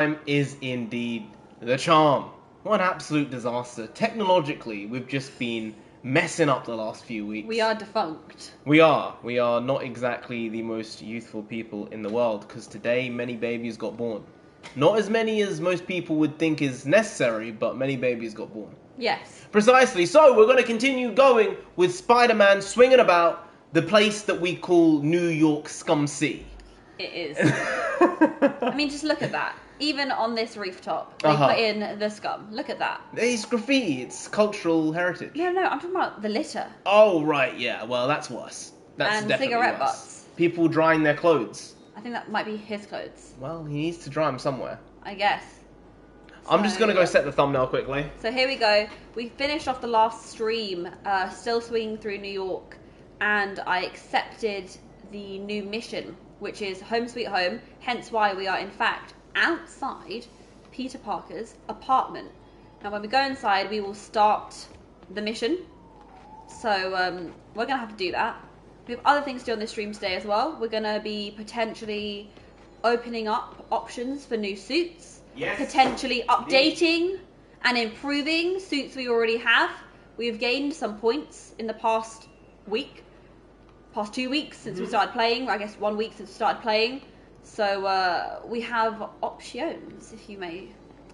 Time is indeed the charm. What an absolute disaster. Technologically, we've just been messing up the last few weeks. We are defunct. We are. We are not exactly the most youthful people in the world, because today many babies got born. Not as many as most people would think is necessary, but many babies got born. Yes. Precisely. So, we're going to continue going with Spider-Man swinging about the place that we call New York Scum Sea. It is. I mean, just look at that. Even on this rooftop, they put in the scum. Look at that. It's graffiti. It's cultural heritage. No, I'm talking about the litter. Oh, right, yeah. Well, that's worse. That's and definitely cigarette worse. butts. People drying their clothes. I think that might be his clothes. Well, he needs to dry them somewhere. I guess. I'm just going to go set the thumbnail quickly. So here we go. We finished off the last stream, still swinging through New York, and I accepted the new mission, which is Home Sweet Home, hence why we are, in fact, outside Peter Parker's apartment. Now, when we go inside, we will start the mission. So, we're going to have to do that. We have other things to do on this stream today as well. We're going to be potentially opening up options for new suits. Yes. Potentially updating and improving suits we already have. We've gained some points in the past 2 weeks since we started playing. I guess 1 week since we started playing. So we have options, if you may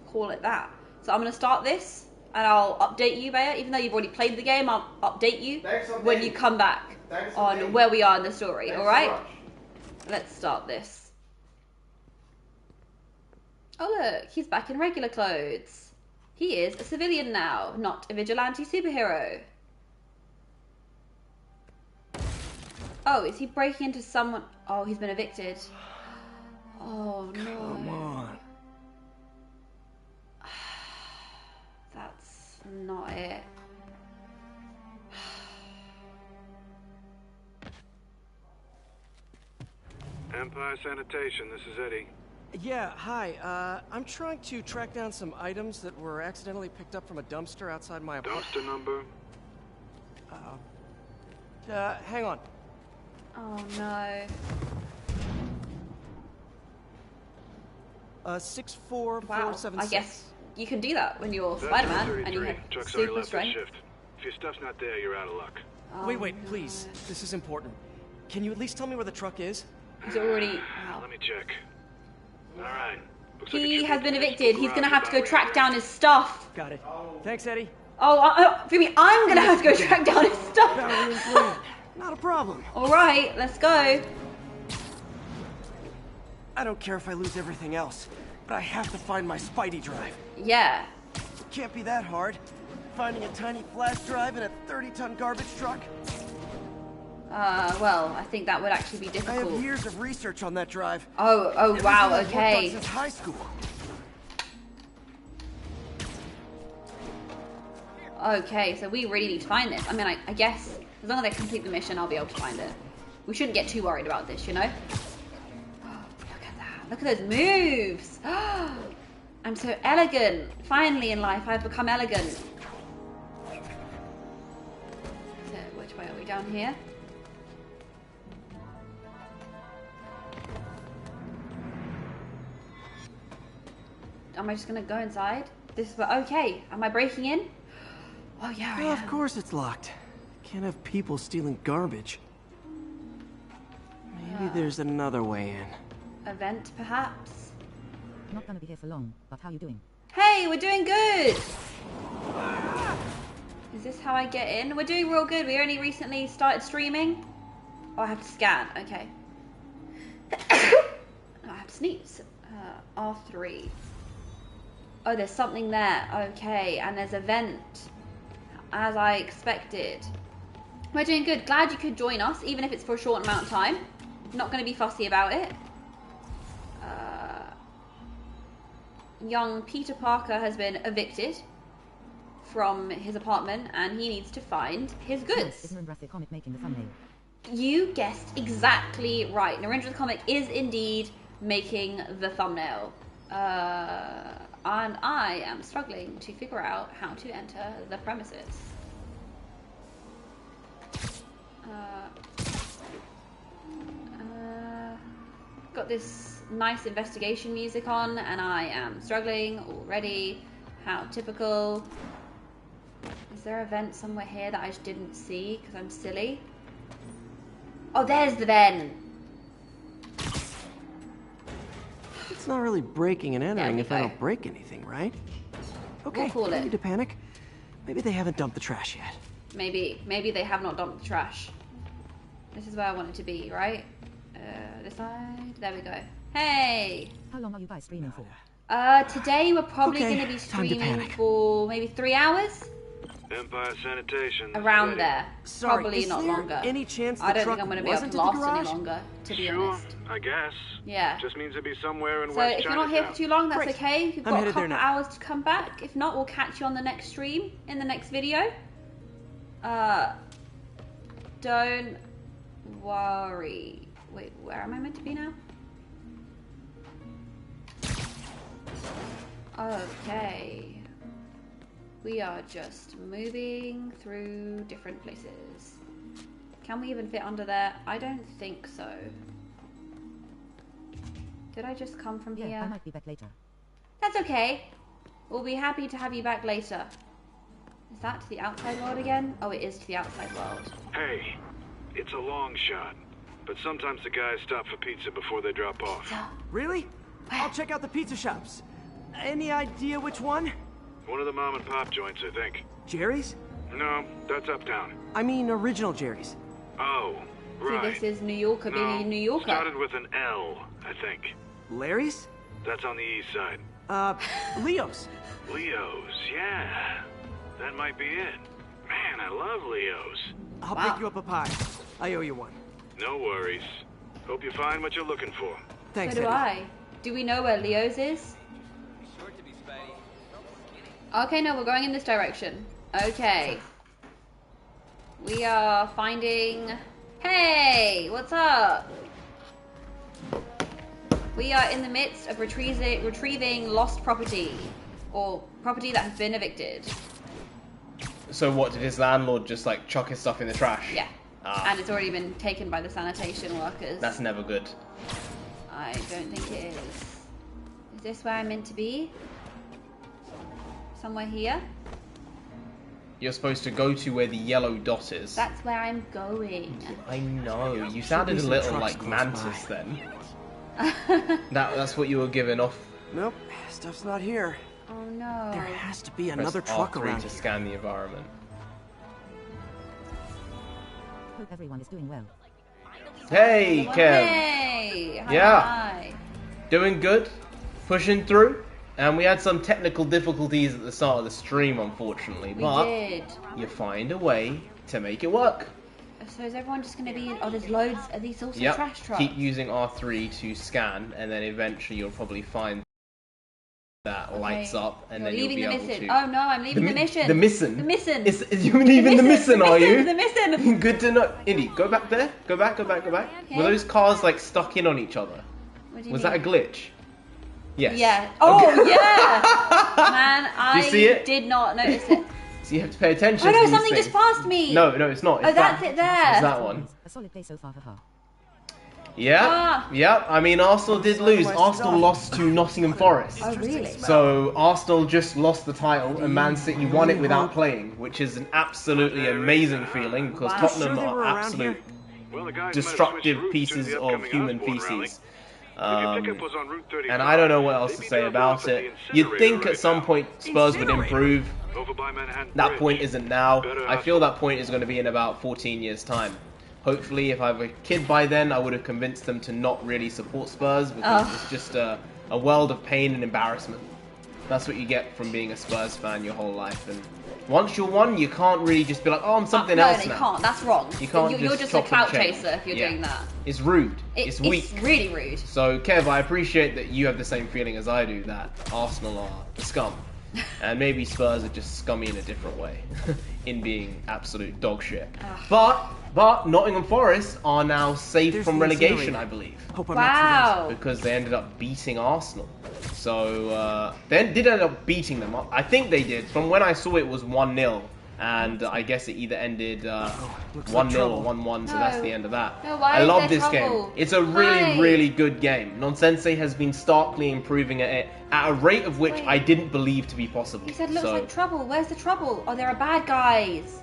call it that. So I'm going to start this, and I'll update you, Bea. Even though you've already played the game, I'll update you when you come back on where we are in the story, alright? Let's start this. Oh look, he's back in regular clothes. He is a civilian now, not a vigilante superhero. Oh, is he breaking into someone? Oh, he's been evicted. Oh, no. Come on. That's not it. Empire Sanitation, this is Eddie. Yeah, hi. I'm trying to track down some items that were accidentally picked up from a dumpster outside my apartment. Dumpster number? Hang on. Oh, no. 64476. Wow, I guess you can do that when you're Spider-Man and you have Truck's already super left strength. shift. If your stuff's not there, you're out of luck. Oh, Wait, please. This is important. Can you at least tell me where the truck is? He's already... Wow. Let me check. Alright. He has been evicted. He's going to have to go track down his stuff. Got it. Thanks, Eddie. Oh, for me, I'm going to have to go track down his stuff. Not a problem. Alright, let's go. I don't care if I lose everything else, but I have to find my Spidey drive. Yeah. It can't be that hard. Finding a tiny flash drive in a 30-ton garbage truck. Well, I think that would actually be I difficult. have years of research on that drive. Oh, wow, Everything I've worked on okay. since high school. Okay, so we really need to find this. I mean, I guess as long as I complete the mission, I'll be able to find it. We shouldn't get too worried about this, you know? Oh, look at that. Look at those moves. I'm so elegant. Finally in life, I've become elegant. So, which way are we down here? Am I just gonna go inside? This is okay. Am I breaking in? Oh yeah, I am. Of course it's locked. Can't have people stealing garbage. Maybe there's another way in. Event, perhaps? Not gonna be here for long, but how you doing? Hey, we're doing good! Is this how I get in? We're doing real good. We only recently started streaming. Oh, I have to scan. Okay. I have to sneeze. R3. Oh, there's something there. Okay, and there's a vent. As I expected. We're doing good. Glad you could join us, even if it's for a short amount of time. Not going to be fussy about it. Young Peter Parker has been evicted from his apartment, and he needs to find his goods. Is NarendraTheComic making the thumbnail? You guessed exactly right. NarendraTheComic is indeed making the thumbnail. And I am struggling to figure out how to enter the premises. got this nice investigation music on, and I am struggling already. How typical. Is there a vent somewhere here that I just didn't see because I'm silly? Oh, there's the vent. It's not really breaking and entering we if I go. don't break anything, right? Okay, We'll call no it. need to panic. Maybe they haven't dumped the trash yet. Maybe they have not dumped the trash. This is where I want it to be, right? This side. There we go. Hey! How long are you guys streaming for? Today we're probably Okay, going to be time to streaming panic. for maybe 3 hours? Empire Sanitation. This is Around Eddie. there. Sorry, Probably is not there longer. any chance I the don't truck think I'm going to be able wasn't to at the last any garage? longer, to be Sure, honest. I guess. Yeah. Just means it'd be somewhere in So West if you're not here for Chinatown. too long, that's Great. okay. You've I'm got a headed there couple now. hours to come back. If not, we'll catch you on the next stream, in the next video. Don't worry. Wait, where am I meant to be now? Okay. We are just moving through different places. Can we even fit under there? I don't think so. Did I just come from Yeah, I here? might be back later. That's okay. We'll be happy to have you back later. Is that to the outside world again? Oh, it is to the outside world. Hey, it's a long shot, but sometimes the guys stop for pizza before they drop off. So, Really? I'll check out the pizza shops. Any idea which one? One of the mom and pop joints, I think. Jerry's? No, that's uptown. I mean original Jerry's. Oh, see, right. this is New Yorker being No, a New Yorker. started with an L, I think. Larry's? That's on the east side. Leo's. Leo's, yeah. That might be it. Man, I love Leo's. I'll Wow. pick you up a pie. I owe you one. No worries. Hope you find what you're looking for. Thanks, So do Eddie. I. Do we know where Leo's is? Okay, no, we're going in this direction. Okay. We are finding... Hey! What's up? We are in the midst of retrieving lost property. Or property that has been evicted. So what, did his landlord just like chuck his stuff in the trash? Yeah. Ah. And it's already been taken by the sanitation workers. That's never good. I don't think it is. Is this where I'm meant to be? Somewhere here? You're supposed to go to where the yellow dot is. That's where I'm going. I know. You sounded be a some little trucks like close Mantis by. then. That's what you were giving off. Nope, stuff's not here. Oh no. There has to be Press another truck R3 around to here. scan the environment. Hope everyone is doing well. Hey, Kev. Hey! Hi, Yeah. hi. Doing good. Pushing through. And we had some technical difficulties at the start of the stream, unfortunately. We But did. you find a way to make it work. So is everyone just going to be in... Oh, there's loads. Are these also Yep. trash trucks? Keep using R3 to scan, and then eventually you'll probably find that lights Okay. up, and You're then you'll leaving be the able mission. to. Oh no, I'm leaving the mi- mission. The mission. The mission. You're leaving the mission, are you? The mission. Good to know. Indy, go back there. Go back. Okay. Were those cars like stuck in on each other? What do you Was mean? that a glitch? Yes. Yeah. Oh Okay. yeah. Man, I you see it? did not notice it. So you have to pay attention. Oh to no, these something things. just passed me. No, it's not. It's Oh, that's that. it there. It's that one. A solid day so far, haha. Yeah. Ah. Yeah. I mean, Arsenal did lose. my Arsenal stuff. lost to Nottingham Forest. Oh really? So Arsenal just lost the title, and Man City won it without playing, which is an absolutely amazing feeling because Wow. Tottenham Sure they were are around absolute here? Well, the guys might have destructive switched routes to pieces the of upcoming human Osborne rally. feces. If your pickup was on Route 35, And I don't know what else to they'd be say dropping about off at it. the You'd think incinerator at some right point Spurs would Incinerator? improve. now, over by Manhattan That Bridge. point isn't now. Better I feel hustle. that point is going to be in about 14 years' time. Hopefully, if I have a kid by then, I would have convinced them to not really support Spurs because it's just a world of pain and embarrassment. That's what you get from being a Spurs fan your whole life. And once you're one, you can't really just be like, oh, I'm something else No, you now. can't. That's wrong. You can't You're just just chop a clout and change. chaser if you're Yeah. doing that. It's rude. It's weak. It's really rude. So, Kev, I appreciate that you have the same feeling as I do, that Arsenal are the scum. And maybe Spurs are just scummy in a different way, in being absolute dog shit. But Nottingham Forest are now safe There's from the relegation, incinerator. I believe, Hope I'm not Wow. because they ended up beating Arsenal. So, they did end up beating them. I think they did. From when I saw it was 1-0 and I guess it either ended Looks 1-0 like or trouble. 1-1, so that's the No. end of that. No, why I is love there this trouble? game. It's a really, Why? really good game. Nonsensei has been starkly improving at it at a rate of which Wait. I didn't believe to be possible. He said looks So, like trouble. Where's the trouble? Oh, there are bad guys.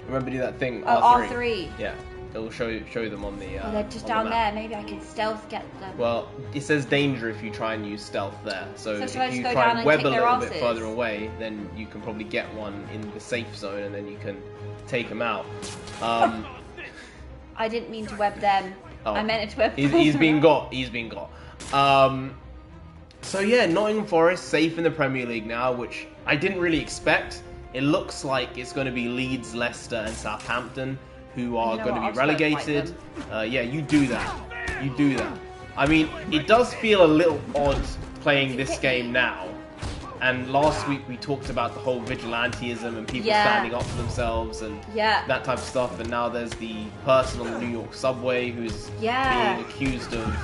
remember to do that thing, Oh, R3. R3. Yeah, it will show them on the Oh, they're just on the down map. there. Maybe I can stealth get them. Well, it says danger if you try and use stealth there. So, So if should I just you go try down and and web kick a their little bit asses? further away, then you can probably get one in the safe zone, and then you can take them out. I didn't mean to web them. Oh. I meant it to web He's been got. He's been got. So yeah, Nottingham Forest safe in the Premier League now, which I didn't really expect. It looks like it's going to be Leeds, Leicester, and Southampton who are know going to what, be I'll just go fight relegated. Yeah, you do that. You do that. I mean, it does feel a little odd playing this game now. And last week we talked about the whole vigilantism and people Yeah. standing up for themselves and Yeah. that type of stuff. And now there's the person on the New York subway who's Yeah. being accused of,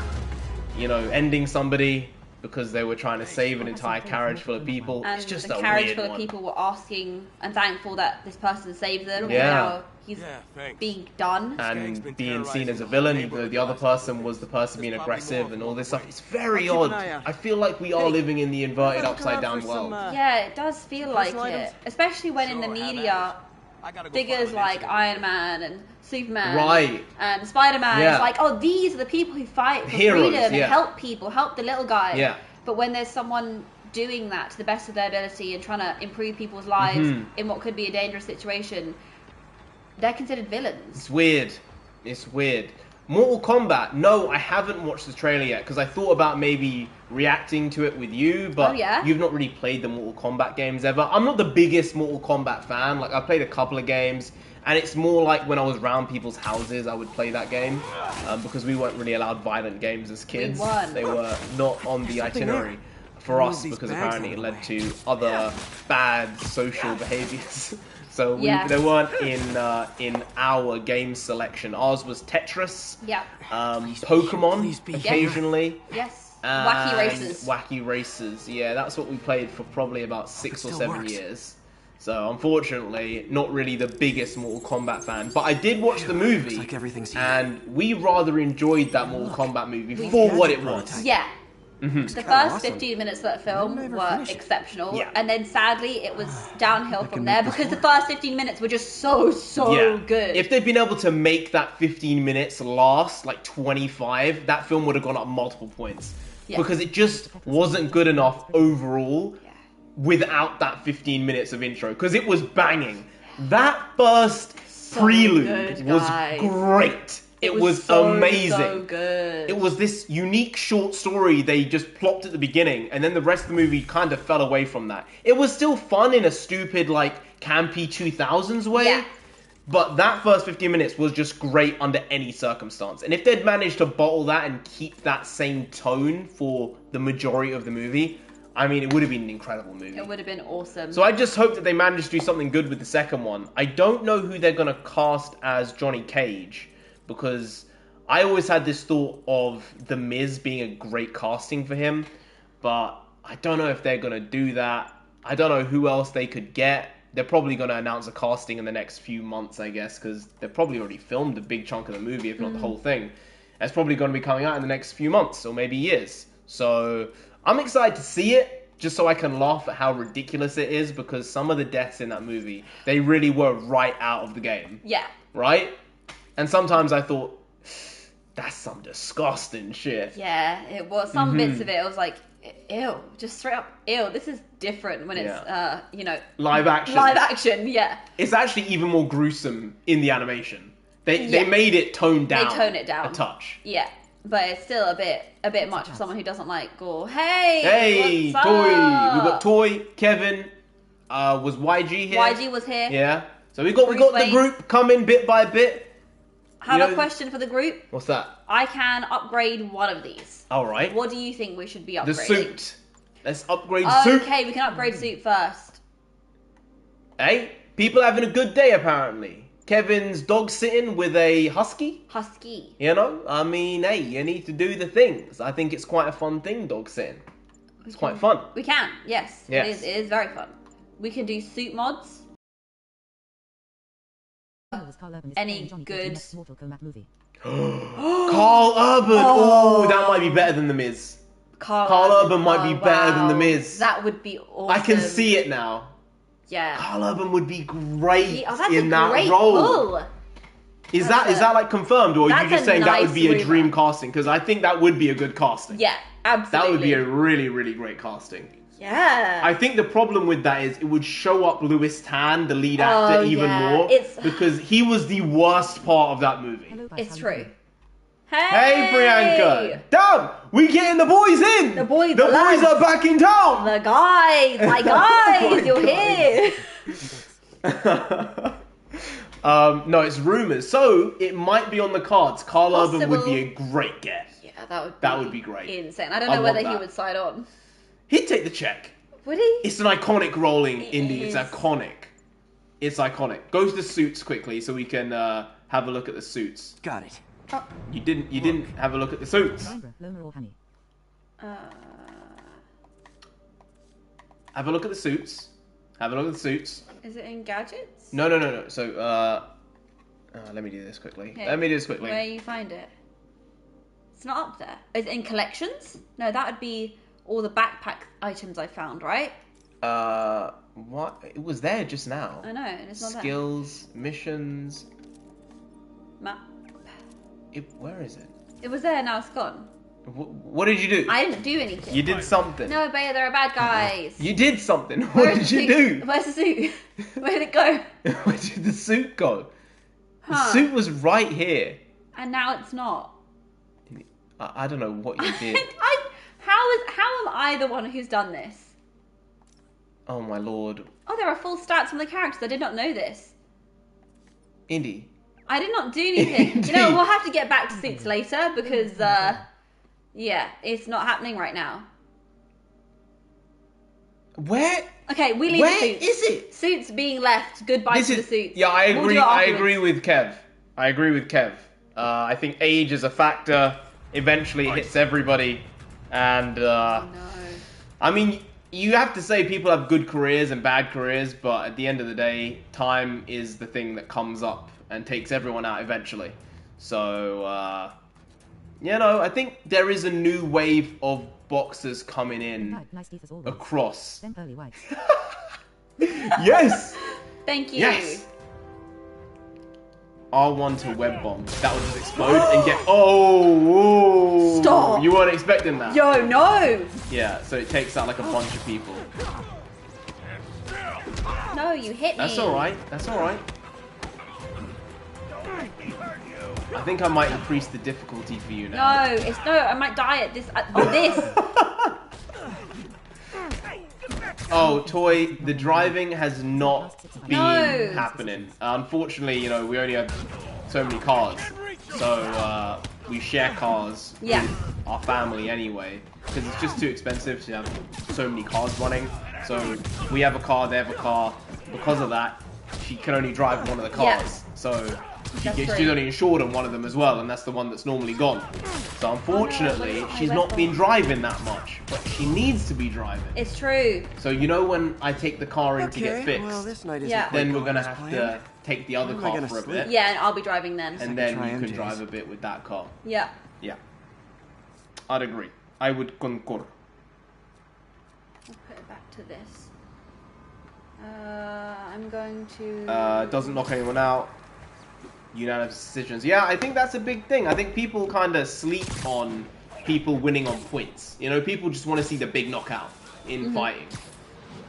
ending somebody because they were trying to save an entire carriage full of people. And It's just the a carriage weird full of one. people were asking and thankful that this person saved them. Yeah. Now he's Yeah, thanks. being done. Gang's And been being seen as a terrorizing villain, the even though whole the other neighborhood. person was the person being There's probably aggressive more and all this along stuff. the It's very I'll keep an odd. eye out. I feel like we are Hey, living in the inverted look upside around down for world. some, Yeah, it does feel like personal it. items? Especially when in the Sure, have media, at it. I gotta go figures follow an like incident. Iron Man and Superman Right. and Spider-Man, Yeah. it's like, oh, these are the people who fight for Heroes, freedom yeah. and help people, help the little guy. Yeah. But when there's someone doing that to the best of their ability and trying to improve people's lives Mhm. in what could be a dangerous situation, they're considered villains. It's weird. It's weird. Mortal Kombat. No, I haven't watched the trailer yet because I thought about maybe reacting to it with you, but Oh, yeah? you've not really played the Mortal Kombat games ever. I'm not the biggest Mortal Kombat fan. Like, I've played a couple of games, and it's more like when I was around people's houses, I would play that game because we weren't really allowed violent games as kids. weren't. They were not on the something itinerary there. for Move us these because bags apparently out it of led the way. to other bad social behaviors. So Yeah. they weren't in our game selection. Ours was Tetris, Yeah. Pokemon please be occasionally, Yes. and Wacky races. Wacky Races. Yeah, that's what we played for probably about 6 or still 7 works. years. So unfortunately, not really the biggest Mortal Kombat fan. But I did watch the movie, like everything's here. and we rather enjoyed that Mortal Kombat movie We for did. what it was. Yeah. Mhm. The kinda first awesome. 15 minutes of that film Didn't I ever were finish it? exceptional, Yeah. and then sadly it was downhill can from make there this because the work. first 15 minutes were just so good. If they'd been able to make that 15 minutes last like 25, that film would have gone up multiple points. Yeah. Because it just wasn't good enough overall Yeah. without that 15 minutes of intro. Because it was banging. That first So prelude good, was guys. great. It was so, amazing. So good. It was this unique short story they just plopped at the beginning, and then the rest of the movie kind of fell away from that. It was still fun in a stupid, like, campy 2000s way, Yeah. but that first 15 minutes was just great under any circumstance. And if they'd managed to bottle that and keep that same tone for the majority of the movie, I mean, it would have been an incredible movie. It would have been awesome. So I just hope that they manage to do something good with the second one. I don't know who they're going to cast as Johnny Cage, because I always had this thought of The Miz being a great casting for him, but I don't know if they're going to do that. I don't know who else they could get. They're probably going to announce a casting in the next few months, I guess, because they've probably already filmed a big chunk of the movie, if not the whole thing. It's probably going to be coming out in the next few months, or maybe years. So I'm excited to see it, just so I can laugh at how ridiculous it is, because some of the deaths in that movie, they really were right out of the game, yeah. right? And sometimes I thought, that's some disgusting shit. Yeah, it was. Some bits of it, I was like, ew, just straight up, ew, this is different when it's, Live action. live action, yeah. It's actually even more gruesome in the animation. They Yeah. made it toned down. They tone it down. A touch. Yeah. But it's still a bit much for someone who doesn't like gore. Hey! Hey, what's Toy! up? We got Toy, Kevin, was YG here? YG was here. Yeah. So we got Bruce the Wayne. group coming bit by bit. Have You a know- question for the group. What's that? I can upgrade one of these. All right. What do you think we should be upgrading? The suit. Let's upgrade suit. Okay, we can upgrade suit first. Hey, people having a good day apparently. Kevin's dog sitting with a husky. Husky. You know, I mean, hey, you need to do the things. I think it's quite a fun thing, dog sitting. It's quite fun. We can, yes. Yes. It is very fun. We can do suit mods. Was Carl Urban is Any playing Johnny good- Cage in next Mortal Kombat movie. Carl Urban! Oh, that might be better than The Miz. Carl Urban might be better than The Miz. That would be awesome. I can see it now. Yeah. Carl Urban would be great That's in a that great role. pull. Is that like confirmed, or are you That's just a saying that would nice be a dream rumor. casting? Because I think that would be a good casting. Yeah, absolutely. That would be a really, really great casting. Yeah. I think the problem with that is it would show up Louis Tan, the lead actor, even more. Because he was the worst part of that movie. Hello, guys, It's how you true. doing? Hey, Priyanka! Damn! We getting the boys in! The boys are back in town! The guys, my guys, you're here. No, it's rumors. So, it might be on the cards. Carl Urban would be a great get. Yeah, That would be great. Insane. I don't I know want whether he that. would sign on. He'd take the check. Would he? It's an iconic role in indie. is. It's iconic. It's iconic. Go to the suits quickly so we can have a look at the suits. Got it. You didn't have a look at the suits. Narendra, Loner or Honey? Have a look at the suits. Have a look at the suits. Is it in gadgets? No. So, let me do this quickly. Okay. Let me do this quickly. Where you find it? It's not up there. Is it in collections? No, that would be all the backpack items I found, right? What? It was there just now. I know, and it's not Skills, missions. there. Map. Where is it? It was there, now it's gone. What did you do? I didn't do anything. You did something. No, but there are bad guys. You did something. Where What is did you the do? suit? Where's the suit? Where did it go? Where did the suit go? The Huh. suit was right here. And now it's not. I don't know what you did. How am I the one who's done this? Oh my lord. Oh, there are full stats on the characters. I did not know this. Indy. I did not do anything. You know, we'll have to get back to suits later because, yeah, it's not happening right now. Where? Okay, we leave Where the suits. is it? Suits being left. Goodbye to the suits. Yeah, I We'll agree. do it I afterwards. agree with Kev. I think age is a factor. Eventually, it hits everybody, and No. I mean, you have to say people have good careers and bad careers, but at the end of the day, time is the thing that comes up and takes everyone out eventually. So, I think there is a new wave of boxers coming in Right, nice teeth as always. across. Them pearly whites. Yes. Thank you. Yes. R1 to web bomb. That would just explode and get. Oh! Stop. You weren't expecting that. Yo, no! Yeah, so it takes out like a bunch of people. No, you hit me. That's alright. I think I might increase the difficulty for you now. No, I might die at this. On this. Oh, Toy, the driving has not been No. happening. Unfortunately, we only have so many cars. So, we share cars Yeah. with our family anyway. Because it's just too expensive to have so many cars running. So, we have a car, they have a car. Because of that, she can only drive one of the cars. Yeah. So, That's she's true. only insured on one of them as well, and that's the one that's normally gone. So unfortunately, what is she's my not been weapon? driving that much, but she needs to be driving. It's true. So when I take the car in to get fixed, well, this night isn't Yeah. quite then we're going gonna as have planned. to take the other When am I car gonna for a sleep? bit, Yeah, and I'll be driving then. and then try you can MJ's. drive a bit with that car. Yeah. Yeah, I'd agree. I would concur. I'll put it back to this. I'm going to. Doesn't knock anyone out. Unanimous decisions. Yeah, I think that's a big thing. I think people kind of sleep on people winning on points. People just want to see the big knockout in fighting.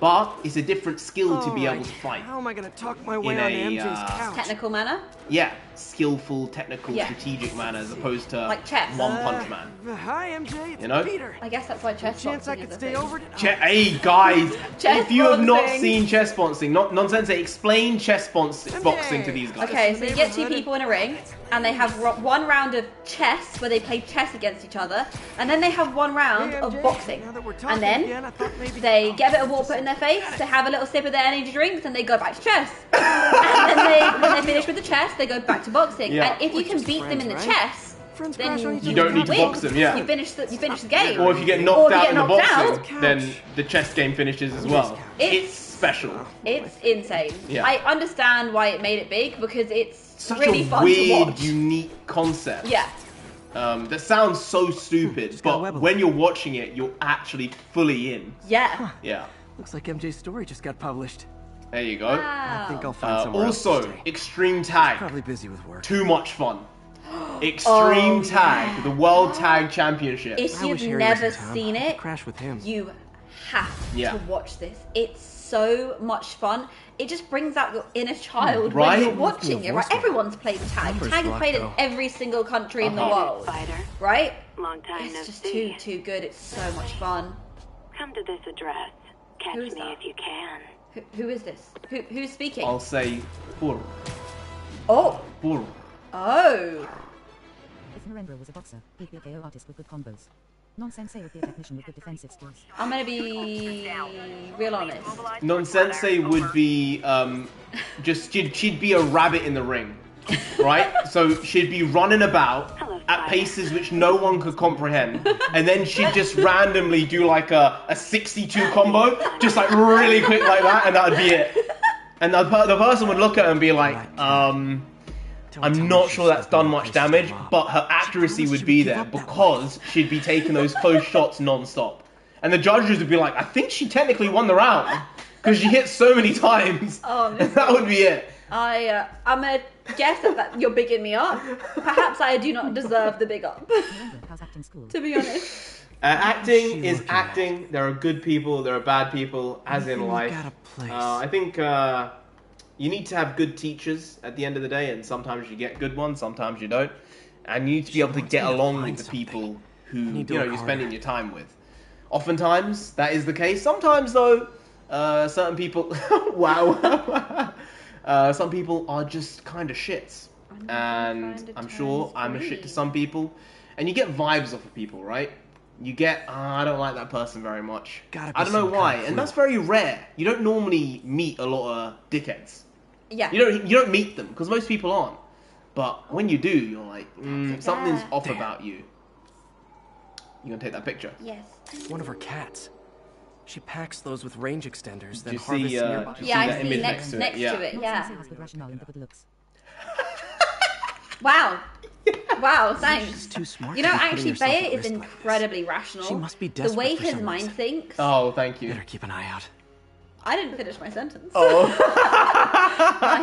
But it's a different skill to be able to fight. How am I gonna talk my way In on a, MJ's couch? Technical manner? Yeah, skillful, technical, Yeah. strategic manner as opposed to Like chess. One Punch Man. Hi, MJ. It's You know? Peter. I guess that's why chess Chance I boxing could is a stay thing. over to. Hey guys, Chess if you have not boxing. seen chess boxing, nonsensei, explain chess boxing to these guys. Okay, so you get two people in a ring, and they have one round of chess where they play chess against each other, and then they have one round Hey, of MJ, boxing. now that we're And talking then again, I thought maybe they get a bit of water put in their face, they have a little sip of their energy drinks, and they go back to chess. And then when they finish with the chess, they go back to boxing. Yeah. And if you can just beat them in the friends, right? chess, Friends then crash on each You other. don't need to win. box them, yeah. You finish the game. Or if you get Or knocked if out you in get the knocked boxing, out. then the chess game finishes as well. It's special. It's insane. Yeah. I understand why it made it big because it's Such really a fun weird, to watch. unique concept. Yeah. That sounds so stupid, Just got a but web when you're watching it, you're actually fully in. Yeah. Yeah. Looks like MJ's story just got published. There you go. I think I'll find somewhere else to Also, stay. Extreme Tag. Probably busy with work. Too much fun. Extreme Tag, the World Tag Championship. If I wish you've Harry was never in town. seen I could it, crash with him. you have Yeah. to watch this. It's so much fun. It just brings out your inner child Right? when you're watching it, right? Everyone's played tag. Numbers Tag is rock, played in though. every single country in the Uh-huh. world, Spider, right? long time no It's just see. too good. It's so much fun. Come to this address. Catch Who is me that? if you can. Who is this? Who's speaking? I'll say Pur. Oh, Pur. oh. If Narendra was a boxer, he'd be a KO artist with good combos. Nonsensei would be a technician with good defensive skills. I'm gonna be real honest. Nonsensei would be just she'd be a rabbit in the ring, right? So she'd be running about at paces which no one could comprehend, and then she'd just randomly do like a 62 combo, just like really quick like that, and that would be it. And the person would look at her and be like, I'm not sure that's done much damage, but her accuracy would be there because she'd be taking those close shots non-stop. And the judges would be like, I think she technically won the round because she hit so many times. Oh, and that would be it. I'm gonna guess that you're bigging me up. Perhaps I do not deserve the big up. Narendra, how's acting school? To be honest. Acting she is looking at? acting. There are good people, there are bad people, as in Anything life. got a place. I think you need to have good teachers at the end of the day, and sometimes you get good ones, sometimes you don't. And you need to be able to wants get me to along find with the people who need to you're work spending harder. your time with. Oftentimes that is the case. Sometimes though, certain people, wow, some people are just kind of shits, and I'm sure I'm a shit to some people. And you get vibes off of people, right? You get, I don't like that person very much. Gotta be I don't know some why, kind of and fluke. that's very rare. You don't normally meet a lot of dickheads. Yeah. You don't meet them because most people aren't. But when you do, you're like, something's bad. off Damn. about you. You gonna take that picture? Yes. One of her cats. She packs those with range extenders, Do then you harvests see? nearby. Do you Yeah, see I that see image next to to Yeah. it. Yeah. Nonsensei has good rationale and the good looks. Wow. Wow, She's thanks. too smart You to know, be putting actually, herself Bea at is risk like this. incredibly rational. She must be The desperate way for his some mind reason. thinks. Oh, thank you. Better keep an eye out. I didn't finish my sentence. Oh.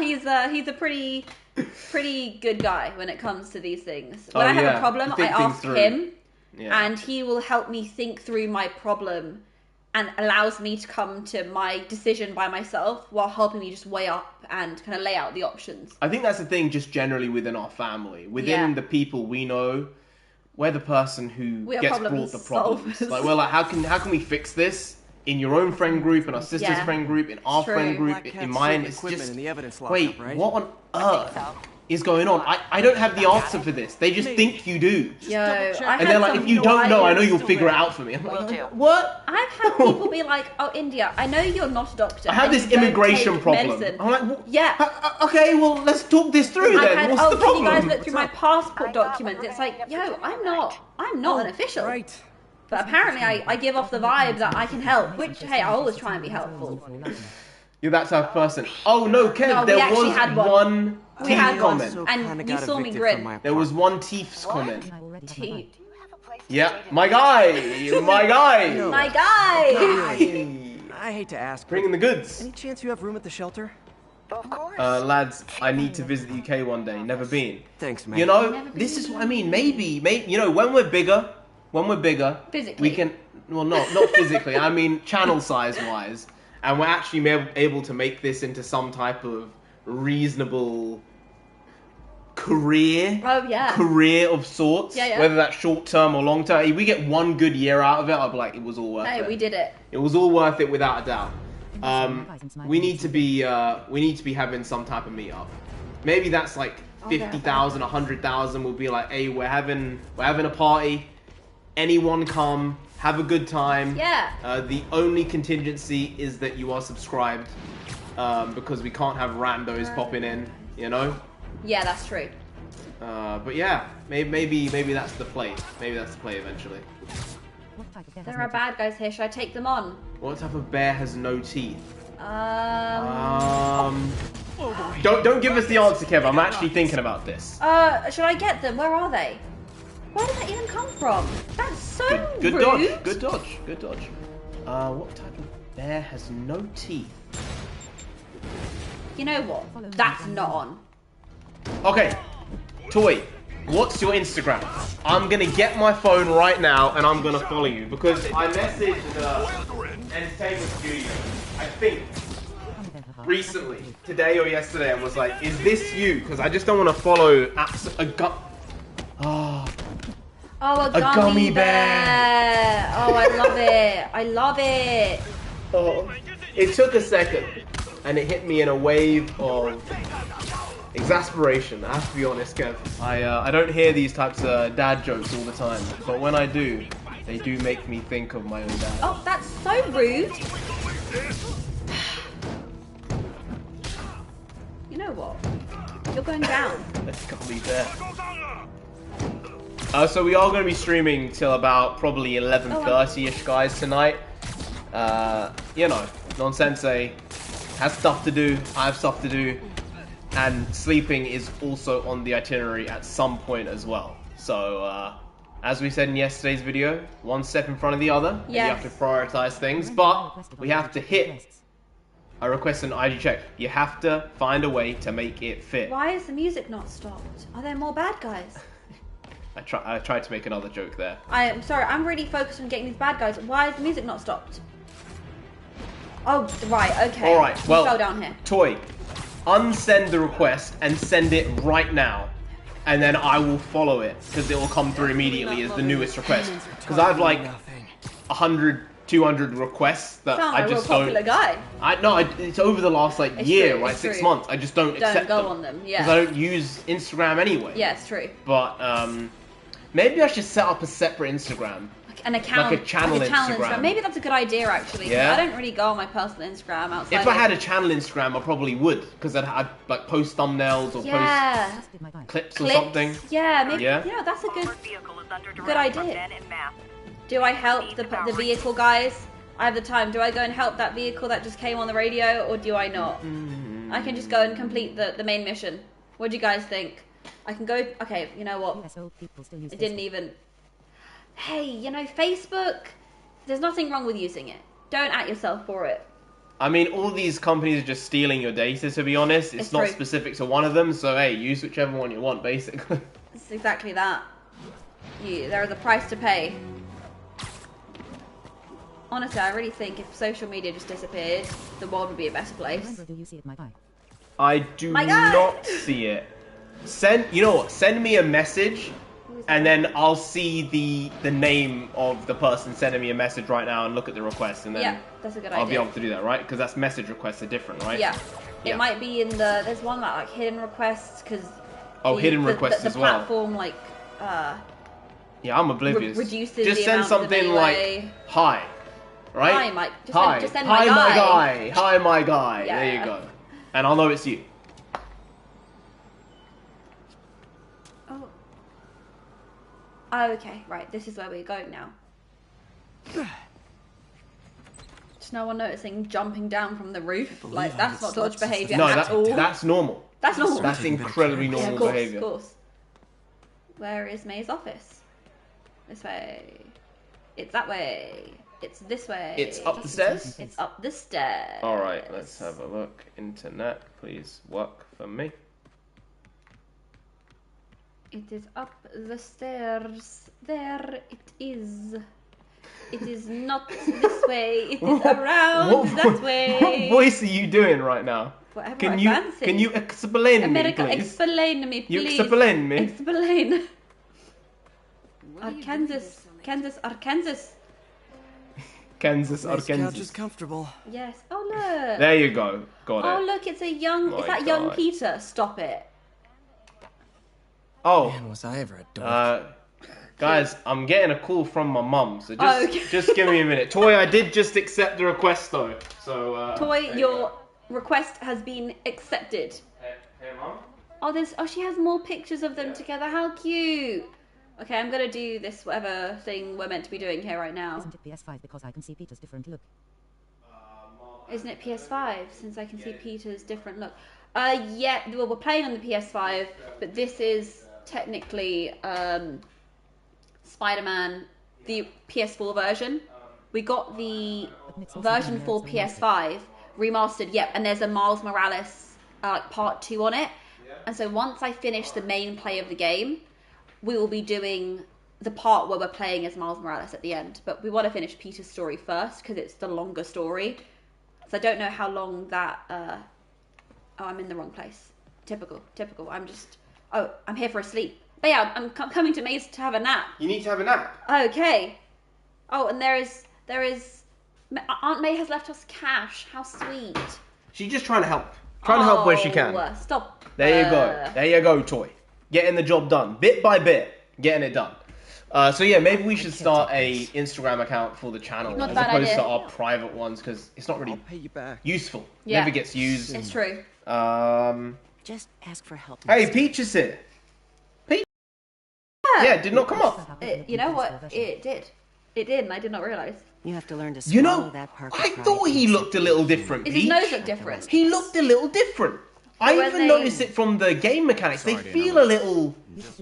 He's a pretty good guy when it comes to these things. When Oh, I have yeah. a problem, You I think things ask through. him, Yeah. and he will help me think through my problem and allows me to come to my decision by myself while helping me just weigh up and kind of lay out the options. I think that's the thing, just generally within our family, within Yeah. the people we know, we're the person who We are gets problem brought the problems. solvers. Like we're like, how can we fix this in your own friend group, in our sister's Yeah. friend group, in our True. friend group, Black in Cat's mine? certain It's equipment just in the evidence wait, lockup, right? what on earth is going on? I don't have the answer for this. They just think you do. Yo, I And had they're like, some if you don't know, I know you'll guys- figure it out for me. I'm like, Will do. what? I've had people be like, "Oh, India, I know you're not a doctor. I have and this you don't immigration take problem. medicine." I'm like, "What? Yeah. Okay, well, let's talk this through I've then. had, What's oh, the can problem? you guys look through my passport documents? It's like, yo, I'm not an official. Right. But apparently I give off the vibe that I can help, which, hey, I always try and be helpful. You're that type of person. Oh no, Kev, No, we there actually was had one. one We teeth had one. comment. And kinda you got saw me evicted grin. from my There was apartment. one Teef's comment. I already have my Tea. bike. Yeah, my guy, my guy. My guy! Hey, I hate to ask, bringing the goods. any chance you have room at the shelter? Of course. Lads, I need to visit the UK one day. Never been. Thanks, man. You know, Never this been. is what I mean. Maybe, you know, when we're bigger, Physically. we can. Well, not physically. I mean, channel size wise, and we're actually able to make this into some type of reasonable career. Oh, yeah. Career of sorts. Yeah, yeah. Whether that's short term or long term. If we get one good year out of it, I'll be like, it was all worth Hey, it. we did it. It was all worth it without a doubt. We need to be having some type of meetup. Maybe that's like 50,000, 100,000. We'll be like, hey, we're having a party. Anyone come, have a good time. Yeah. The only contingency is that you are subscribed, because we can't have randos popping in. You know. Yeah, that's true. But yeah, maybe that's the play. Maybe that's the play eventually. What type of bear has There no are bad guys here. Should I take them on? What type of bear has no teeth? Oh, Don't give us the answer, Kev. I'm actually thinking about this. should I get them? Where are they? Where did that even come from? That's so Good rude. dodge. Good dodge. Good dodge. What type of bear has no teeth? You know what? That's not on. Okay, Toy, what's your Instagram? I'm gonna get my phone right now and I'm gonna follow you because I messaged Entertainment Studio, I think, recently, today or yesterday, and was like, is this you? Because I just don't want to follow Oh, a gummy bear. Oh, I love it. I love it. Oh, it took a second, and it hit me in a wave of exasperation. I have to be honest, Kev. I don't hear these types of dad jokes all the time, but when I do, they do make me think of my own dad. Oh, that's so rude. You know what? You're going down. Gummy bear. So we are going to be streaming till about probably 11:30ish, guys, tonight. You know, nonsensei has stuff to do. I have stuff to do. And sleeping is also on the itinerary at some point as well. So, as we said in yesterday's video, one step in front of the other. And you have to prioritize things. But we have to hit a request and ID check. You have to find a way to make it fit. Why is the music not stopped? Are there more bad guys? I tried to make another joke there. I'm sorry, I'm really focused on getting these bad guys. Why is the music not stopped? Oh, right, okay. Alright, well, You fell down here. Toy, unsend the request and send it right now. And then I will follow it, because it will come through immediately as the newest request. Because I have like 100, 200 requests that Sound I like just a real popular guy. It's over the last like It's year, true, right? it's 6 true. months. I just don't accept go them. on them, yeah. Because I don't use Instagram anyway. Yeah, it's true. But, maybe I should set up a separate Instagram. An account, Like a channel Instagram. Maybe that's a good idea, actually. Yeah? I don't really go on my personal Instagram outside. If I had a channel Instagram, I probably would, because I'd like post thumbnails or post clips or something. Yeah, maybe. Yeah? You know, that's a good idea. Do I help the vehicle guys? I have the time. Do I go and help that vehicle that just came on the radio, or do I not? I can just go and complete the main mission. What do you guys think? I can go. Okay, you know what? Yes, old people still use It didn't even. Hey, you know, Facebook, there's nothing wrong with using it. Don't at yourself for it. I mean, all these companies are just stealing your data, to be honest. It's not true. specific to one of them, so hey, use whichever one you want, basically. It's exactly that. There is a price to pay. Honestly, I really think if social media just disappeared, the world would be a better place. Narendra, do you see it, my guy? I do My God! not see it. You know what? Send me a message, and then I'll see the name of the person sending me a message right now and look at the request, and then Yeah, that's a good I'll be idea. able to do that, right? Because that's message requests are different, right? Yeah. Yeah. It might be in there's one like hidden requests, because hidden requests as well. The platform, like, Yeah, I'm oblivious. reduces just the send amount of them something like anyway. hi, right? Hi, Mike. Hi, Just send hi, my my guy. guy. Hi, my guy. Yeah. There you go. And I'll know it's you. Oh, okay, right. This is where we're going now. Just no one noticing jumping down from the roof. Like, that's not dodge behaviour No, at all. that's normal. That's normal. That's incredibly Yeah, normal of course, behaviour. of course. Where is May's office? This way. It's that way. It's this way. It's up the stairs? It's up the stairs. Alright, let's have a look. Internet, please work for me. It is up the stairs. There it is. It is not this way. It is around that way. What voice are you doing right now? Whatever Can I you fancy. can you explain America, me, please? explain me, You please. explain me? Explain. Arkansas, Arkansas. Kansas, This couch is Arkansas. comfortable. Yes. Oh look. There you go. Got Oh it. look, it's a young. My Is that young God. Peter? Stop it. Oh, Man, was I ever a dork. guys, I'm getting a call from my mum, so just Oh, okay. just give me a minute. Toy, I did just accept the request though, so. Toy, there you your go. request has been accepted. Hey, mum. She has more pictures of them together. How cute. Okay, I'm gonna do this whatever thing we're meant to be doing here right now. Isn't it PS5 because I can see Peter's different look? Isn't it PS5 since I can see Peter's different look? Yeah, well, we're playing on the PS5, but this is technically Spider-Man, the PS4 version. We got the version for PS5 remastered, yep, and there's a Miles Morales part 2 on it. And so once I finish the main play of the game, we will be doing the part where we're playing as Miles Morales at the end. But we want to finish Peter's story first because it's the longer story. So I don't know how long that... Oh, I'm in the wrong place. Typical. I'm here for a sleep. But yeah, I'm coming to Maze to have a nap. You need to have a nap. Okay. Oh, and there is... Aunt May has left us cash. How sweet. She's just trying to help. Trying to help where she can. Stop. There you go. There you go, Toy. Getting the job done. Bit by bit. Getting it done. So yeah, maybe we should start a Instagram account for the channel Not a as bad opposed idea. to our private ones because it's not really I'll pay you back. useful. Yeah. Never gets used. It's true. Just ask for help. Hey, Peach is here. Peach? Yeah, did not come off. You know what? It did. It did, and I did not realise. You have to learn to You swallow know, that part. I thought he looked a little different, Is his Peach. nose look different? He looked a little different. I when even they- noticed it from the game mechanics. They feel a little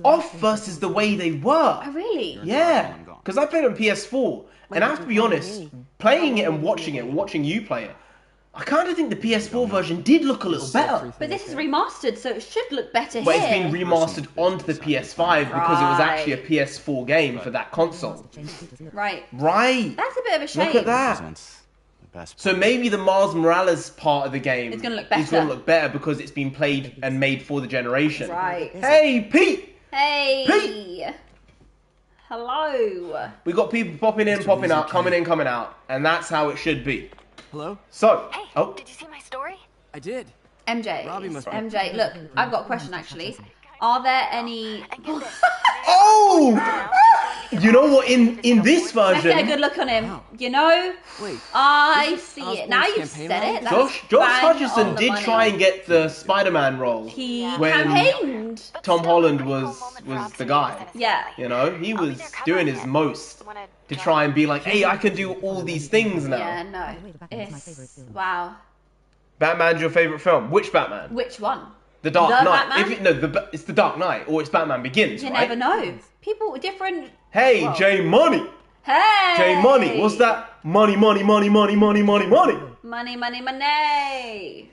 off versus the way they were. Oh, really? Yeah, because I played on PS4, and I have to be honest, playing it and watching you play it, I kind of think the PS4 version did look a little better. But this is remastered, so it should look better But here. it's been remastered onto the PS5 because it was actually a PS4 game for that console. Right. Right. That's a bit of a shame. Look at that. So maybe the Miles Morales part of the game It's gonna look better. is going to look better because it's been played and made for the generation. Right. Hey, Pete! Hey. Pete! Hello. We got people popping in, popping out, coming in, coming out, and that's how it should be. Hello? So, Hey, oh, did you see my story? I did. MJ. Robbie must be- MJ, look, I've got a question actually. Are there any... And get this. oh! You know what? In this Let's get a version, good look on him. Wow. You know, Wait. I this is see it. Osborn's Now you've campaign said role? it. That's Josh bang Hutcherson on the did money. try and get the Spider-Man role. He when campaigned. But Tom still, Holland a pretty was cool moment for the observation guy. in a Yeah. second. You know, he I'll be was there doing covering his it. most Wanna to join? try and be like, hey, I can do all these things now. Yeah, no. By the way, the Batman is my favourite It's... film. Wow. Batman's your favorite film? Which Batman? Which one? The Dark The Knight. Batman? It's The Dark Knight, or it's Batman Begins, You right? never know. People with different... Hey, Whoa. J Money. Hey! J Money. What's that? Money, money, money, money, money, money, money. Money, money, money.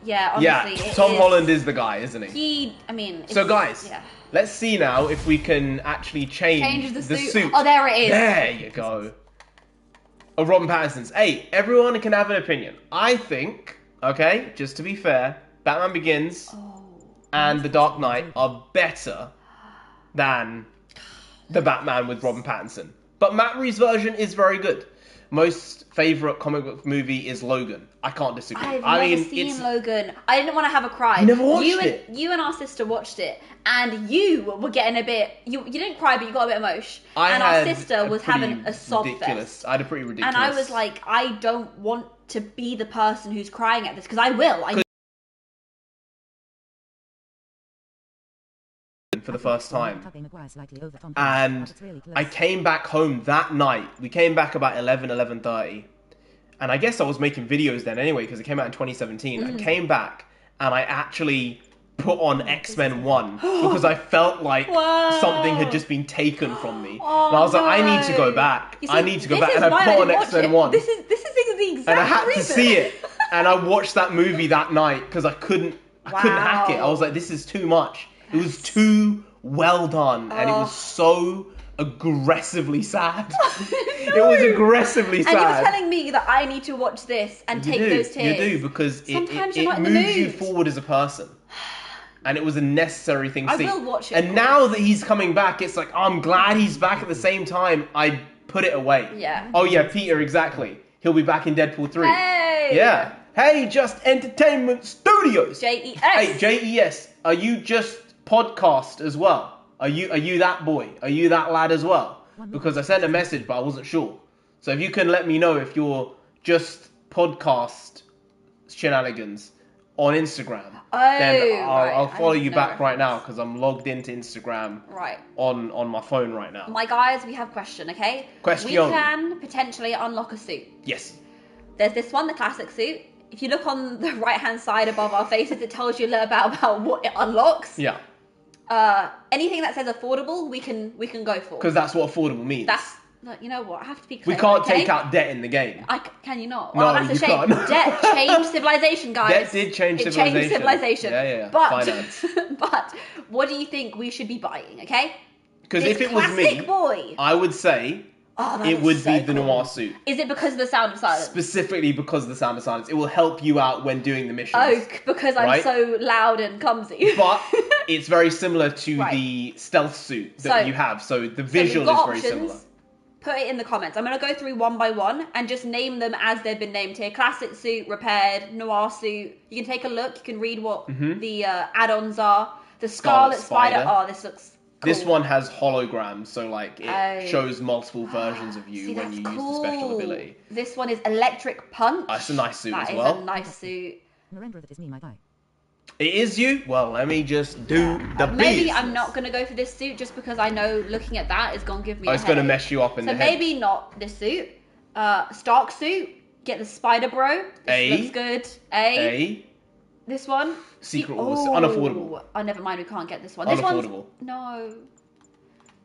Yeah, Yeah, honestly, it Tom is- Holland is the guy, isn't he? He, I mean... So it's- guys, Yeah. let's see now if we can actually change Change the suit. suit. Oh, there it is. There you go. Of Robin Pattinson's. Hey, everyone can have an opinion. I think, okay, just to be fair, Batman Begins Oh. and The Dark Knight are better than the Batman with Robin Pattinson. But Matt Reeves' version is very good. Most favourite comic book movie is Logan. I can't disagree. I've I never mean, seen it's Logan. I didn't want to have a cry. You never watched you and, it? You and our sister watched it, and you were getting a bit... You didn't cry, but you got a bit emotional. And our had sister was pretty having a sob ridiculous. fest. I had a pretty ridiculous. And I was like, I don't want to be the person who's crying at this, because I will. for the first time. Tobey Maguire slightly over Tom And Holland, but it's really close. I came back home that night. We came back about 11:30. And I guess I was making videos then anyway, because it came out in 2017. I came back and I actually put on X-Men 1 because I felt like Wow. something had just been taken from me. Oh, and I was like, I need to no. go back. You see, I need to go this back. is And I why put on didn't watch X-Men it. 1. This is the exact And I had reason. to see it. And I watched that movie that night because I couldn't hack it. I was like, this is too much. It was too well done. And it was so aggressively sad. It was aggressively sad. And you were telling me that I need to watch this and take those tears. You do, because Sometimes it you're not in the moves you mood. forward as a person. And it was a necessary thing to I see. will watch it, And of now that he's coming back, it's like, I'm glad he's back. At the same time, I put it away. Yeah. Oh yeah, Peter, exactly. He'll be back in Deadpool 3. Hey! Yeah. Hey, Just Entertainment Studios. JES. Hey, JES. Are you just podcast as well? Are you that boy? Are you that lad as well? Because I sent a message, but I wasn't sure. So if you can let me know if you're just podcast shenanigans, on Instagram, Oh, then I'll right. follow I you know back right now reference. because I'm logged into Instagram Right. on my phone right now. My guys, we have a question, okay? Question. We can potentially unlock a suit. Yes. There's this one, the classic suit. If you look on the right-hand side above our faces, it tells you a little about what it unlocks. Yeah. Anything that says affordable, we can go for. Because that's what affordable means. Look, you know what? I have to be clear. We can't okay? take out debt in the game. Can you not? No, Oh, that's a you shame. can't. Debt changed civilization, guys. Debt did change It civilization. changed civilization. Yeah. But, Finance. but what do you think we should be buying, okay? Because This if it was me, classic boy. I would say that it is would so be the cool. noir suit. Is it because of the sound of silence? Specifically because of the sound of silence. It will help you out when doing the missions. Oh, because I'm right? so loud and clumsy. But it's very similar to Right. the stealth suit that you have. So the visual we've is got very options. similar. Put it in the comments. I'm going to go through one by one and just name them as they've been named here. Classic suit, repaired, noir suit. You can take a look. You can read what the add-ons are. The Scarlet Spider. Oh, this looks cool. This one has holograms, so like it shows multiple versions of you See, when you that's use the special cool. ability. This one is Electric Punch. That's a nice suit That as is well. a nice suit. Narendra, that is me, my guy. It is you? Well, let me just do the Maybe business. I'm not going to go for this suit just because I know looking at that is going to give me a it's going to headache. mess you up in So the head. maybe not this suit. Stark suit. Get the Spider Bro. This looks good. A. This one. Secret Wars. Unaffordable. Oh, never mind. We can't get this one. Unaffordable. No.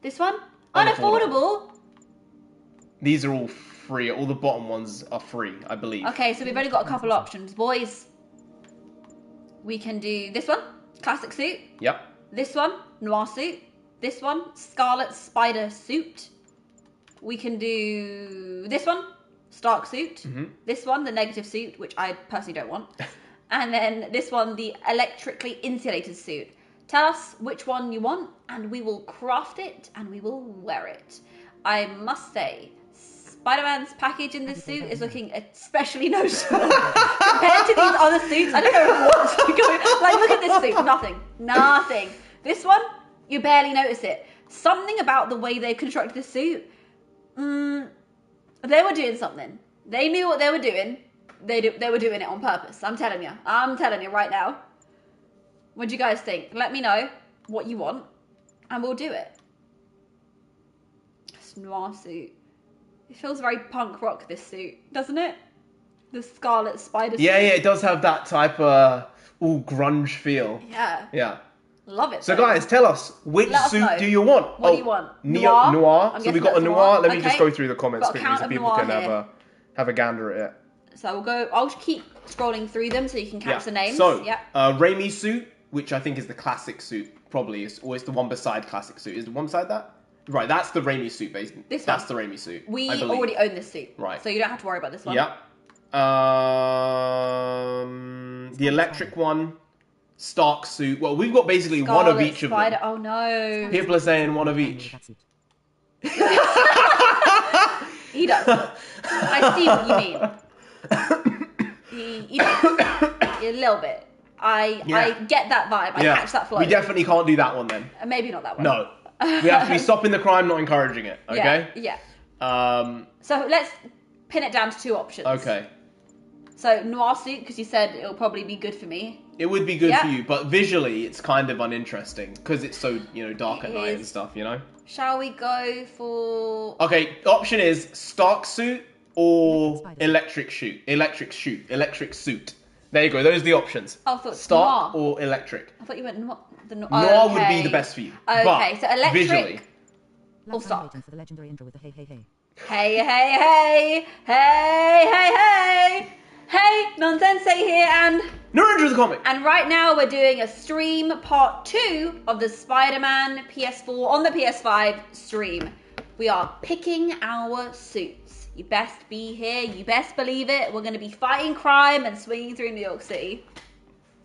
This one. Unaffordable. These are all free. All the bottom ones are free, I believe. Okay, so we've only got a couple options. Boys, we can do this one. Classic suit. Yep. This one. Noir suit. This one. Scarlet Spider suit. We can do this one. Stark suit. This one, the negative suit, which I personally don't want. And then this one, the electrically insulated suit. Tell us which one you want, and we will craft it, and we will wear it. I must say, Spider-Man's package in this suit is looking especially noticeable compared to these other suits. I don't know what's going on. Like, look at this suit. Nothing. This one, you barely notice it. Something about the way they constructed the suit, they were doing something. They knew what they were doing. They were doing it on purpose. I'm telling you right now. What do you guys think? Let me know what you want, and we'll do it. This noir suit. It feels very punk rock, this suit, doesn't it? The Scarlet Spider suit. Yeah, it does have that type of all grunge feel. Yeah. Love it. So though. guys, tell us, which Let us suit know. do you want? What do you want? Noir. I'm So we guessing got a that's noir. Let me Okay. just go through the comments Got a quickly count so of people noir can here. have a gander at it. So I'll keep scrolling through them so you can catch the names. So, Yep. Raimi's suit, which I think is the classic suit, probably, or it's the one beside classic suit. Is the one beside that? Right, that's the Raimi suit, basically. That's the Raimi suit. We I believe. already own this suit. Right. So you don't have to worry about this one. Yep. The electric one, Stark suit. Well, we've got basically one of each of them. Oh no. People are saying one of each. He does. I see what you mean. He does. A little bit. I get that vibe. I catch that flow. We definitely can't do that one then. Maybe not that one. No. We have to be stopping the crime, not encouraging it. Okay? Yeah. So let's pin it down to two options. Okay. So noir suit, because you said it'll probably be good for me. It would be good for you, but visually it's kind of uninteresting because it's so, dark at night and stuff, Shall we go for... Okay, option is Stark suit or electric suit. Electric suit. There you go, those are the options. I thought Stark noir. or electric. I thought you went noir. Noir would be the best for you. Okay, but so electric visually. or Stark. For the legendary intro with the hey, hey, hey. Hey, hey, hey, hey, hey, hey, hey, nonsensei here, and NarendraTheComic. And right now we're doing a stream part 2 of the Spider-Man PS4 on the PS5 stream. We are picking our suits. You best be here. You best believe it. We're going to be fighting crime and swinging through New York City.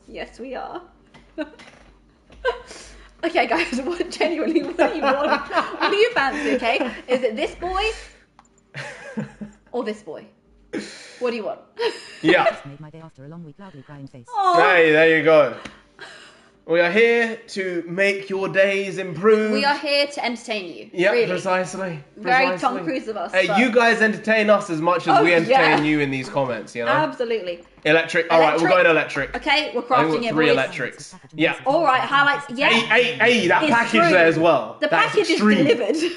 Yes, we are. Okay, guys, genuinely, what do you want? What do you fancy, okay? Is it this boy or this boy? What do you want? Yeah. Made my day after a long week, loudly crying face. Oh, Hey, there you go. We are here to make your days improve. We are here to entertain you. Yeah, really. precisely. Very Tom Cruise of us. Hey, but... you guys entertain us as much as we entertain you in these comments, you know? Absolutely. Electric. All right, we're going electric. Okay, we're I've crafting got it, 3 boys. electrics. Yeah. All right, highlights. Yeah. Hey, that It's package true. there as well. The That's package extreme. is delivered.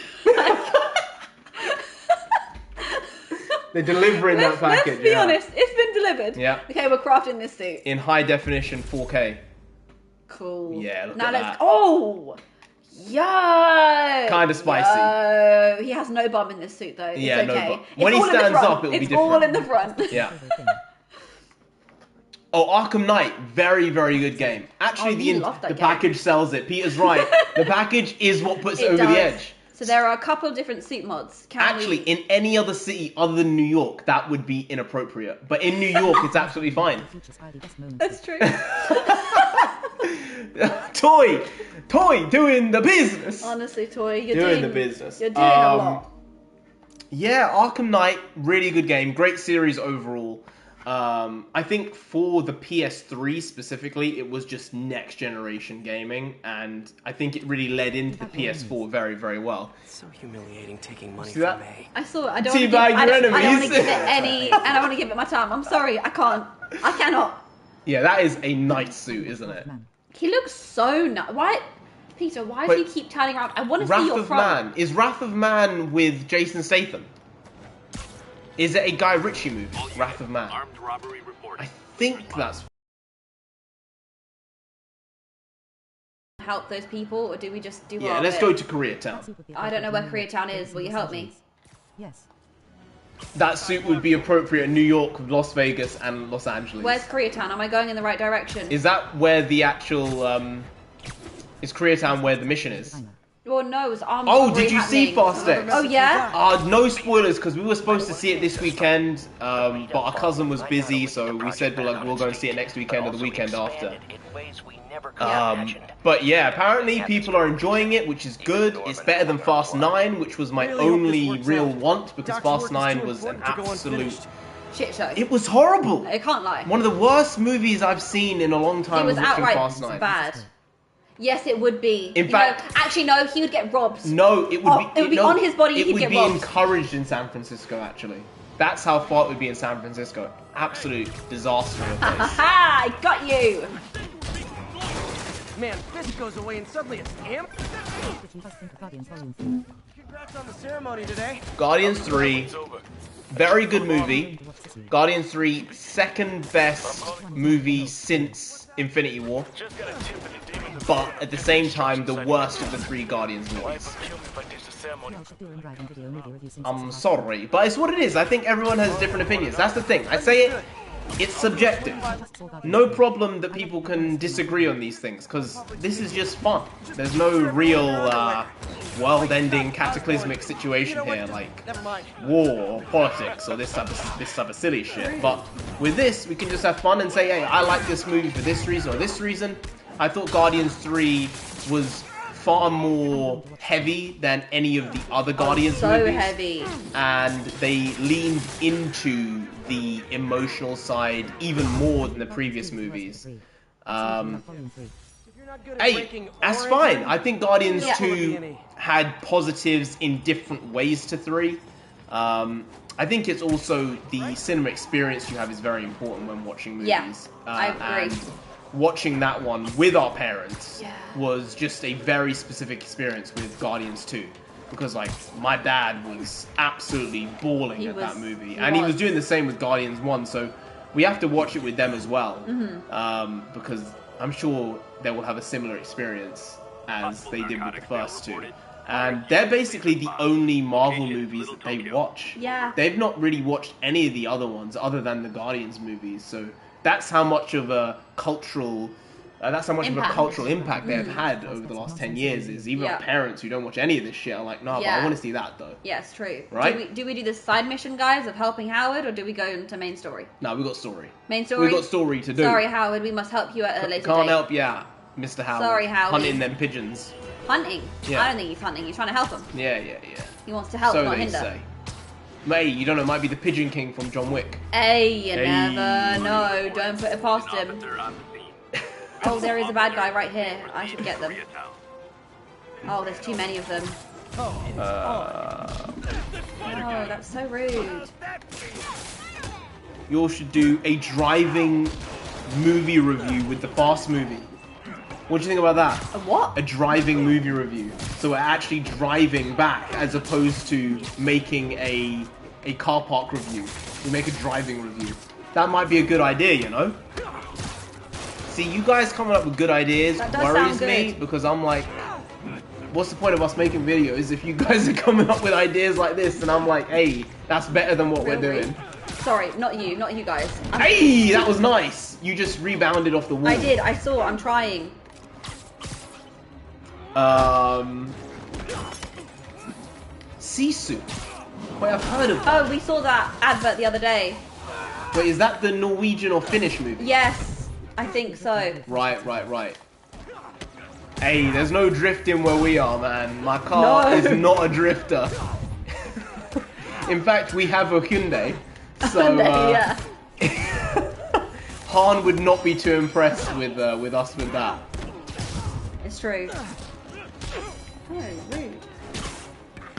They're delivering that package. Let's be honest, it's been delivered. Yeah. Okay, we're crafting this suit. In high definition 4K. Cool. Yeah, look now at let's. that. Oh, yo. Kind of spicy. Yo. He has no bum in this suit though. It's Yeah, okay. no bum. It's When he all in the stands front. up, it'll be It's different. all in the front. Yeah. Oh, Arkham Knight, very, very good game. Actually, you love that the game. package sells it. Peter's right. The package is what puts it over does. the edge. So there are a couple of different suit mods. Actually, in any other city other than New York, that would be inappropriate. But in New York, it's absolutely fine. That's true. Toy, doing the business. Honestly, Toy, you're Doing the business. You're doing a lot. Yeah, Arkham Knight, really good game. Great series overall. I think for the PS3 specifically, it was just next generation gaming, and I think it really led into the PS4 very, very well. It's so humiliating taking money See that? from me. I saw it. I don't want to give, Teabag your I don't want to enemies. give it any. I don't want to give it my time. I'm sorry. I can't. I cannot. Yeah, that is a nice suit, isn't it? He looks so nice. Why, Peter? Why do you keep turning around? I want to see Wrath your of front. Man. Is Wrath of Man with Jason Statham? Is it a Guy Ritchie movie? Wrath of Man. Armed robbery report. I think that's... Help those people, or do we just do? Yeah, our let's bit? go to Koreatown. I don't know where Koreatown is. Will you help me? Yes. That suit would be appropriate in New York, Las Vegas, and Los Angeles. Where's Koreatown? Am I going in the right direction? Is that where the actual... Is Koreatown where the mission is? Well, no, it was armed Oh, robbery did you see happening. Fast X? Oh yeah. No spoilers, because we were supposed to see it this weekend, but our cousin was busy, so we said we'll go and see it next weekend or the weekend after. But yeah, apparently people are enjoying it, which is good. It's better than Fast 9, which was my only real want, because Fast 9 was an absolute... Shit show. It was horrible! I can't lie. One of the worst movies I've seen in a long time It was watching outright Fast 9. bad. Yes, it would be. In fact, actually, no, he would get robbed. No, it would be. It would be on his body. It He'd would get be robbed. encouraged in San Francisco. Actually, that's how far it would be in San Francisco. Absolute disaster of a place. Ha! I got you. Man, this goes away and suddenly it's amp. Congrats on the ceremony today. Guardians 3, very good movie. Guardians 3, second best movie since Infinity War. But at the same time, the worst of the 3 Guardians movies. I'm sorry, but it's what it is. I think everyone has different opinions. That's the thing. I say it, it's subjective. No problem that people can disagree on these things, because this is just fun. There's no real world-ending cataclysmic situation here, like war or politics or this type of silly shit. But with this, we can just have fun and say, hey, I like this movie for this reason or this reason. I thought Guardians 3 was far more heavy than any of the other Guardians movies. So heavy. And they leaned into the emotional side even more than the previous movies. Hey, that's fine. I think Guardians 2 had positives in different ways to 3. I think it's also the cinema experience you have is very important when watching movies. Yeah, I agree. And watching that one with our parents was just a very specific experience with Guardians 2. Because, like, my dad was absolutely bawling at that movie. And he was doing the same with Guardians 1, so we have to watch it with them as well. Because I'm sure they will have a similar experience as they did with the first 2. And they're basically the only Marvel movies that they watch. Yeah. They've not really watched any of the other ones other than the Guardians movies, so that's how much of a cultural... that's how much of a cultural impact they've had over the last 10 years. Is even our parents who don't watch any of this shit are like, no, but I want to see that though. Yeah, it's true. Right? Do we do the side mission, guys, of helping Howard, or do we go into main story? No, we got story. Main story? We got story to do. Sorry, Howard, we must help you at a later Can't date. help you out, Mr. Howard. Sorry, Howard. Hunting them pigeons. Hunting? Yeah. I don't think he's hunting. He's trying to help him. Yeah. He wants to help, So not they hinder. say. Mate, you don't know, it might be the Pigeon King from John Wick. Hey, you never know. Don't put it past him. Oh, there is a bad guy right here. I should get them. Oh, there's too many of them. Oh, that's so rude. You all should do a driving movie review with the Fast movie. What do you think about that? A what? A driving movie review. So we're actually driving back as opposed to making a car park review. We make a driving review. That might be a good idea, you know? See, you guys coming up with good ideas worries me because I'm like, what's the point of us making videos if you guys are coming up with ideas like this and I'm like, hey, that's better than what we're doing. Sorry, not you guys. Hey, that was nice. You just rebounded off the wall. I did, I saw, I'm trying. Sisu. Wait, I've heard of that. Oh, we saw that advert the other day. Wait, is that the Norwegian or Finnish movie? Yes, I think so. Right. Hey, there's no drifting where we are, man. My car is not a drifter. In fact, we have a Hyundai. So, yeah. Han would not be too impressed with us with that. It's true. Oh, rude.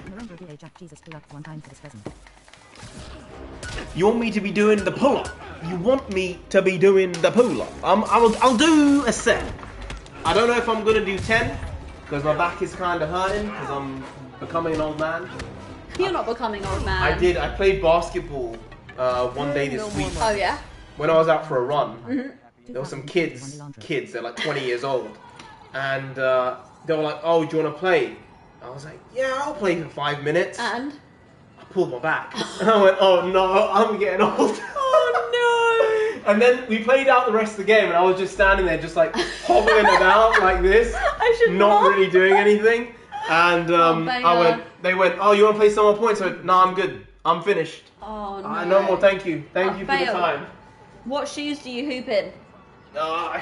Narendra VA Jack Jesus pull up one time for this present. You want me to be doing the pull-up? You want me to be doing the pull-up? I'll do a set. I don't know if I'm gonna do 10 because my back is kind of hurting because I'm becoming an old man. You're not becoming old man. I played basketball one day this week. Oh yeah. When I was out for a run, there were some kids. They're like 20 years old, and they were like, "Oh, do you want to play?" I was like, "Yeah, I'll play for 5 minutes." And I pulled my back. I went, "Oh no, I'm getting old." Oh no! And then we played out the rest of the game, and I was just standing there, just like hobbling about like this, not really doing anything. And they went, "Oh, you want to play some more points?" I went, "No, I'm good. I'm finished." Oh no. No more. Thank you. Thank you for the time. What shoes do you hoop in? I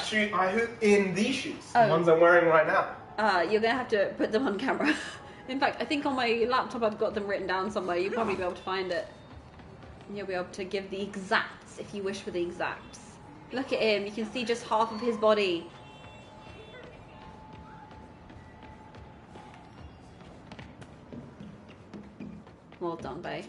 hoop in these shoes, the ones I'm wearing right now. You're gonna have to put them on camera. In fact, I think on my laptop I've got them written down somewhere. You'll probably be able to find it. And you'll be able to give the exacts if you wish for the exacts. Look at him. You can see just half of his body. Well done, babe.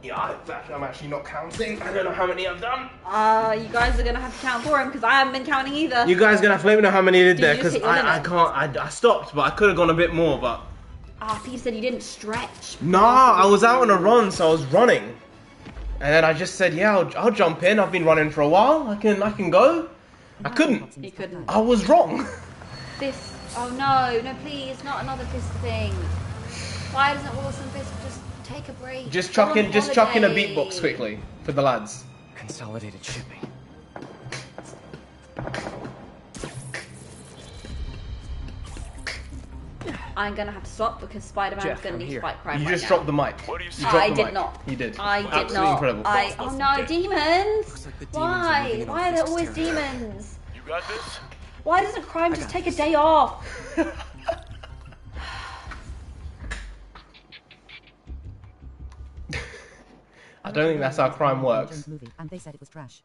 Yeah, I'm actually not counting. I don't know how many I've done. You guys are gonna have to count for him because I haven't been counting either. You guys are gonna have to let me know how many you did there because hit your I can't. I stopped, but I could have gone a bit more. But Peter said you didn't stretch. nah, I was out on a run, so I was running, and then I just said, "Yeah, I'll jump in. I've been running for a while. I can go." I couldn't. You couldn't. I was wrong. Fist. Oh no, please, not another fist thing. Why doesn't Wilson Fist just take a break? Just chuck in a beatbox quickly for the lads. Consolidated shipping. I'm gonna have to stop because Spider-Man's gonna need to fight crime. You just dropped the mic. What do you see? I did not. You did. I did Absolutely not. incredible. Oh no, demons! Like the demons Why? are moving in Why are on there Fist's always territory. demons? You got this? Why doesn't crime just take a day off? I don't think that's how crime works. Movie, and they said it was trash.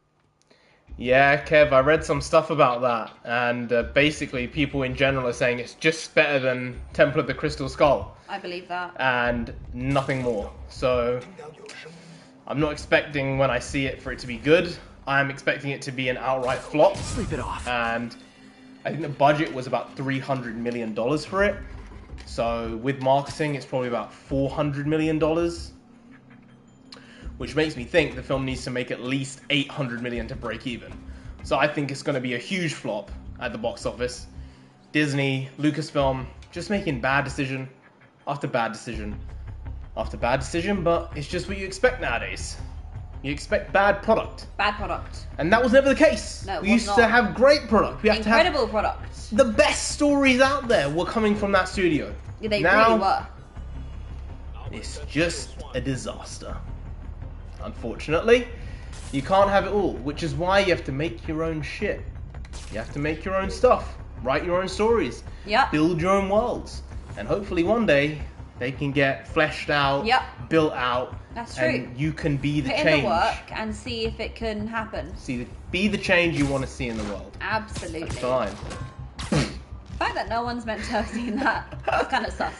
Yeah, Kev, I read some stuff about that, and basically people in general are saying it's just better than Temple of the Crystal Skull. I believe that. And nothing more. So, I'm not expecting when I see it for it to be good. I'm expecting it to be an outright flop. Sleep it off. And I think the budget was about $300 million for it. So, with marketing, it's probably about $400 million. Which makes me think the film needs to make at least $800 million to break even. So I think it's going to be a huge flop at the box office. Disney, Lucasfilm, just making bad decision after bad decision after bad decision, but it's just what you expect nowadays. You expect bad product. Bad product. And that was never the case. No, it we was used to not. have great product. We have Incredible to have product. the best stories out there were coming from that studio. Yeah, they now, really were. It's just a disaster. Unfortunately, you can't have it all, which is why you have to make your own shit. You have to make your own stuff, write your own stories, Yep. build your own worlds, and hopefully one day they can get fleshed out, Yep. built out. That's true. And you can be the Put change. in the work and see if it can happen. Be the change you want to see in the world. Absolutely. That's fine. The fact that no one's meant to have seen that is kind of sus.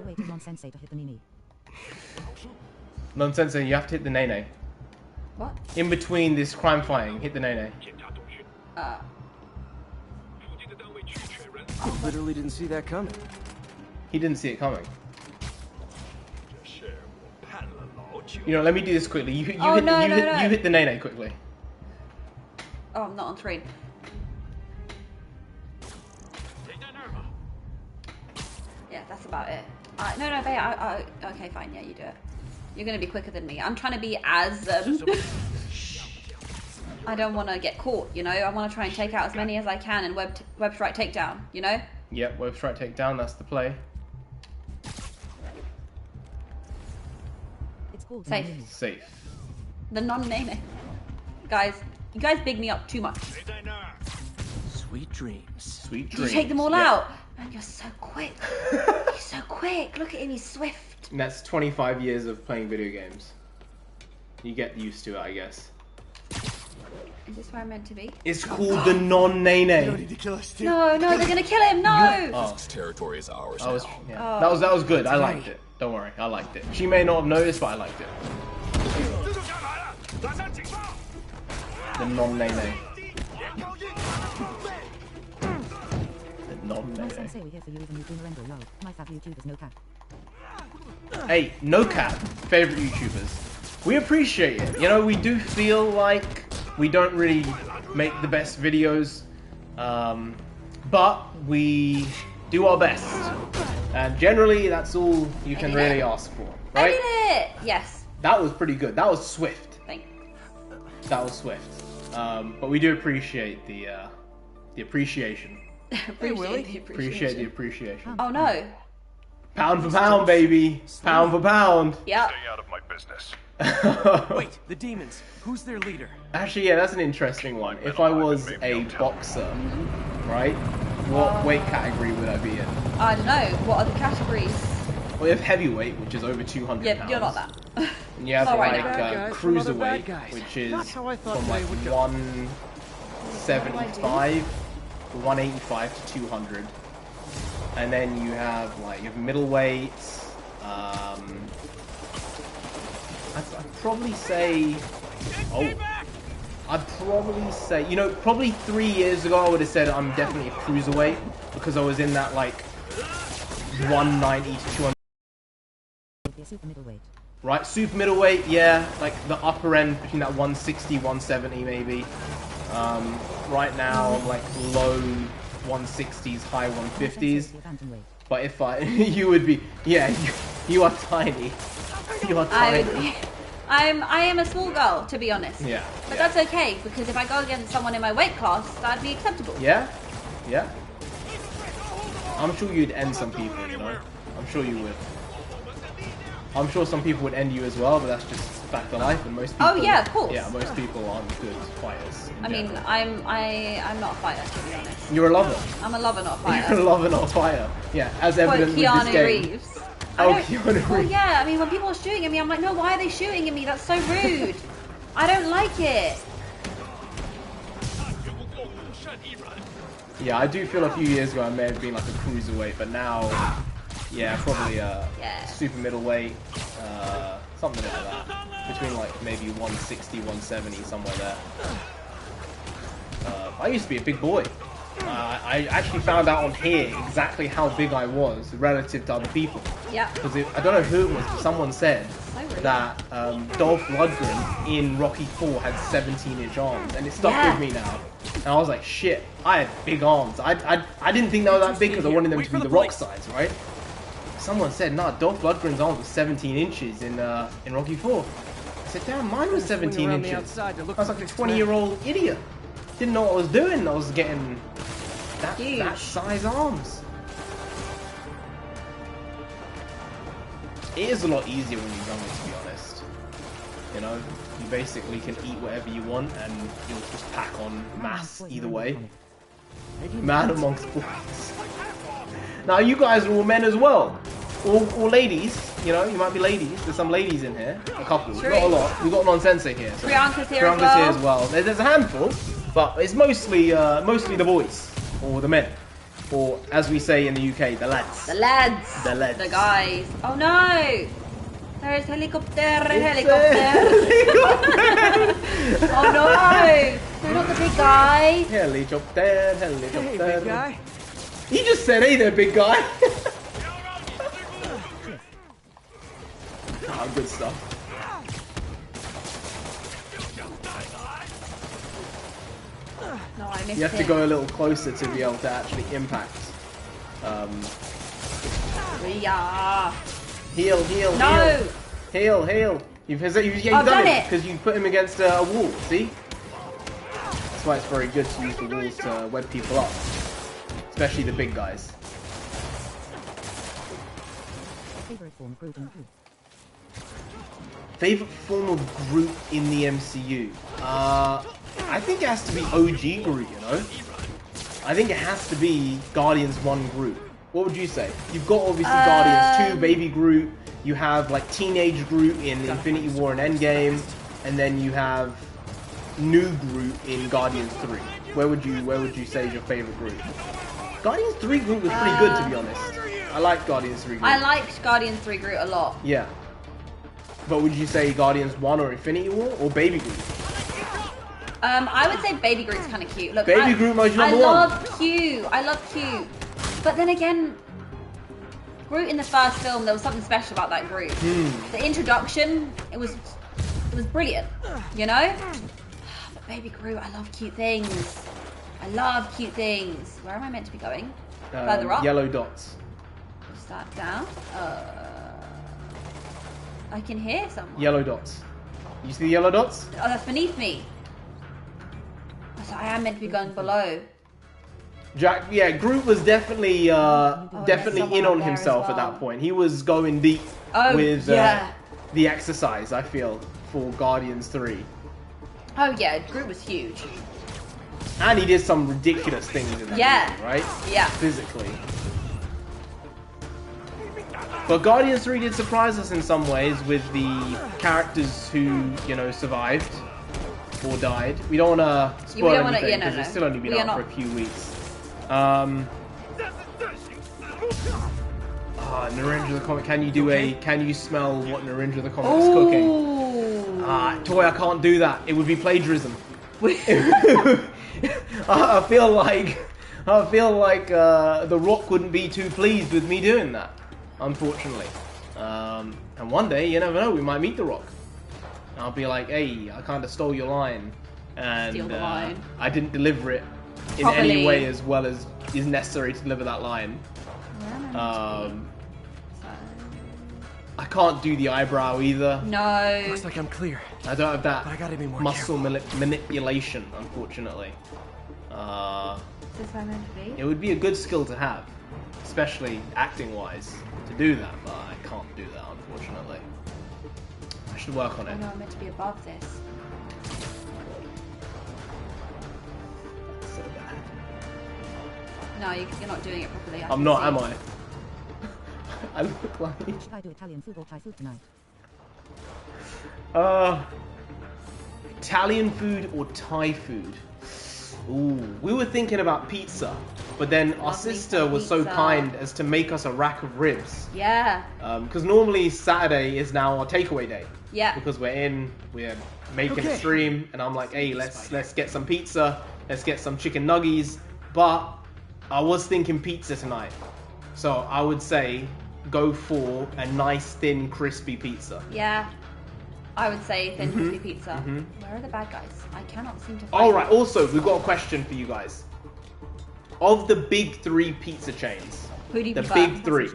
Wait for nonsensei to hit the Nini. Nonsensei, you have to hit the Nene. What? In between this crime fighting, hit the Nene. Literally didn't see that coming. He didn't see it coming. You know, let me do this quickly. You hit the Nene quickly. Oh, I'm not on screen. Yeah, that's about it. No, babe, okay, fine, yeah, you do it. You're gonna be quicker than me. I'm trying to be as, I don't want to get caught, you know? I want to try and take out as many as I can in web strike takedown, you know? Yep, web strike takedown, that's the play. It's called Safe. Nini. Safe. The non-name. Guys, you guys big me up too much. Sweet dreams. Sweet Did dreams. you take them all Yep. out? Man, you're so quick. You're so quick. Look at him, he's swift. And that's 25 years of playing video games. You get used to it, I guess. Is this where I'm meant to be? It's called the non-Nene. No, they're gonna kill him. No. Oh. This territory is ours I was, now. yeah. That was good. I liked it. Don't worry, I liked it. She may not have noticed, but I liked it. The non-Nene. The non-Nene. Nonsensei, we here for you even you do Narendra, lol. My fab YouTubers no cap. Hey, no cap, favorite YouTubers. We appreciate it. You know, we do feel like we don't really make the best videos, but we do our best. And generally, that's all you can really ask for, I right? did it. Yes. That was pretty good. That was swift. Thanks. That was swift. But we do appreciate the appreciation. Appreciate the appreciation. Oh no. Pound for pound, baby. Pound for pound. Yep. Stay out of my business. Wait, the demons. Who's their leader? Actually, yeah, that's an interesting one. If I was a boxer, right, what weight category would I be in? I don't know. What are the categories? Well, you have heavyweight, which is over 200 Yeah, pounds. you're not that. And you have Not right like now. Bad guys from other bad cruiserweight, guys. which is Not how I thought from they like would go. 175 to 185 to 200. And then you have like your middleweight. I'd probably say. I'd probably say, you know, probably 3 years ago I would have said I'm definitely a cruiserweight because I was in that like 190 to 200. Be a super middleweight. Right, super middleweight, yeah, like the upper end between that 160, 170 maybe. Right now I'm like low 160s, high 150s. But if I, you would be, yeah, you are tiny. You are tiny. I am a small girl, to be honest. Yeah. But yeah. that's okay, because if I go against someone in my weight class, that'd be acceptable. Yeah? Yeah. I'm sure you'd end some people, you know? I'm sure you would. I'm sure some people would end you as well, but that's just fact of life, and most people... Oh yeah, of course. Yeah, most people aren't good fighters. I mean, I'm not a fighter, to be honest. You're a lover. I'm a lover, not a fighter. You're a lover, not a fighter. Yeah, as evident with this Keanu game. Reeves. Oh, Keanu Reeves. Well, yeah, I mean, when people are shooting at me, I'm like, no, why are they shooting at me? That's so rude. I don't like it. Yeah, I do feel a few years ago I may have been like a cruiserweight, but now, yeah, probably super middleweight, something like that. Between like maybe 160, 170, somewhere there. I used to be a big boy. I actually found out on here exactly how big I was relative to other people. Yeah. Because I don't know who it was, but someone said that Dolph Lundgren in Rocky 4 had 17-inch arms, and it stuck with me now. And I was like, shit, I had big arms. I didn't think they were that big because I wanted them to be the Rock size, right? Someone said, nah, Dolph Lundgren's arms were 17 inches in Rocky 4. I said, damn, mine was 17 inches. I was like a 20-year-old idiot. Didn't know what I was doing. I was getting that size arms. It is a lot easier when you're younger, to be honest. You know, you basically can eat whatever you want and you'll just pack on mass either way. Man amongst boys. Now you guys are all men as well. All ladies, you know, you might be ladies. There's some ladies in here. A couple. True. Not a lot. We've got nonsensei here. So Priyanka's here as Priyanka's well. here as well. There's a handful, but it's mostly the boys. Or the men. Or, as we say in the UK, the lads. The lads. The lads. The guys. Oh no! There's helicopter. Helicopter. Oh no! They're not the big guy. Helicopter. Hey, big guy. He just said, hey there, big guy. Oh, good stuff. No, I missed You have to go a little closer to be able to actually impact. Yeah. Heal. No. Heal. You've done it because you put him against a wall. See? That's why it's very good to use the walls to web people up, especially the big guys. Favorite form, Groot and Groot. Favorite form of Groot in the MCU? I think it has to be OG Groot, you know? I think it has to be Guardians 1 Groot. What would you say? You've got obviously Guardians 2, Baby Groot. You have like Teenage Groot in Infinity War and Endgame. And then you have New Groot in Guardians 3. Where would you say is your favorite Groot? Guardians 3 Groot was pretty good, to be honest. I liked Guardians 3 Groot. I liked Guardians 3 Groot a lot. Yeah. But would you say Guardians 1 or Infinity War or Baby Groot? I would say Baby Groot's kind of cute. Look, Baby Groot might be number one. I love cute. But then again, Groot in the first film, there was something special about that Groot. The introduction, it was brilliant, you know? But Baby Groot, I love cute things. I love cute things. Where am I meant to be going? Further up? Yellow dots. Is that down? I can hear someone. Yellow dots. You see the yellow dots? Oh, that's beneath me. So I am meant to be going below. Groot was definitely definitely in on there himself as at well. that point. He was going deep with the exercise, I feel, for Guardians 3. Oh yeah, Groot was huge. And he did some ridiculous things in that movie, right? Yeah. Physically. But Guardians 3 did surprise us in some ways with the characters who, you know, survived or died. We don't want to spoil anything because it's still only been out for a few weeks. NarendraTheComic, can you smell what NarendraTheComic is cooking? Toy, I can't do that. It would be plagiarism. I feel like The Rock wouldn't be too pleased with me doing that, unfortunately. And one day, you never know, we might meet The Rock. And I'll be like, hey, I kind of stole your line, and Steal the line. I didn't deliver it in Properly. any way as well as is necessary to deliver that line. I can't do the eyebrow either. No. Looks like I'm clear. I don't have that But I gotta be more muscle manipulation, unfortunately. Is this where I'm meant to be? It would be a good skill to have, especially acting-wise, to do that, but I can't do that, unfortunately. I should work on Oh it. no, I'm meant to be above this. So bad. No, you're not doing it properly. I'm not, am I? I look like... Should I do Italian food or Thai food tonight? Italian food or Thai food? Ooh, we were thinking about pizza, but then our sister was so kind as to make us a rack of ribs. Yeah. Because normally Saturday is now our takeaway day. Yeah. Because we're making a stream, and I'm like, hey, let's get some pizza, let's get some chicken nuggies. But I was thinking pizza tonight, so I would say go for a nice thin crispy pizza. Yeah. I would say thin crispy pizza. Where are the bad guys? I cannot seem to find All right. them. Also, we've got a question for you guys. Of the big three pizza chains, Who do you the prefer? big three,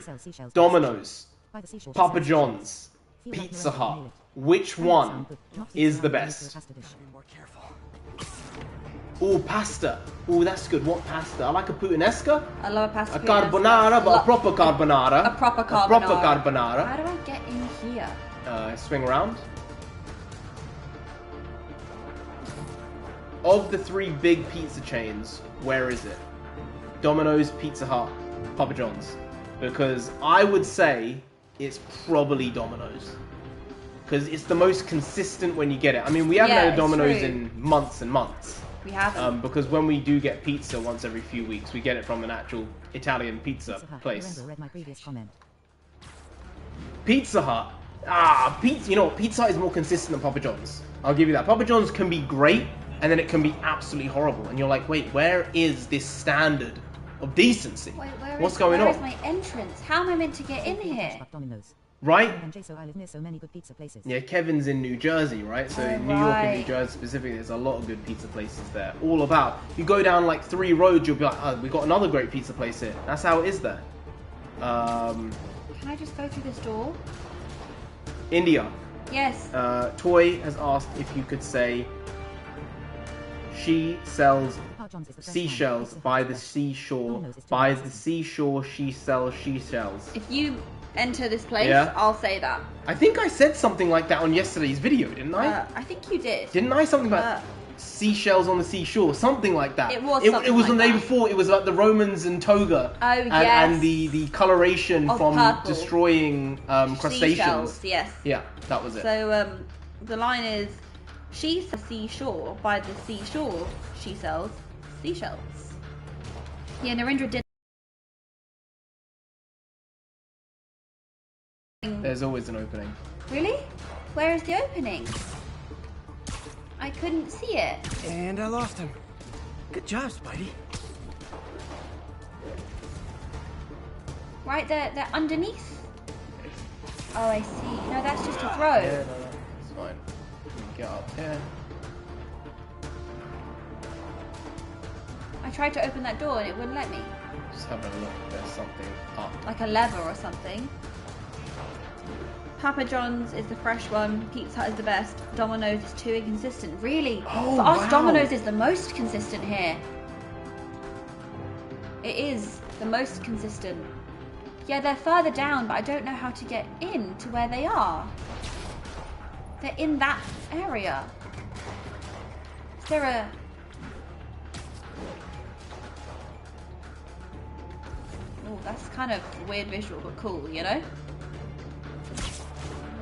Domino's, By the seashore. Papa John's, Pizza Hut, which one is the best? Be more careful. Oh, pasta. Oh, that's good. What pasta? I like a puttanesca. I love a pasta. A carbonara, but a proper carbonara. A proper carbonara. A proper carbonara. How do I get in here? Swing around. Of the three big pizza chains, where is it? Domino's, Pizza Hut, Papa John's, because I would say it's probably Domino's. Because it's the most consistent when you get it. I mean, we haven't had a Domino's in months and months. We haven't. Because when we do get pizza once every few weeks, we get it from an actual Italian pizza place. Read my previous comment. Pizza Hut. Pizza. You know what? Pizza Hut is more consistent than Papa John's. I'll give you that. Papa John's can be great, and then it can be absolutely horrible. And you're like, wait, where is this standard of decency? Wait, what's going on? Where is my entrance? How am I meant to get in here? Right? So I live near so many good pizza places. Yeah, Kevin's in New Jersey, right? So in New York and New Jersey specifically, there's a lot of good pizza places there. All about. You go down like 3 roads, you'll be like, oh, we got another great pizza place here. That's how it is there. Can I just go through this door? India. Yes. Toy has asked if you could say, she sells seashells by the seashore. By the seashore, she sells seashells. If you enter this place, I'll say that. I think I said something like that on yesterday's video, didn't I? I think you did. Didn't I? Something about seashells on the seashore, something like that. It was It something was like the day that. before. It was like the Romans and toga. Oh, yes. And the coloration Of from purple. destroying crustaceans. Seashells, yes. Yeah, that was it. So the line is, she sells seashore, by the seashore, she sells seashells. Yeah, Narendra did. There's always an opening. Really? Where is the opening? I couldn't see it. And I lost him. Good job, Spidey. Right there, they're underneath. Oh, I see. No, that's just a throw. Yeah, no, it's fine. Get up here. I tried to open that door and it wouldn't let me. Just having a look if there's something up. Like a lever or something. Papa John's is the fresh one. Pizza Hut is the best. Domino's is too inconsistent. Really? Oh, For us, wow. Domino's is the most consistent here. It is the most consistent. Yeah, they're further down, but I don't know how to get in to where they are. They're in that area. Is there a... Oh, that's kind of a weird visual, but cool, you know?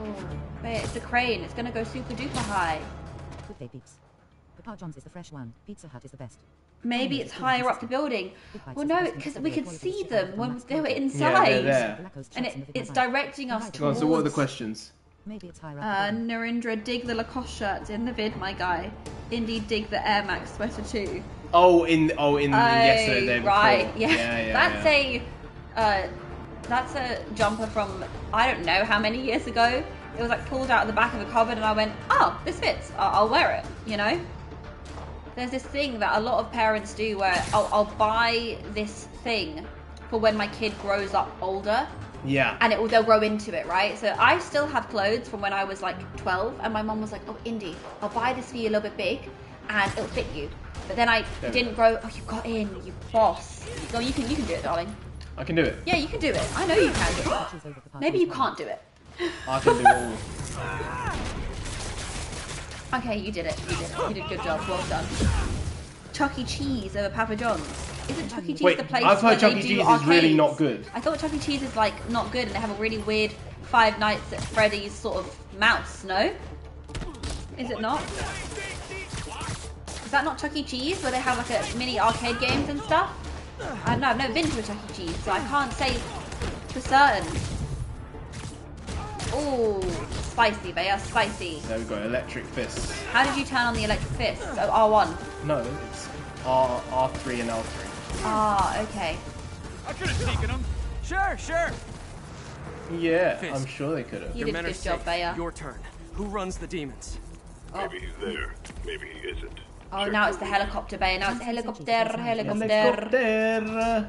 Oh, wait, it's a crane. It's gonna go super duper high. Good day, peeps. Papa John's is the fresh one. Pizza Hut is the best. Maybe it's higher up the building. Well, no, because we could see them when they were Yeah, inside. they're there. And it's directing us Go on, towards... so what are the questions? Maybe it's higher up. Narendra, dig the Lacoste shirts in the vid, my guy. Indeed, dig the Air Max sweater too. Oh, in yesterday, the day before. Right, yeah. That's a jumper from I don't know how many years ago. It was like pulled out of the back of a cupboard, and I went, "Oh, this fits. I'll wear it." You know. There's this thing that a lot of parents do where I'll buy this thing for when my kid grows up older. Yeah. And they'll grow into it, right? So I still have clothes from when I was like 12, and my mom was like, "Oh, Indy, I'll buy this for you a little bit big, and it'll fit you." But then I didn't grow. Oh, you got in, you boss. Oh, you can do it, darling. I can do it. Yeah, you can do it. I know you can do it. Maybe you can't do it. I can do it all. Okay, you did it. You did it. You did a good job. Well done. Chuck E. Cheese over Papa John's. Isn't Chuck E. Cheese Wait, the place I've where heard Chuck they E. do Cheese is arcades? really not good. I thought Chuck E. Cheese is like not good, and they have a really weird Five Nights at Freddy's sort of mouse. No, is it not? Is that not Chuck E. Cheese where they have like a mini arcade games and stuff? I don't know. I've never been to a Chuck E. Cheese, so I can't say for certain. Oh, spicy, Bea, spicy. There we go, electric fist. How did you turn on the electric fist? Oh, R1. No, it's R3 and L3. Ah, okay. I could have taken him. Sure. Yeah, Fist. I'm sure they could have. You Your did men a are good job, safe. Bea. Your turn. Who runs the demons? Maybe he's there. Maybe he isn't. Oh, now it's the helicopter, Bea. Now it's helicopter. Helicopter.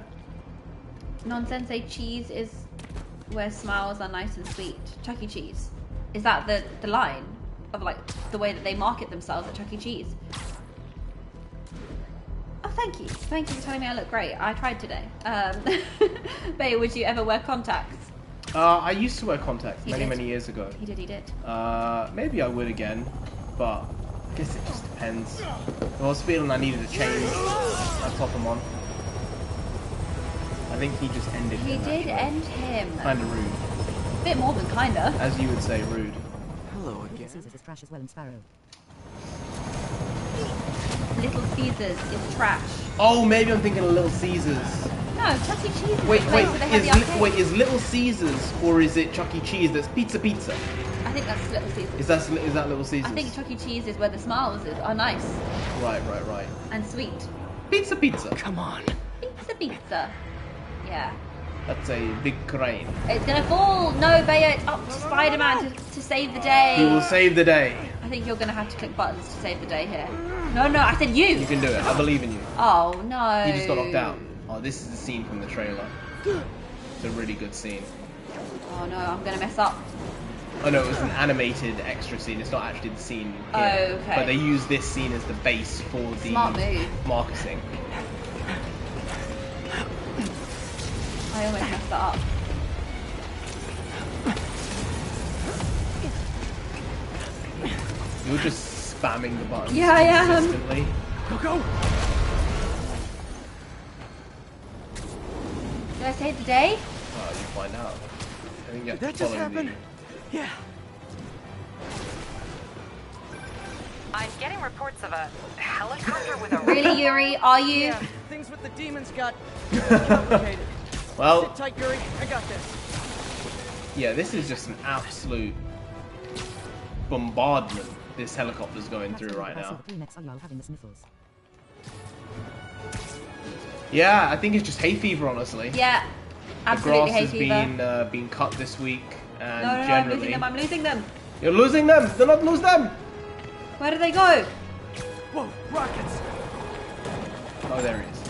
Nonsensei cheese is where smiles are nice and sweet. Chuck E. Cheese. Is that the line of like the way that they market themselves at Chuck E. Cheese? Oh, thank you. Thank you for telling me I look great. I tried today. Bea, would you ever wear contacts? I used to wear contacts He many did. many years ago. He did. Maybe I would again, but I guess it just depends. If I was feeling I needed a change, I'd pop them on. I think he just ended He him. did end him. Kind of rude. Bit more than kinda. As you would say, rude. Hello again. Caesars is trash as well in Sparrow. Little Caesars is trash. Oh, maybe I'm thinking of Little Caesars. No, Chuck E. Cheese is Wait, the place where they have the arcade. wait, is Little Caesars or is it Chuck E. Cheese that's pizza? I think that's Little Caesars. Is that Little Caesars? I think Chuck E. Cheese is where the smiles are nice Right. and sweet. Pizza. Come on. Pizza. Yeah. That's a big crane. It's gonna fall. No, Bayo, it's up to Spider-Man to save the day. He will save the day. I think you're gonna have to click buttons to save the day here. No, I said you. You can do it. I believe in you. Oh no. He just got knocked out. Oh, this is the scene from the trailer. It's a really good scene. Oh no, I'm gonna mess up. Oh no, it was an animated extra scene. It's not actually the scene here. Oh, okay. But they use this scene as the base for the Smart move. marketing. I almost messed that up. You're just spamming the buttons. Yeah, I am. Consistently. Go. Did I save the day? Oh, you find out. I think you have Did that to just follow happen? me. Yeah. I'm getting reports of a helicopter with a Really, Yuri? Are you? Yeah. Things with the demons got complicated. Well, Sit tight, Yuri. I got this. yeah, this is just an absolute bombardment this helicopter's going through right now. Having the sniffles. Yeah, I think it's just hay fever, honestly. Yeah. Absolutely The hay grass fever. has been cut this week, and No, I'm generally losing them. I'm losing them. you're losing them. Do not lose them. Where do they go? Whoa, rockets. Oh, there he is.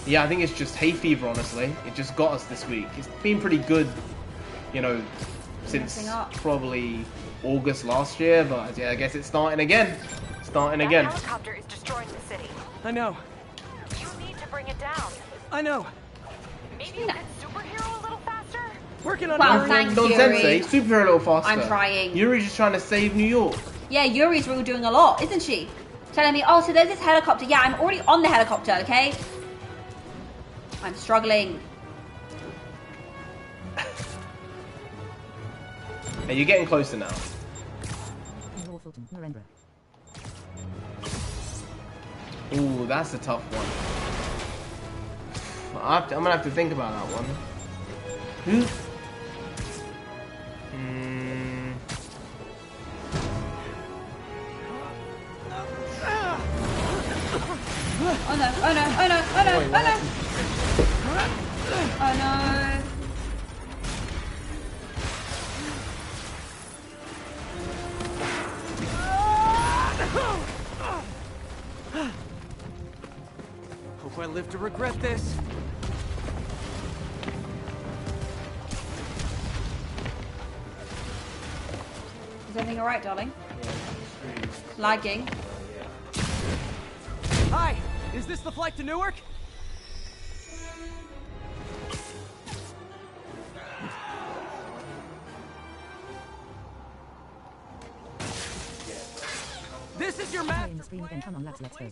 Yeah, I think it's just hay fever, honestly. It just got us this week. It's been pretty good, you know, since Messing up. probably August last year, but yeah, I guess it's starting again. That helicopter is destroying the city. I know. You need to bring it down. I know. Maybe you could superhero a little faster? Working on Wow, it. thanks, Nonsensei, Yuri. superhero a little faster. I'm trying. Yuri's just trying to save New York. Yeah, Yuri's really doing a lot, isn't she? Telling me, oh, so there's this helicopter. Yeah, I'm already on the helicopter, okay? I'm struggling. Hey, you're getting closer now. Narendra. Ooh, that's a tough one. I'm gonna have to think about that one. Who? Oh no, oh no, oh no, oh no, Wait, oh no. Oh no. Hope I live to regret this. Is everything alright, darling? Lagging. Hi, is this the flight to Newark? This is your map. In the screen again. Come on, lads, let's go.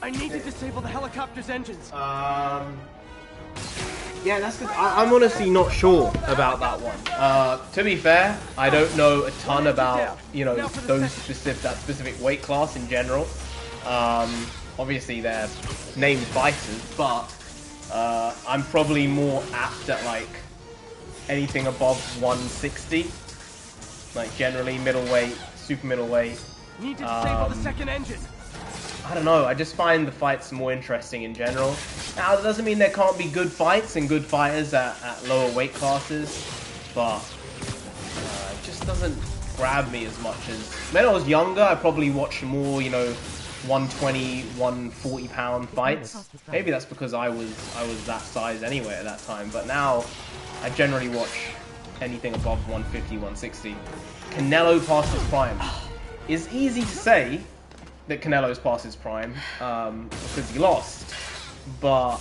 I need to disable the helicopter's engines. Yeah, that's good. I'm honestly not sure about that one. To be fair, I don't know a ton about, you know, that specific weight class in general. Obviously they're named fighters, but I'm probably more apt at like anything above 160. Like generally middleweight, super middleweight. Need to disable the second engine. I don't know, I just find the fights more interesting in general. Now, that doesn't mean there can't be good fights and good fighters at lower weight classes, but it just doesn't grab me as much as... When I was younger, I probably watched more, you know, 120, 140 pound fights. Maybe that's because I was that size anyway at that time, but now I generally watch anything above 150, 160. Canelo past his prime. It's easy to say that Canelo's past his prime because he lost, but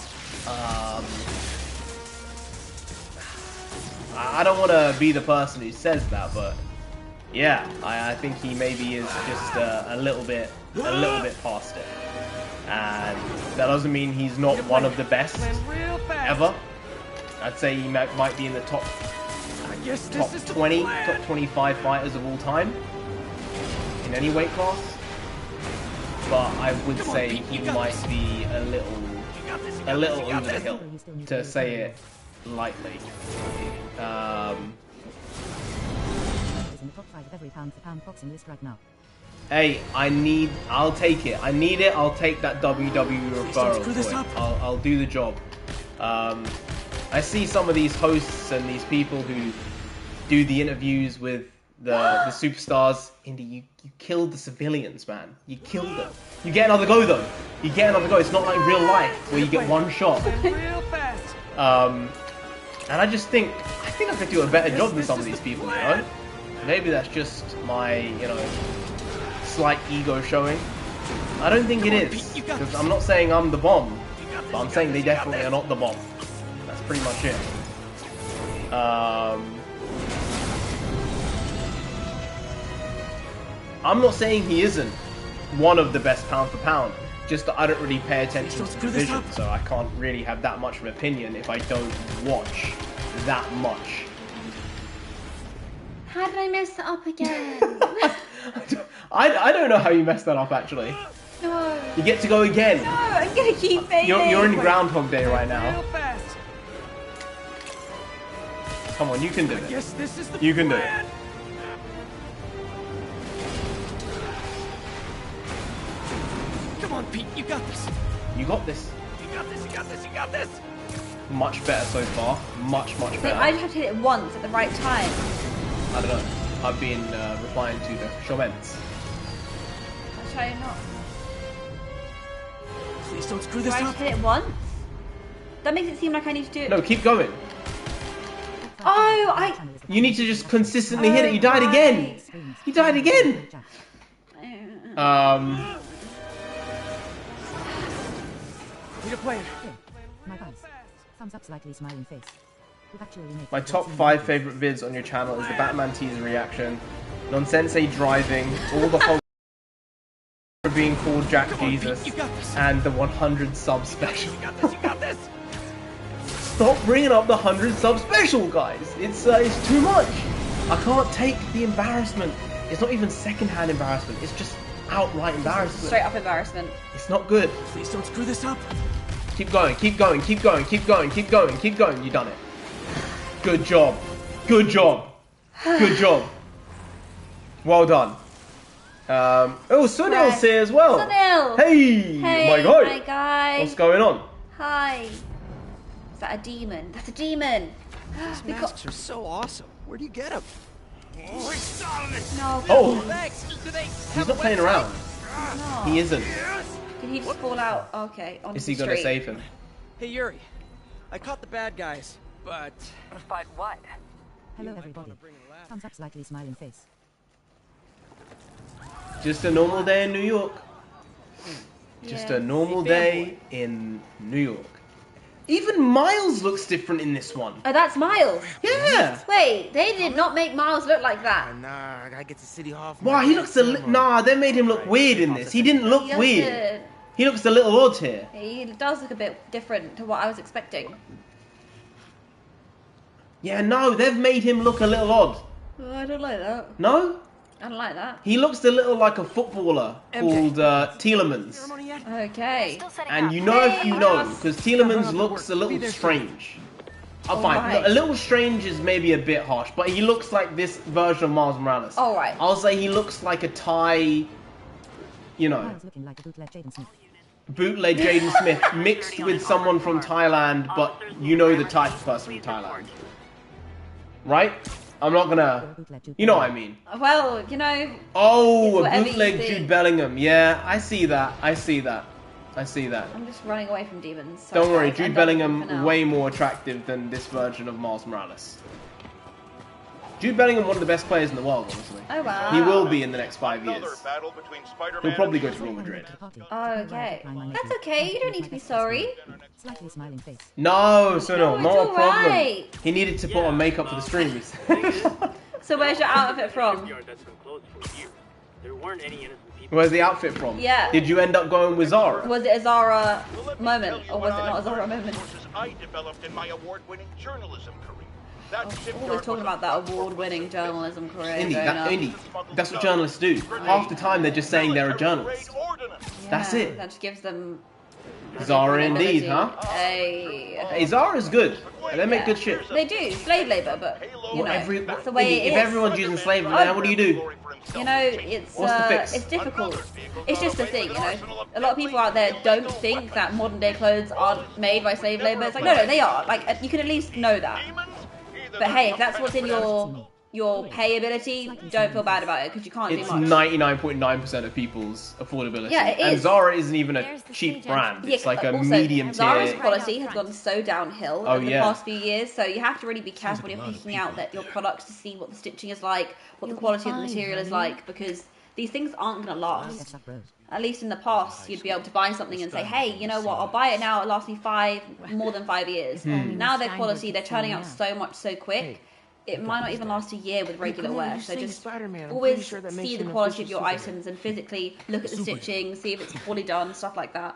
I don't want to be the person who says that, but yeah, I think he maybe is just a little bit past it, and that doesn't mean he's not one of the best ever. I'd say he might be in the top 20, top 25 fighters of all time in any weight class. But I would say he might be a little over the hill, to say it lightly. Is in the top 5 of every pound-for-pound boxing list right now. Hey, I'll take it. I need it. I'll take that WWE referral point. I'll do the job. I see some of these hosts and these people who do the interviews with the superstars. Indy, you killed the civilians, man. You killed them. You get another go though. You get another go. It's not like real life where you get one shot. And I think I could do a better job than some of these people, you know? Maybe that's just my, you know, slight ego showing. I don't think it is, because I'm not saying I'm the bomb, but I'm saying they definitely are not the bomb. That's pretty much it. I'm not saying he isn't one of the best pound for pound, just that I don't really pay attention to the division, so I can't really have that much of an opinion if I don't watch that much. How did I mess that up again? I don't know how you messed that up, actually. No. You get to go again. No, I'm gonna keep failing. You're in Groundhog Day right now. Come on, you can do it. You can do it. Come on, Pete, you got this. You got this. You got this, you got this, you got this. Much better so far. Much better. I just have to hit it once at the right time. I don't know. I've been replying to the comments. I'll try not. Please don't screw this Do I up. just hit it once? That makes it seem like I need to do it. No, keep going. Oh, You need to just consistently hit it. You died again. You died again. Need a plan. My guys. Thumbs up, slightly smiling face. We've actually made My top 5 favorite vids on your channel is the Batman teaser reaction, nonsensei driving, all the whole being called Jack Jesus, and the 100 sub special. You got this. Stop bringing up the 100 sub special, guys. It's too much. I can't take the embarrassment. It's not even secondhand embarrassment. It's just outright embarrassment. straight up embarrassment. It's not good. Please don't screw this up. Keep going, keep going, keep going, keep going, keep going, keep going. You done it. Good job. Good job. Good job. Well done. Oh, Sunil's here as well. Sunil. Hey, my guy. My guy. What's going on? Hi. Is that a demon? That's a demon. These masks are so awesome. Where do you get them? No. Oh, Thanks. he's not playing around. No. He isn't. Did he just fall out? Okay. On Is the he gonna street. save him? Hey, Yuri. I caught the bad guys, but... But what? Hello everybody. Thumbs up, slightly smiling face. Just a normal day in New York. Just a normal day in New York. Even Miles looks different in this one. Oh, that's Miles. Yeah. Wait, they did not make Miles look like that. Nah, I gotta get to City Hall. Wow, he looks nah, they made him look weird in this. He didn't look weird. Doesn't. He looks a little odd here. He does look a bit different to what I was expecting. Yeah, no, they've made him look a little odd. Oh, I don't like that. No? I don't like that. He looks a little like a footballer called Tielemans. Okay. And you know if you know, because Tielemans looks a little strange. I'm fine. Alright. A little strange is maybe a bit harsh, but he looks like this version of Miles Morales. Alright. I'll say he looks like a Thai, you know, Miles looking like a bootleg Jaden Smith. bootleg Jaden Smith mixed with someone from Thailand, but you know the type of person from Thailand. Right? I'm not gonna... You know what I mean. Well, you know... Oh, it's a whatever bootleg you think. Jude Bellingham. Yeah, I see that. I see that. I see that. I'm just running away from demons. So Don't worry, I Jude end up for Bellingham now. way more attractive than this version of Miles Morales. Jude Bellingham, one of the best players in the world, honestly. Oh wow. He will be in the next 5 years. Battle between Spider-Man He'll probably go and to Real Madrid. Oh, okay. That's okay. You don't need to be sorry. Slightly smiling face. No, so no, No, not it's a problem. alright. He needed to put on makeup for the stream. He said. So where's your outfit from? There weren't any innocent people. Where's the outfit from? Yeah. Did you end up going with Zara? Was it a Zara moment, or was it not a Zara moment? I developed in my award-winning journalism career. Always talking about that award-winning journalism career. Indy, that's what journalists do. Half the time they're just saying they're a journalist. That's it. That just gives them Zara indeed, huh? Hey, Zara's good. They make good shit. They do slave labor, but you know, that's the way it if is. everyone's using slavery, then what do you do? You know, it's What's the fix? it's difficult. It's just a thing, you know. A lot of people out there don't think that modern day clothes aren't made by slave labor. It's like, no, they are. Like, you can at least know that. But hey, if that's what's in your pay ability, don't feel bad about it because you can't It's do much. 99.9% of people's affordability. Yeah, it and is. Zara isn't even a cheap brand. It's like a also, medium Zara's tier. quality has gone so downhill over the yeah. past few years, so you have to really be careful when you're picking out your products to see what the stitching is like, what the quality of the material is like, because these things aren't going to last. At least in the past, you'd be able to buy something and say, hey, you know what, I'll buy it now, it'll last me more than 5 years. Now their quality, they're churning out so much so quick, it might not even last a year with regular wear. So just always see the quality of your items and physically look at the stitching, see if it's fully done, stuff like that.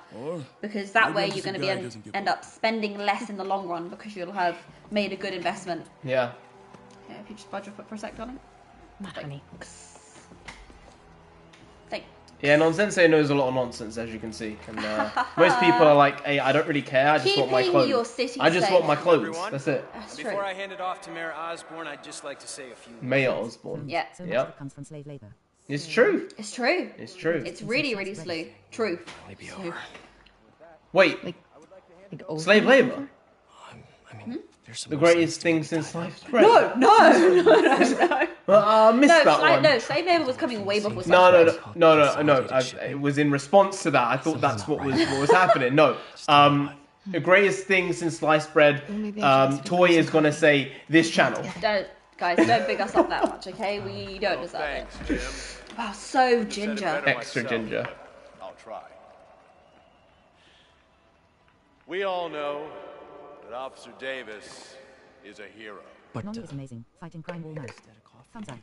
Because that way you're going to be end up spending less in the long run because you'll have made a good investment. Yeah. Yeah, if you just budge your foot for a sec, darling. Thanks. Yeah, Nonsensei knows a lot of nonsense, as you can see. And most people are like, hey, I don't really care, I just want my clothes. Your city I just safe. want my clothes, that's it. That's true. Before I hand it off to Mayor Osborne, I'd just like to say a few Mayor Osborne. Yeah. So much of it comes from slave labor. It's true. It's true. It's true. It's really, really true. Wait, slave labor? The greatest thing since sliced bread. No. I missed that one. No, slave labor was coming way before sliced bread. No. It was in response to that. I thought that's what was happening. No. The greatest thing since sliced bread. Toy is gonna say this channel. Guys, don't big us up that much, okay? We don't deserve it. Wow, so ginger. Extra ginger. I'll try. We all know that Officer Davis is a hero. But Nonny is amazing. Fighting crime all night. Thumbs up.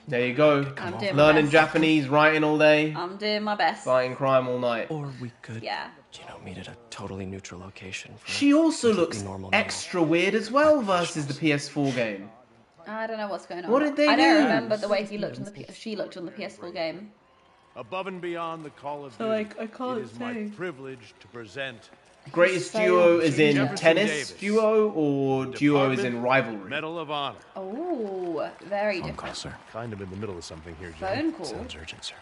There you go. I'm doing Learning my best. Japanese, writing all day. I'm doing my best. Fighting crime all night. Or we could, Yeah. meet at a totally neutral location. She also looks extra weird as well versus the PS4 game. I don't know what's going on. What did they I do? don't remember the way she looked on the PS4 game. Above and beyond the call of So, duty, like, I can't it is my say. privilege to present Greatest So duo is in ginger. tennis duo or duo is in rivalry? Medal of Honor. Oh, very different. sir. Find him in the middle of something here, Jim. Phone call. Sounds urgent, sir.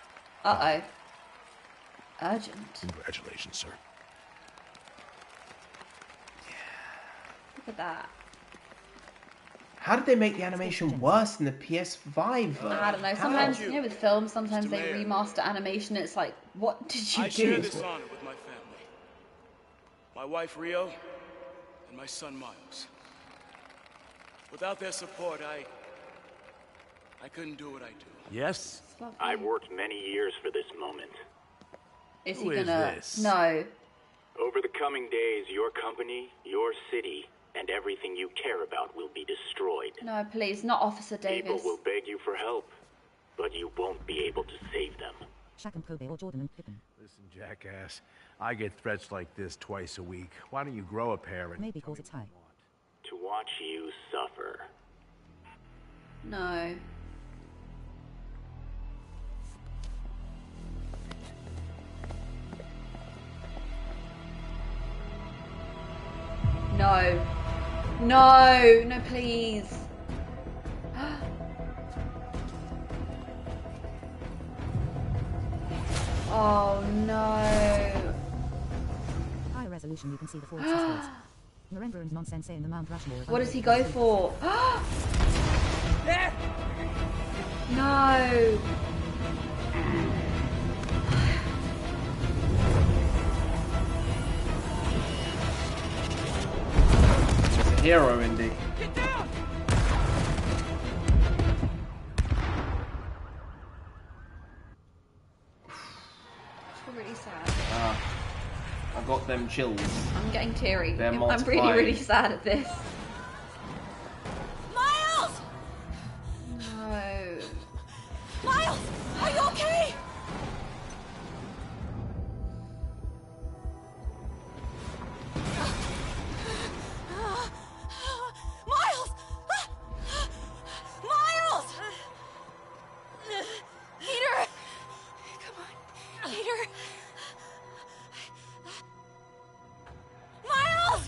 Uh-oh. Urgent. Congratulations, sir. Look at that. How did they make the animation worse than the PS5 version? I don't know. Sometimes, you know, with films, sometimes they remaster animation. It's like, what did you I share do? this honor with my family. My wife Rio and my son Miles. Without their support, I couldn't do what I do. Yes? I've worked many years for this moment. Is he Who is gonna? this? No. Over the coming days, your company, your city, and everything you care about will be destroyed. No, please, not Officer People Davis. will beg you for help, but you won't be able to save them. Shaq and Kobe or Jordan and Pippen. Listen, jackass. I get threats like this twice a week. Why don't you grow a pair and... Maybe cause it's high. To watch you suffer. No. No. No, no, please. Oh no. High resolution, you can see the four sisters. Narendra and Nonsensei in the Mount Rushmore. What does he go for? No. She's a hero, Indy. them chills. I'm getting teary. They're I'm multiplying. really sad at this. Miles! No. Miles! Are you okay? Miles! Miles! Peter! Come on, Peter! Miles!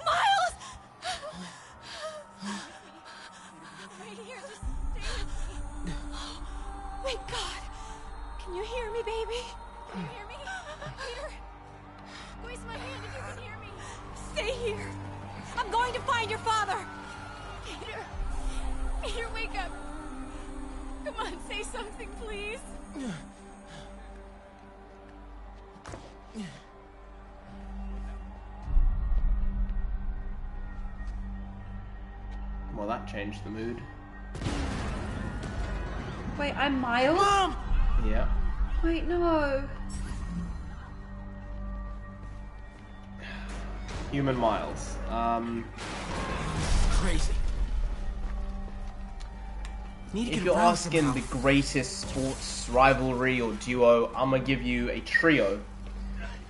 Miles! Right here, just stay with me. Thank God. Can you hear me, baby? Can you hear me? Peter? Squeeze my hand if you can hear me. Stay here. I'm going to find your father. Peter. Peter, wake up. Come on, say something, please. Well, that changed the mood. Wait, I'm Miles? Mom! Yeah. Wait, no. Human Miles. Crazy. If you're asking the greatest sports rivalry or duo, I'm gonna give you a trio.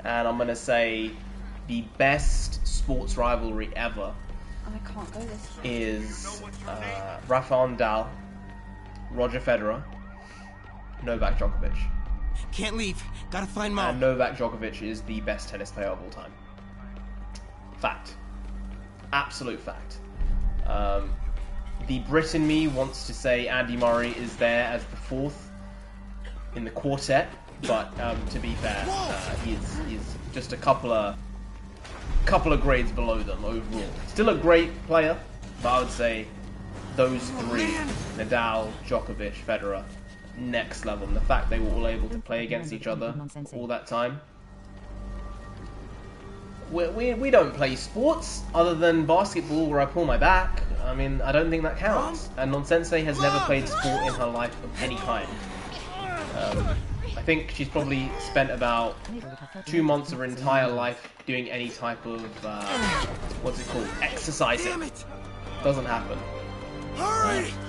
And I'm gonna say the best sports rivalry ever I can't go this way. is Rafael Nadal, Roger Federer, Novak Djokovic. Can't leave. Gotta find Mom. And Novak Djokovic is the best tennis player of all time. Fact. Absolute fact. The Brit in me wants to say Andy Murray is there as the fourth in the quartet, but to be fair, he's just a couple of grades below them overall. Still a great player, but I would say those three, Nadal, Djokovic, Federer, next level. And the fact they were all able to play against each other all that time. We don't play sports other than basketball where I pull my back. I mean, I don't think that counts. And Nonsensei has never played sport in her life of any kind. I think she's probably spent about 2 months of her entire life doing any type of, what's it called, exercising. Doesn't happen.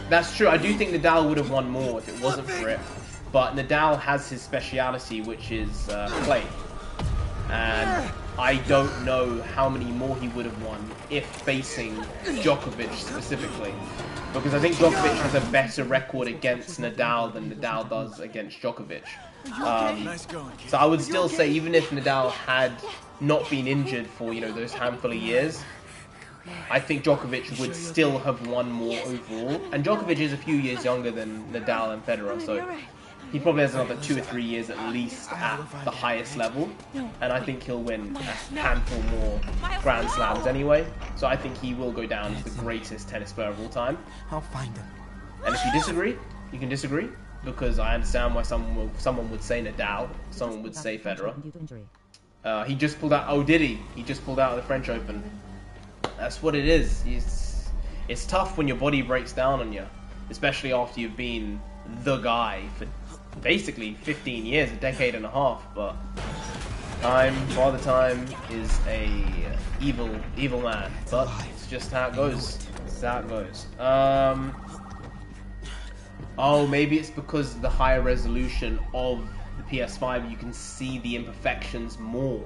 That's true, I do think Nadal would have won more if it wasn't for it. But Nadal has his speciality, which is play. And I don't know how many more he would have won if facing Djokovic specifically. Because I think Djokovic has a better record against Nadal than Nadal does against Djokovic. So I would still say, even if Nadal had not been injured for, you know, those handful of years, I think Djokovic would still have won more overall. And Djokovic is a few years younger than Nadal and Federer, so he probably has another 2 or 3 years at least at the highest level. And I think he'll win a handful more Grand Slams anyway. So I think he will go down as the greatest tennis player of all time. I'll find him. And if you disagree, you can disagree. Because I understand why someone would say Nadal, someone would say Federer. He just pulled out, oh did he? He just pulled out of the French Open. That's what it is. It's tough when your body breaks down on you. Especially after you've been the guy for basically 15 years, a decade and a half. But Father Time is a evil man. But it's just how it goes. It's how it goes. Oh, maybe it's because of the higher resolution of the PS5, you can see the imperfections more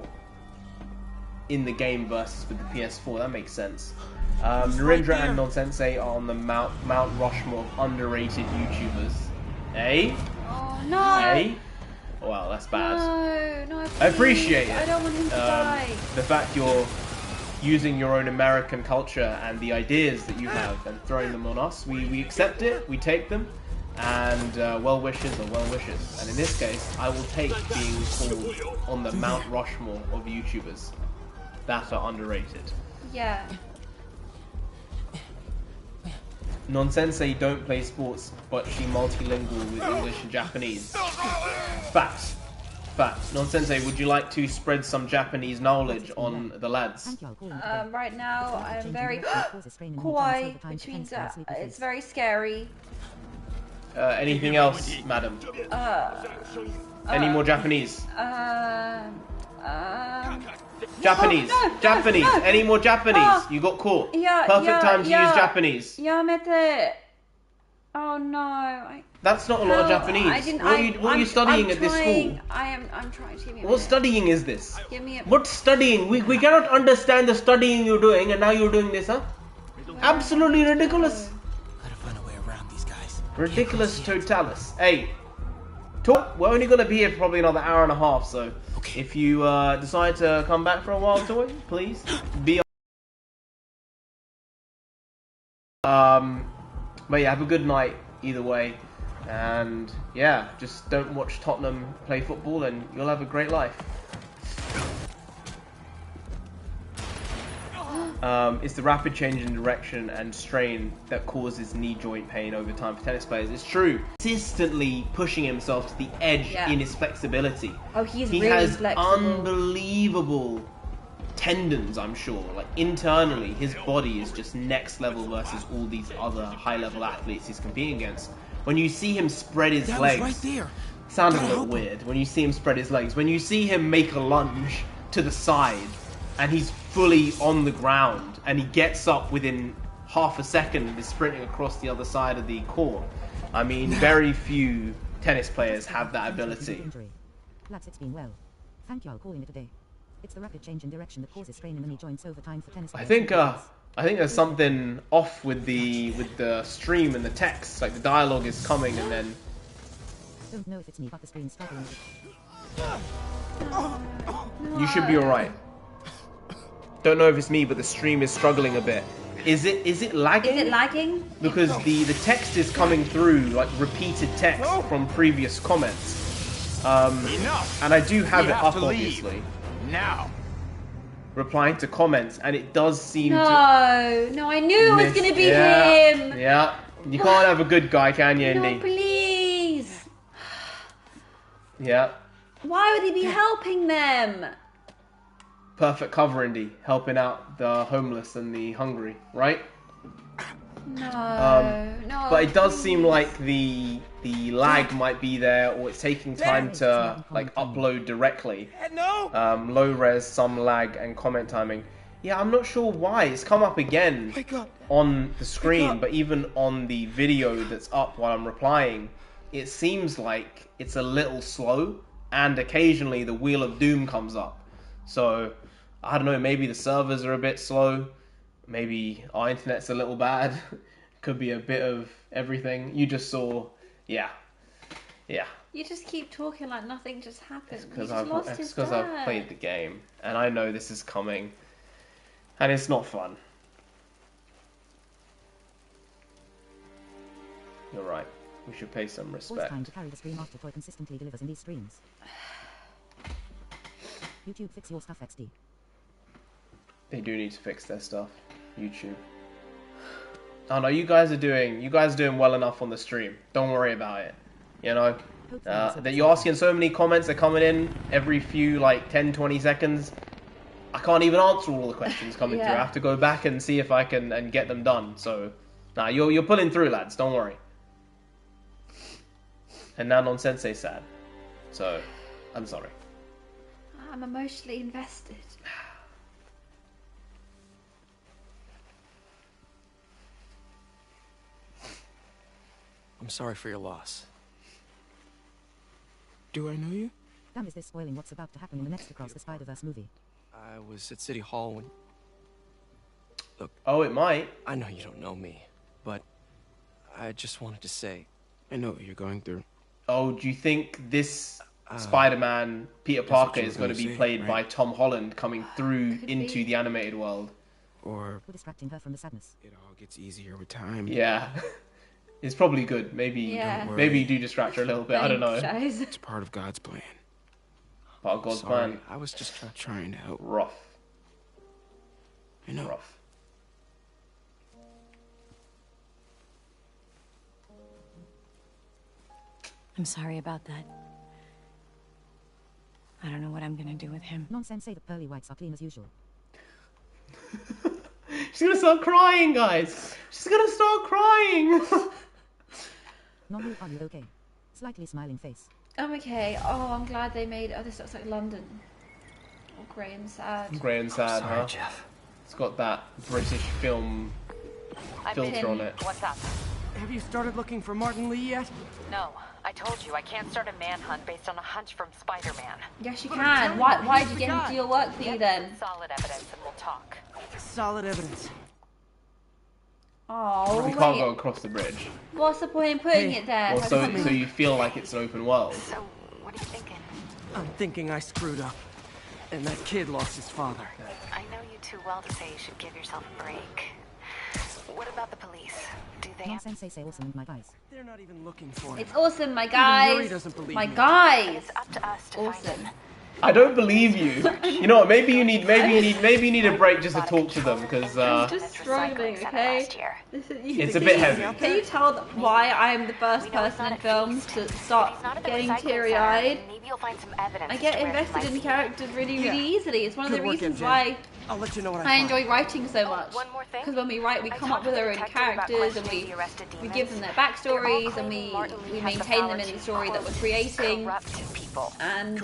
in the game versus with the PS4. That makes sense. Narendra and Nonsensei are on the Mount Rushmore of underrated YouTubers. Eh? Oh, no! Eh? Well, that's bad. No, I appreciate it. I don't want him to die. The fact you're using your own American culture and the ideas that you have and throwing them on us, we accept it, we take them. And well wishes are well wishes. And in this case, I will take being called on the Mount Rushmore of YouTubers that are underrated. Yeah. Nonsensei don't play sports, but she multilingual with English and Japanese. Fact. Nonsensei, would you like to spread some Japanese knowledge on the lads? Right now, I'm very kawaii, which means that it's very scary. Anything else, madam? Any more Japanese? Japanese. Japanese. Any more Japanese? You got caught. Perfect time to use Japanese. Oh no. That's not a lot of Japanese. What are you studying at this school? I'm trying to give you. What studying is this? Give me a. What studying? We cannot understand the studying you're doing, and now you're doing this, huh? Absolutely ridiculous. Gotta find a way around these guys. Ridiculous totalis. Hey, talk. We're only gonna be here for probably another hour and a half, so if you decide to come back for a while, Toy, please be on. But yeah, have a good night either way, and yeah, just don't watch Tottenham play football, and you'll have a great life. It's the rapid change in direction and strain that causes knee joint pain over time for tennis players. It's true. Consistently pushing himself to the edge in his flexibility. Oh, he really has flexible. Unbelievable tendons, I'm sure. Like internally, his body is just next level versus all these other high-level athletes he's competing against. When you see him spread his legs, right there. Sounded a little weird. When you see him spread his legs, when you see him make a lunge to the side, and he's fully on the ground, and he gets up within half a second and is sprinting across the other side of the court. I mean, very few tennis players have that ability. Lads, it's been well. Thank you all calling it a day. It's the rapid change in direction that causes strain in the knee joints over time for tennis players. I think there's something off with the stream and the text. Like the dialogue is coming and then. Don't know if it's me, but the screen's struggling. You should be alright. Don't know if it's me, but the stream is struggling a bit. Is it lagging? Is it lagging? Because the text is coming through like repeated text from previous comments. And I do have it up obviously. Now. Replying to comments, and it does seem No, I knew it was gonna be him. Yeah, you can't have a good guy, can you, Indy? No, please. Yeah. Why would he be helping them? Perfect cover, Indy, helping out the homeless and the hungry, right? No, but it does seem like the lag might be there, or it's taking time to like upload directly. Low res, some lag, and comment timing. Yeah, I'm not sure why. It's come up again on the screen, but even on the video that's up while I'm replying, it seems like it's a little slow, and occasionally the Wheel of Doom comes up. So, I don't know, maybe the servers are a bit slow, maybe our internet's a little bad, could be a bit of everything. You just saw, yeah. You just keep talking like nothing just happened. It's because I've played the game, and I know this is coming, and it's not fun. You're right. We should pay some respect. Always time to carry the stream after Toy consistently delivers in these streams. YouTube, fix your stuff, XD. They do need to fix their stuff. YouTube. Oh no, you guys are doing well enough on the stream. Don't worry about it. You know, that you're asking so many comments are coming in every few like 10-20 seconds. I can't even answer all the questions coming through. I have to go back and see if I can and get them done. So, nah, you're pulling through, lads. Don't worry. And now nonsensei's sad. So, I'm sorry. I'm emotionally invested. I'm sorry for your loss. Do I know you? Damn, is this spoiling what's about to happen in the next Across the Spider-Verse movie? I was at City Hall when... Look. Oh, it might. I know you don't know me, but I just wanted to say, I know what you're going through. Oh, do you think this Spider-Man, Peter Parker, is going to be played by Tom Holland coming through into the animated world? Or... We're distracting her from the sadness. It all gets easier with time. Yeah. It's probably good. Maybe you do distract her a little bit. I don't know. It's part of God's plan. Part of God's plan. I was just trying to help. Rough. I know. Rough. I'm sorry about that. I don't know what I'm gonna do with him. Nonsensei, the pearly whites are clean as usual. She's gonna start crying, guys. She's gonna start crying. Non-blue, are you okay? Slightly smiling face. I'm okay. Oh, I'm glad they made... Oh, this looks like London. grey and sad. Grey and sad, Sorry, huh? Jeff. It's got that British film filter on it. What's up? Have you started looking for Martin Lee yet? No, I told you I can't start a manhunt based on a hunch from Spider-Man. Yes, you can. Why did you get him to do your work for you then? Solid evidence and we'll talk. Solid evidence. Oh, You can't go across the bridge. What's the point in putting it there? Well, so you feel like it's an open world. So, what are you thinking? I'm thinking I screwed up. And that kid lost his father. I know you too well to say you should give yourself a break. What about the police? Do they have... Nonsensei say awesome, my guys. They're not even looking for him. It's awesome, my Yuri guys. doesn't believe My me. guys. It's up to us to Awesome. find him. I don't believe you. You know what? Maybe you need a break just to talk to them because I'm just struggling, okay? it's a bit heavy. Can you tell why I'm the first person in films to start getting teary-eyed? Maybe you'll find some evidence. I get invested in characters really easily. It's one of the reasons why I'll let you know what I enjoy writing so much. One more thing. Because when we write, we come up with our own characters and we give them their backstories and we maintain them in the story that we're creating. And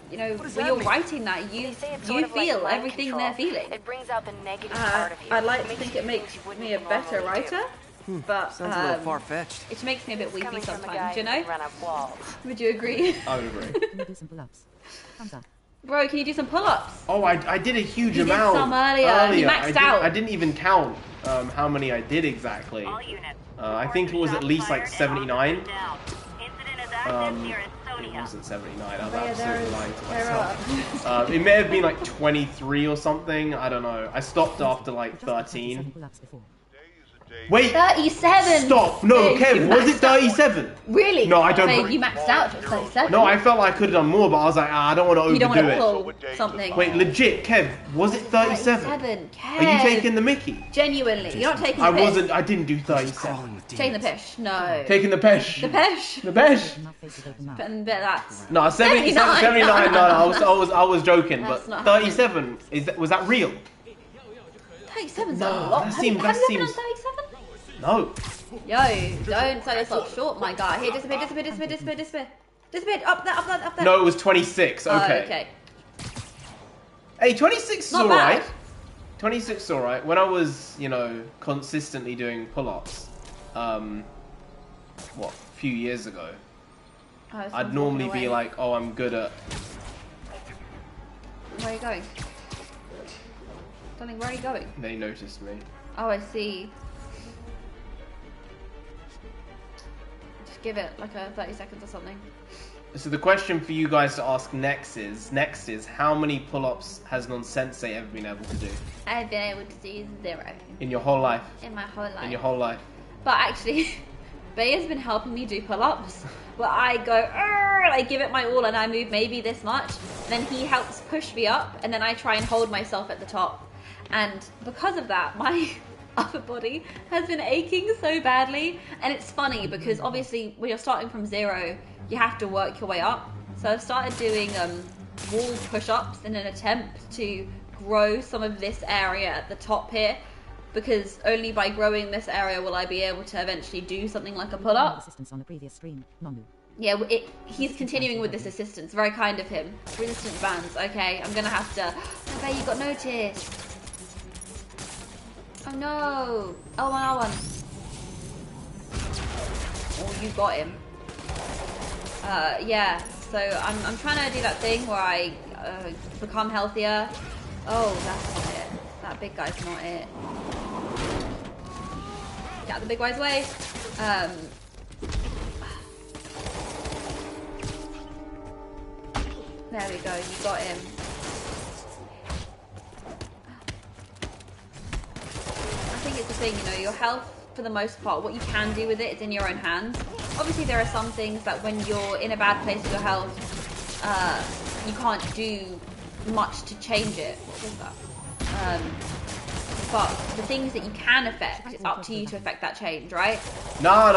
you know, when you're writing that, you feel everything they're feeling. It brings out the negative part of you. I'd like to think it makes me a better writer. But Sounds a little far-fetched. it makes me a bit weepy sometimes, you know? Run up walls. Would you agree? I would agree. Can you do some pull-ups? Thumbs up. Bro, can you do some pull-ups? Oh, I did a huge He did amount some earlier. He maxed out. I didn't even count how many I did exactly. I think it was at least like 79. It wasn't 79. I was absolutely lying to myself. It may have been like 23 or something. I don't know. I stopped after like 13. Wait! 37! Stop! No, Kev, was it 37? Really? No, I don't. So you maxed out at 37? No, I felt like I could have done more, but I was like, I don't want to overdo You don't want to it. pull something. Wait, legit, Kev, was it 37? 37, Kev. Are you taking the mickey? Genuinely, you're not taking the I piss. wasn't. I didn't do 37. Taking the pish, no. Taking the pesh. The pesh. The pesh. But that's... No, 79. 79. No, I was joking, That's but not 37. Was that real? 37's No, a lot. that Have seems- you that ever seems- done 37? No. Yo, don't sell yourself short, my guy. Here, disappear. Up there. No, it was 26. Okay. Oh, okay. Hey, 26 is Not alright. bad. 26 is alright. When I was, consistently doing pull-ups, a few years ago, Oh, I'd normally be like, oh, I'm good at... Where are you going? Darling, where are you going? They noticed me. Oh, I see. Just give it like a 30 seconds or something. So the question for you guys to ask next is how many pull-ups has nonsensei ever been able to do? I've been able to do 0. In your whole life? In my whole life. In your whole life? But actually, Bay has been helping me do pull-ups. Where I go, I give it my all and I move maybe this much. Then he helps push me up and then I try and hold myself at the top. And because of that, my upper body has been aching so badly. And it's funny because obviously when you're starting from 0, you have to work your way up. So I've started doing wall push-ups in an attempt to grow some of this area at the top here. Because only by growing this area will I be able to eventually do something like a pull-up. Assistance on the previous screen. Nonu. Yeah, he's continuing with this assistance. Very kind of him. Resistance bands. Okay, I'm gonna have to... I bet you got noticed. Oh no. L1, L1. Oh, you got him. Yeah, so I'm trying to do that thing where I become healthier. Oh, that's not it. That big guy's not it. Get out of the big guy's way. There we go, you got him. I think it's the thing, your health, for the most part, what you can do with it is in your own hands. Obviously, there are some things that when you're in a bad place with your health, you can't do much to change it. What was that? But the things that you can affect, it's up to you to affect that change, right? No.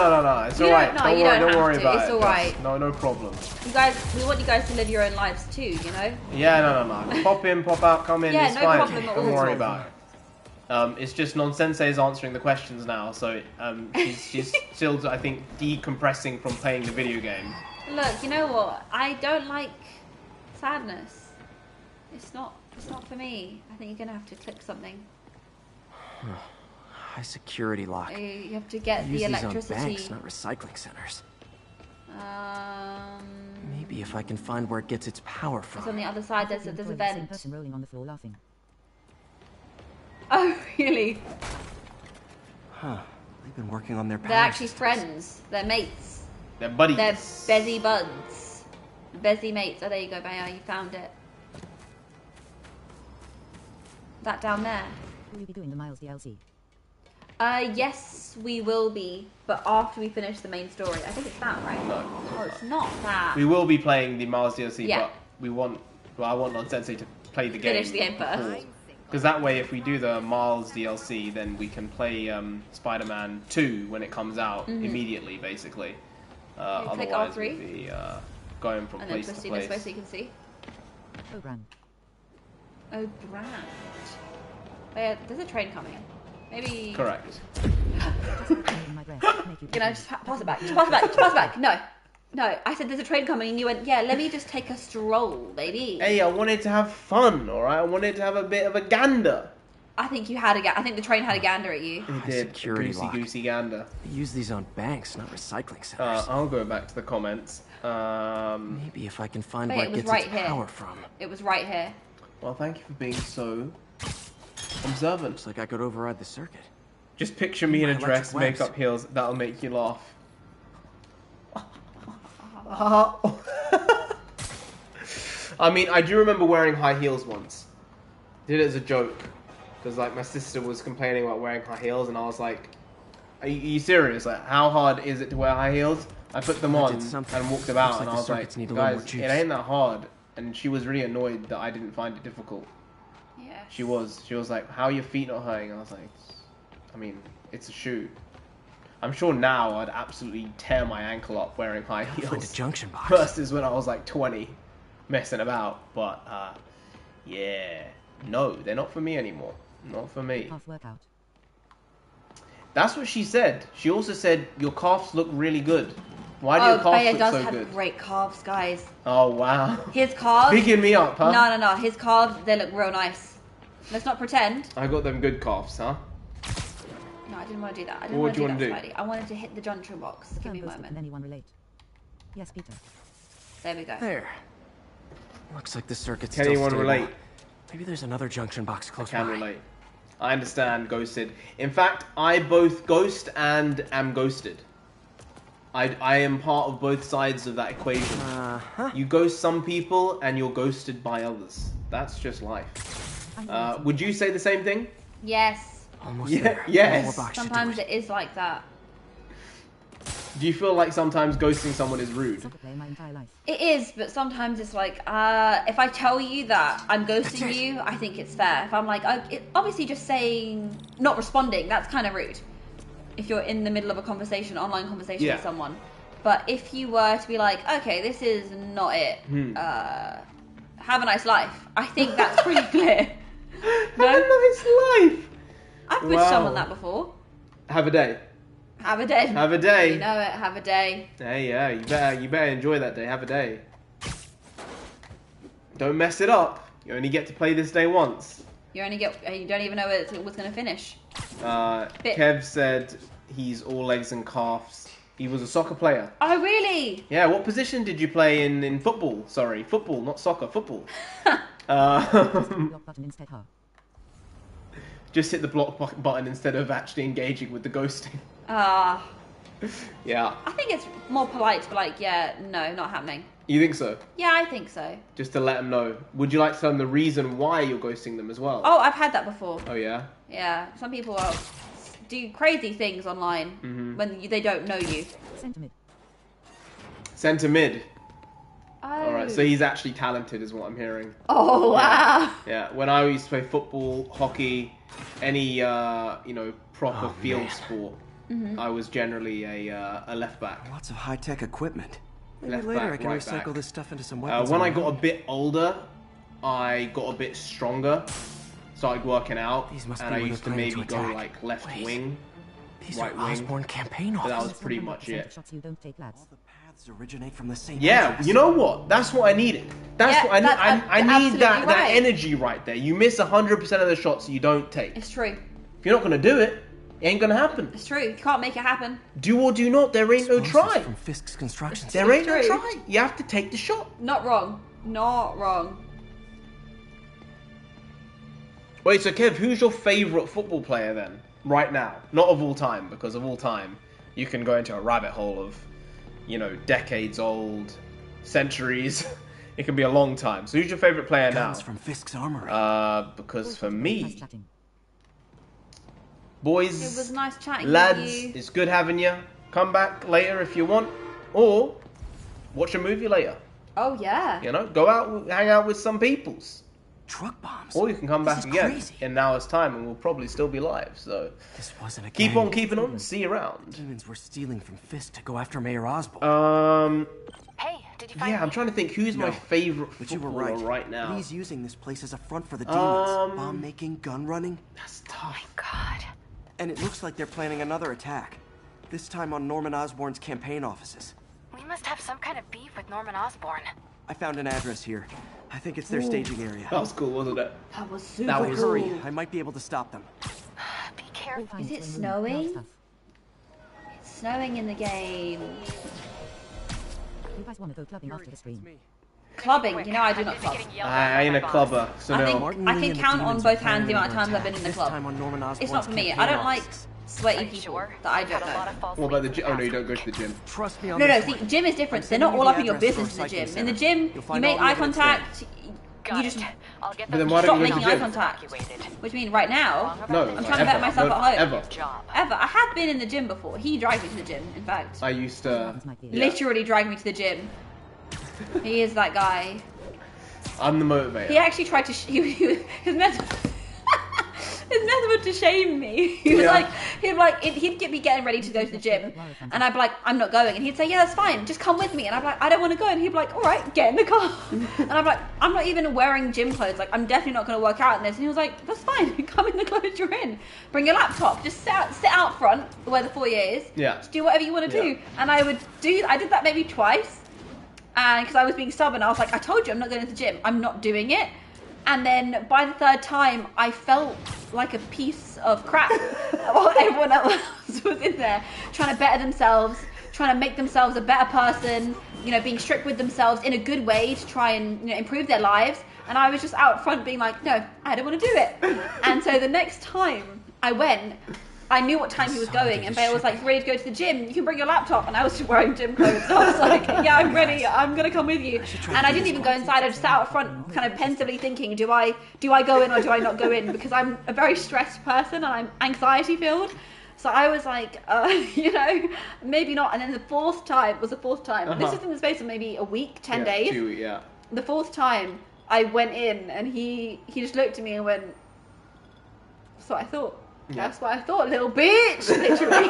It's alright. Don't worry about it. It's alright. No problem. You guys, we want you guys to live your own lives too, you know? Yeah, no. Pop in, pop out, come in. Yeah, it's no fine. problem at all. Don't worry about it. It's just nonsensei's answering the questions now, so she's still, I think, decompressing from playing the video game. Look, you know what? I don't like sadness. It's not It's not for me. I think you're gonna have to click something. High security lock. You have to get Use the these on electricity. banks, not recycling centers. Maybe if I can find where it gets its power It's from. on the other side. There's a The same vent. person rolling on the floor laughing. Oh, really? Huh. They've been working on their power They're actually systems. friends. They're mates. They're buddies. They're Bezzy buds. Bezzy mates. Oh, there you go, Bayer. You found it. That down there. Will you be doing the Miles DLC? Yes, we will be, but after we finish the main story. I think it's that, right? No. Oh, it's not that. We will be playing the Miles DLC, Yeah. but we want. Well, I want nonsensei to play the game. Finish the game first. Because that way, if we do the Miles DLC, then we can play Spider-Man 2 when it comes out immediately, basically. Click Otherwise, R3. we'll be going from And then place to proceed this way place. so you can see. Oh, Brand. Oh, brand. There's a train coming. Maybe. Correct. You know, just pass it back. Just pass it back. Just pass it back. No. No. I said there's a train coming and you went, yeah, let me just take a stroll, baby. Hey, I wanted to have fun, alright? I wanted to have a bit of a gander. I think you had I think the train had a gander at you. It did. Security lock. Goosey gander. They use these on banks, not recycling centers. I'll go back to the comments. Maybe if I can find Wait, where it it was gets right its here. power from. It was right here. Well, thank you for being so observant. Looks like I could override the circuit. Just picture me in a My dress, electric makeup, heels. That'll make you laugh. I mean, I do remember wearing high heels once. Did it as a joke. Because, like, my sister was complaining about wearing high heels, and I was like, are you serious? Like, how hard is it to wear high heels? I put them on and walked about, and I was like, guys, it ain't that hard. And she was really annoyed that I didn't find it difficult. Yes. She was like, how are your feet not hurting? I was like, I mean, it's a shoe. I'm sure now I'd absolutely tear my ankle up wearing high heels. Find a junction box. Versus when I was like 20, messing about. But yeah, no, they're not for me anymore. Not for me. Half workout. That's what she said. She also said your calves look really good. Why do your calves Bayer look does so have good? great calves, guys. Oh wow. His calves. Picking me up, huh? No. His calves, they look real nice. Let's not pretend. I got them good calves, huh? No, I didn't want to do that. I didn't What want do you to want do to that, do? Spidey. I wanted to hit the junction box. The Give me a phone goes, moment. Can anyone relate? Yes, Peter. There we go. There. Looks like the circuit's Can still anyone stable. relate? Maybe there's another junction box close Can by. relate. I understand ghosted. In fact, I both ghost and am ghosted. I am part of both sides of that equation. You ghost some people and you're ghosted by others. That's just life. Would you say the same thing? Yes. Almost Yeah, there. yes. One more box should do Sometimes it. it is like that. Do you feel like sometimes ghosting someone is rude? Soccer player my entire life. It is, but sometimes it's like, if I tell you that I'm ghosting you, I think it's fair. If I'm like, obviously just saying, not responding, that's kind of rude. If you're in the middle of a conversation, online conversation with someone. But if you were to be like, okay, this is not it, have a nice life, I think that's pretty clear. No? Have a nice life! I've wished someone that before. Have a day. Have a day. Have a day. You know it, have a day. Hey, yeah, you better enjoy that day. Have a day. Don't mess it up. You only get to play this day once. You don't even know where it was going to finish. Kev said he's all legs and calves. He was a soccer player. Oh, really? Yeah, what position did you play in football? Sorry, football, not soccer, football. Block button instead, huh? Just hit the block button instead of actually engaging with the ghosting. Yeah. I think it's more polite to be like, yeah, no, not happening. You think so? Yeah, I think so. Just to let them know. Would you like to tell them the reason why you're ghosting them as well? Oh, I've had that before. Oh, yeah? Yeah, some people do crazy things online when they don't know you. Centre mid. Centre mid. Oh. Alright, so he's actually talented is what I'm hearing. Oh, wow. Yeah, when I used to play football, hockey, any, proper field sport, I was generally a left back. Lots of high-tech equipment. Maybe Left later back, I can right recycle back. this stuff into some weapons. When on I my got a own. bit older, I got a bit stronger, started working out, These must and be I where used to they're planning maybe to go attack. like left Wait. wing, These right are wing. Osborn campaign But that officers. was pretty much it. Shots you don't take, lads. paths originate from the same. Yeah, you know what? That's what I needed. That's what I need. I need that right. energy right there. You miss 100% of the shots you don't take. It's true. If you're not gonna do it, it ain't gonna happen. It's true. You can't make it happen. Do or do not. There ain't no try. From Fisk's construction. There ain't no try. You have to take the shot. Not wrong. Not wrong. Wait, so Kev, who's your favourite football player then? Right now. Not of all time, because of all time, you can go into a rabbit hole of, you know, decades old, centuries. It can be a long time. So who's your favourite player now? From Fisk's armory. Because for me, boys, it was nice chatting lads, with you. it's good having you. Come back later if you want, or watch a movie later. Oh yeah. You know, go out, hang out with some peoples. Truck bombs. Or you can come back again in an hour's time, and we'll probably still be live. So this wasn't a keep gang. on keeping on. See you around. Demons were stealing from Fisk to go after Mayor Osborn. Hey, did you find? Yeah, I'm trying to think who's my favorite but you were footballer right now. But he's using this place as a front for the demons. Bomb making, gun running. That's tough. Oh my God. And it looks like they're planning another attack. This time on Norman Osborn's campaign offices. We must have some kind of beef with Norman Osborn. I found an address here. I think it's their staging area. That was cool, wasn't it? That was super cool. Hurry, I might be able to stop them. Be careful. Is it snowing? It's snowing in the game. You guys want to go clubbing after the stream? Clubbing? You know I do not club. I ain't a clubber, so no. I can count on both hands the amount of times I've been in the club. It's not for me. I don't like sweaty people that I don't know. What about the gym? Oh no, you don't go to the gym. Trust me on No, see, gym is different. They're not all up in your business in the gym. In the gym, you make eye contact. You just But then why stop don't you go to making the eye gym? contact. What do you mean, right now? No, I'm trying to better myself at home. Ever. I have been in the gym before. He drives me to the gym, in fact. I used to. Literally drive me to the gym. He is that guy. I'm the motivator. He actually tried to. His method to shame me. He'd get me getting ready to go to the gym, and I'd be like, I'm not going, and he'd say, yeah, that's fine, just come with me, and I'd be like, I don't want to go, and he'd be like, all right, get in the car, and I'm like, I'm not even wearing gym clothes, like I'm definitely not going to work out in this, and he was like, that's fine, come in the clothes you're in, bring your laptop, just sit out front where the foyer is, just do whatever you want to do, and I did that maybe twice, and because I was being stubborn, I was like, I told you I'm not going to the gym, I'm not doing it. And then by the third time, I felt like a piece of crap while everyone else was in there trying to better themselves, trying to make themselves a better person, you know, being strict with themselves in a good way to try and, you know, improve their lives. And I was just out front being like, no, I don't want to do it. And so the next time I went, I knew what time he was going, and Bale was like, ready to go to the gym, you can bring your laptop, and I was wearing gym clothes, so I was like, yeah, I'm ready, I'm gonna come with you. And I didn't even go inside, I just sat out front kind of pensively thinking, do I go in or do I not go in, because I'm a very stressed person and I'm anxiety filled, so I was like, you know, maybe not. And then the fourth time, this was in the space of maybe a week, 10 days. 2 weeks, yeah. The fourth time I went in, and he just looked at me and went, that's what I thought. Yeah. That's what I thought, little bitch, literally.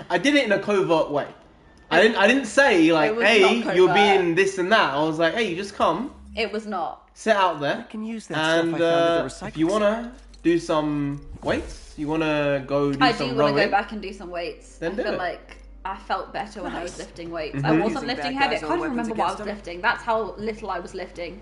I did it in a covert way. I didn't say like, hey, you're being this and that. I was like, hey, you just come. It was not. Sit out there. I can use that and stuff I found at the recycling if you wanna do some weights, you wanna go do I some do rowing. want to go back and do some weights. Then I do feel it. like I felt better when I was lifting weights. Mhm. I wasn't Using lifting bad heavy. I guys' can't own even remember weapons what I was against them? lifting. That's how little I was lifting.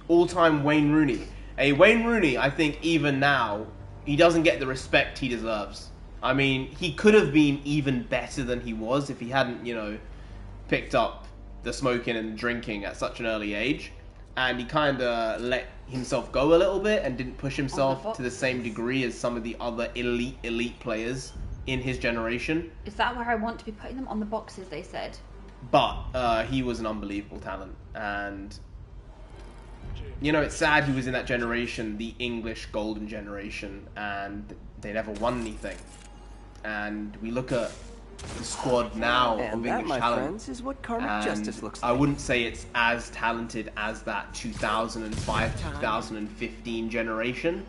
All-time Wayne Rooney. Hey, Wayne Rooney, I think even now, he doesn't get the respect he deserves. I mean, he could have been even better than he was if he hadn't, you know, picked up the smoking and drinking at such an early age. And he kind of let himself go a little bit and didn't push himself to the same degree as some of the other elite players in his generation. Is that where I want to be putting them? On the boxes, they said. But he was an unbelievable talent. And, you know, it's sad he was in that generation, the English golden generation, and they never won anything. And we look at the squad now And of that, English my talent, friends, is what karmic and justice looks like. I wouldn't say it's as talented as that 2005 2015 generation,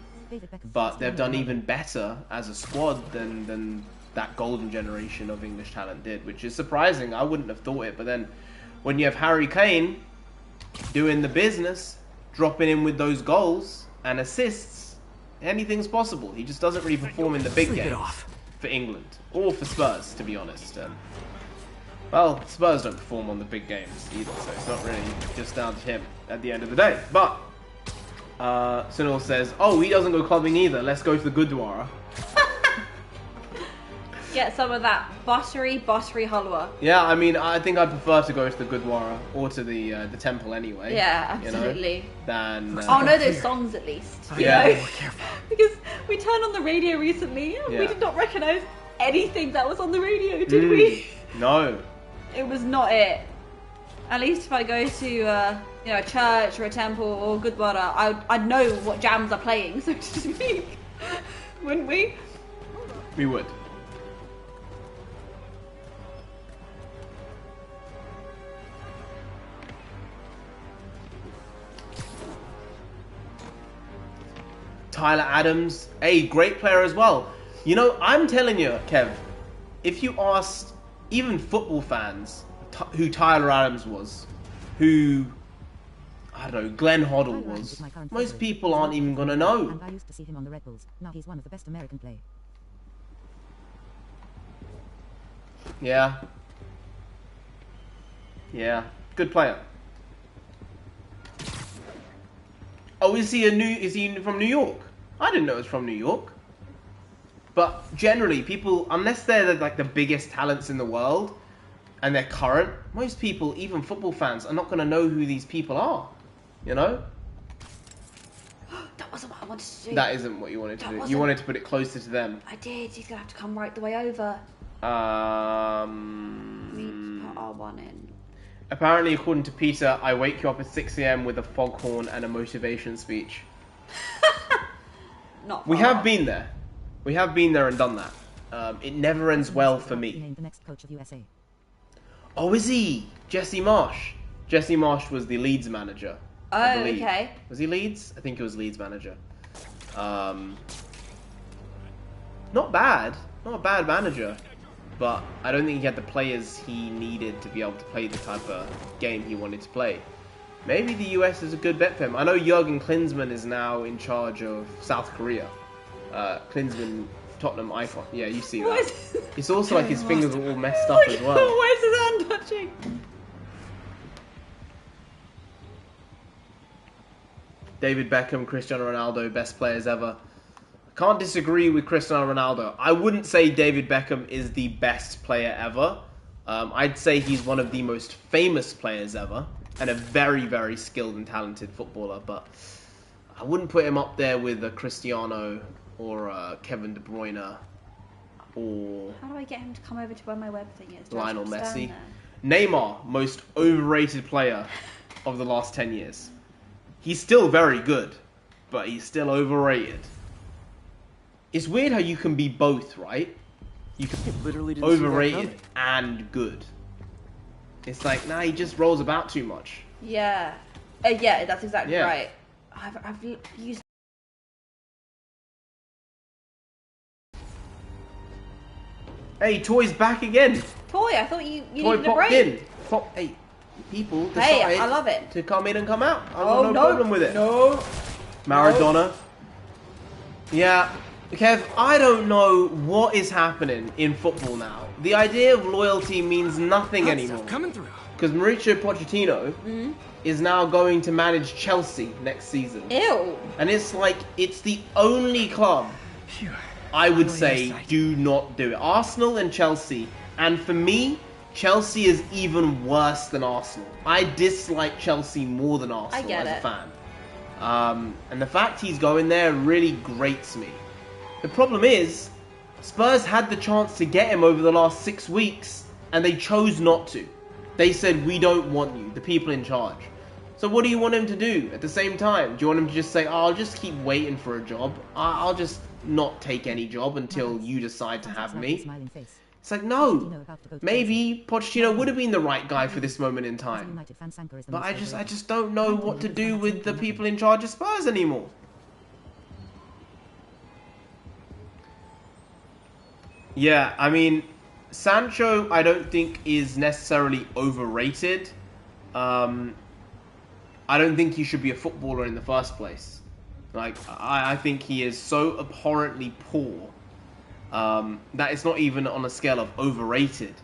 but they've done even better as a squad than that golden generation of English talent did, which is surprising. I wouldn't have thought it, but then when you have Harry Kane doing the business, dropping in with those goals and assists, anything's possible. He just doesn't really perform in the big games for England or for Spurs, to be honest. Well, Spurs don't perform on the big games either, so it's not really just down to him at the end of the day. But Sunil says, "Oh, he doesn't go clubbing either. Let's go to the Gurdwara." Get some of that buttery halwa. Yeah, I mean, I think I prefer to go to the Gurdwara or to the temple anyway. Yeah, absolutely. You know, than I'll know those songs at least. Yeah. You know? Because we turned on the radio recently and we did not recognise anything that was on the radio, did we? No. It was not it. At least if I go to a church or a temple or Gurdwara, I'd know what jams are playing, so to speak. Wouldn't we? We would. Tyler Adams, a great player as well. You know, I'm telling you, Kev, if you asked even football fans who Tyler Adams was, who, I don't know, Glenn Hoddle was, most people aren't even going to know. And I used to see him on the Red Bulls. Now he's one of the best American play. Yeah. Yeah. Good player. Oh, is he from New York? I didn't know it was from New York. But generally, people, unless they're like the biggest talents in the world, and they're current, most people, even football fans, are not going to know who these people are. You know? That wasn't what I wanted to do. That isn't what you wanted to do. You wanted to put it closer to them. I did. He's going to have to come right the way over. We need to put R1 in. Apparently, according to Peter, I wake you up at 6 AM with a foghorn and a motivation speech. Not We have been there. We have been there and done that. It never ends well for me. Named the next coach of USA. Oh, is he? Jesse Marsh. Jesse Marsh was the Leeds manager. I believe. Okay. Was he Leeds? I think it was Leeds manager. Not bad. Not a bad manager. But I don't think he had the players he needed to be able to play the type of game he wanted to play. Maybe the US is a good bet for him. I know Jurgen Klinsmann is now in charge of South Korea. Klinsmann, Tottenham icon. Yeah, you see that. It's also like his fingers are all messed up as well. Why is his hand touching? David Beckham, Cristiano Ronaldo, best players ever. Can't disagree with Cristiano Ronaldo. I wouldn't say David Beckham is the best player ever. I'd say he's one of the most famous players ever, and a very, very skilled and talented footballer, but I wouldn't put him up there with a Cristiano or Kevin De Bruyne or... How do I get him to come over to where my web thing is? Lionel Messi. Neymar, most overrated player of the last 10 years. He's still very good, but he's still overrated. It's weird how you can be both, right? You can be literally overrated and good. It's like, nah, he just rolls about too much. Yeah. Yeah, that's exactly Yeah. right. I've used... Hey, Toy's back again. Toy, I thought you Toy needed a popped break. in. Hey, people decided I love it. to come in and come out. I've Oh, got no no. problem with it. No. Maradona. Yeah. Kev, I don't know what is happening in football now. The idea of loyalty means nothing anymore. Coming through. Because Mauricio Pochettino is now going to manage Chelsea next season. Ew. And it's like, it's the only club I would say do not do it. Arsenal and Chelsea. And for me, Chelsea is even worse than Arsenal. I dislike Chelsea more than Arsenal get as a it. fan. And the fact he's going there really grates me. The problem is, Spurs had the chance to get him over the last 6 weeks, and they chose not to. They said, we don't want you, the people in charge. So what do you want him to do at the same time? Do you want him to just say, oh, I'll just keep waiting for a job. I'll just not take any job until you decide to have me. It's like, no. Maybe Pochettino would have been the right guy for this moment in time. But I just don't know what to do with the people in charge of Spurs anymore. Yeah, I mean, Sancho I don't think is necessarily overrated. I don't think he should be a footballer in the first place. Like, I think he is so abhorrently poor that it's not even on a scale of overrated.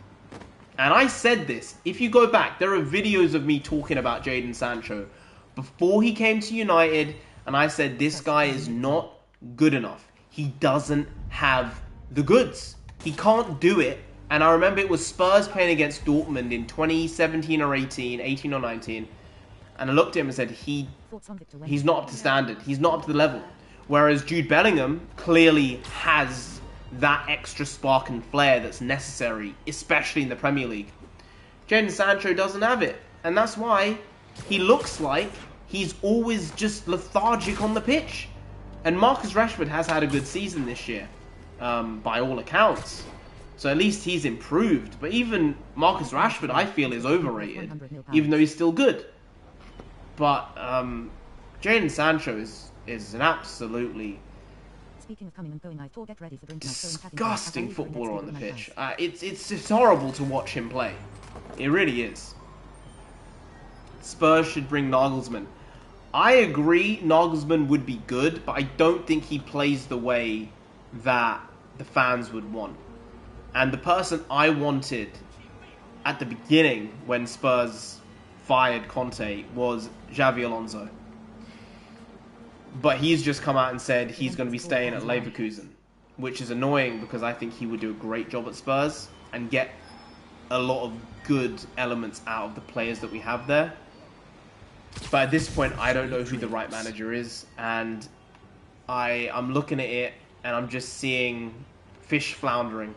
And I said this. If you go back, there are videos of me talking about Jadon Sancho before he came to United, and I said this guy is not good enough. He doesn't have the goods. He can't do it. And I remember it was Spurs playing against Dortmund in 2017 or 18 or 19. And I looked at him and said, he's not up to standard. He's not up to the level. Whereas Jude Bellingham clearly has that extra spark and flair that's necessary, especially in the Premier League. Jadon Sancho doesn't have it. And that's why he looks like he's always just lethargic on the pitch. And Marcus Rashford has had a good season this year, by all accounts. So at least he's improved. But even Marcus Rashford, I feel, is overrated, even though he's still good. But Jadon Sancho is an absolutely disgusting footballer on the pitch. It's horrible to watch him play. It really is. Spurs should bring Nagelsmann. I agree Nagelsmann would be good, but I don't think he plays the way that the fans would want. And the person I wanted at the beginning when Spurs fired Conte was Xabi Alonso. But he's just come out and said he's going to be staying at Leverkusen, which is annoying because I think he would do a great job at Spurs and get a lot of good elements out of the players that we have there. But at this point, I don't know who the right manager is, and I'm looking at it, and I'm just seeing fish floundering.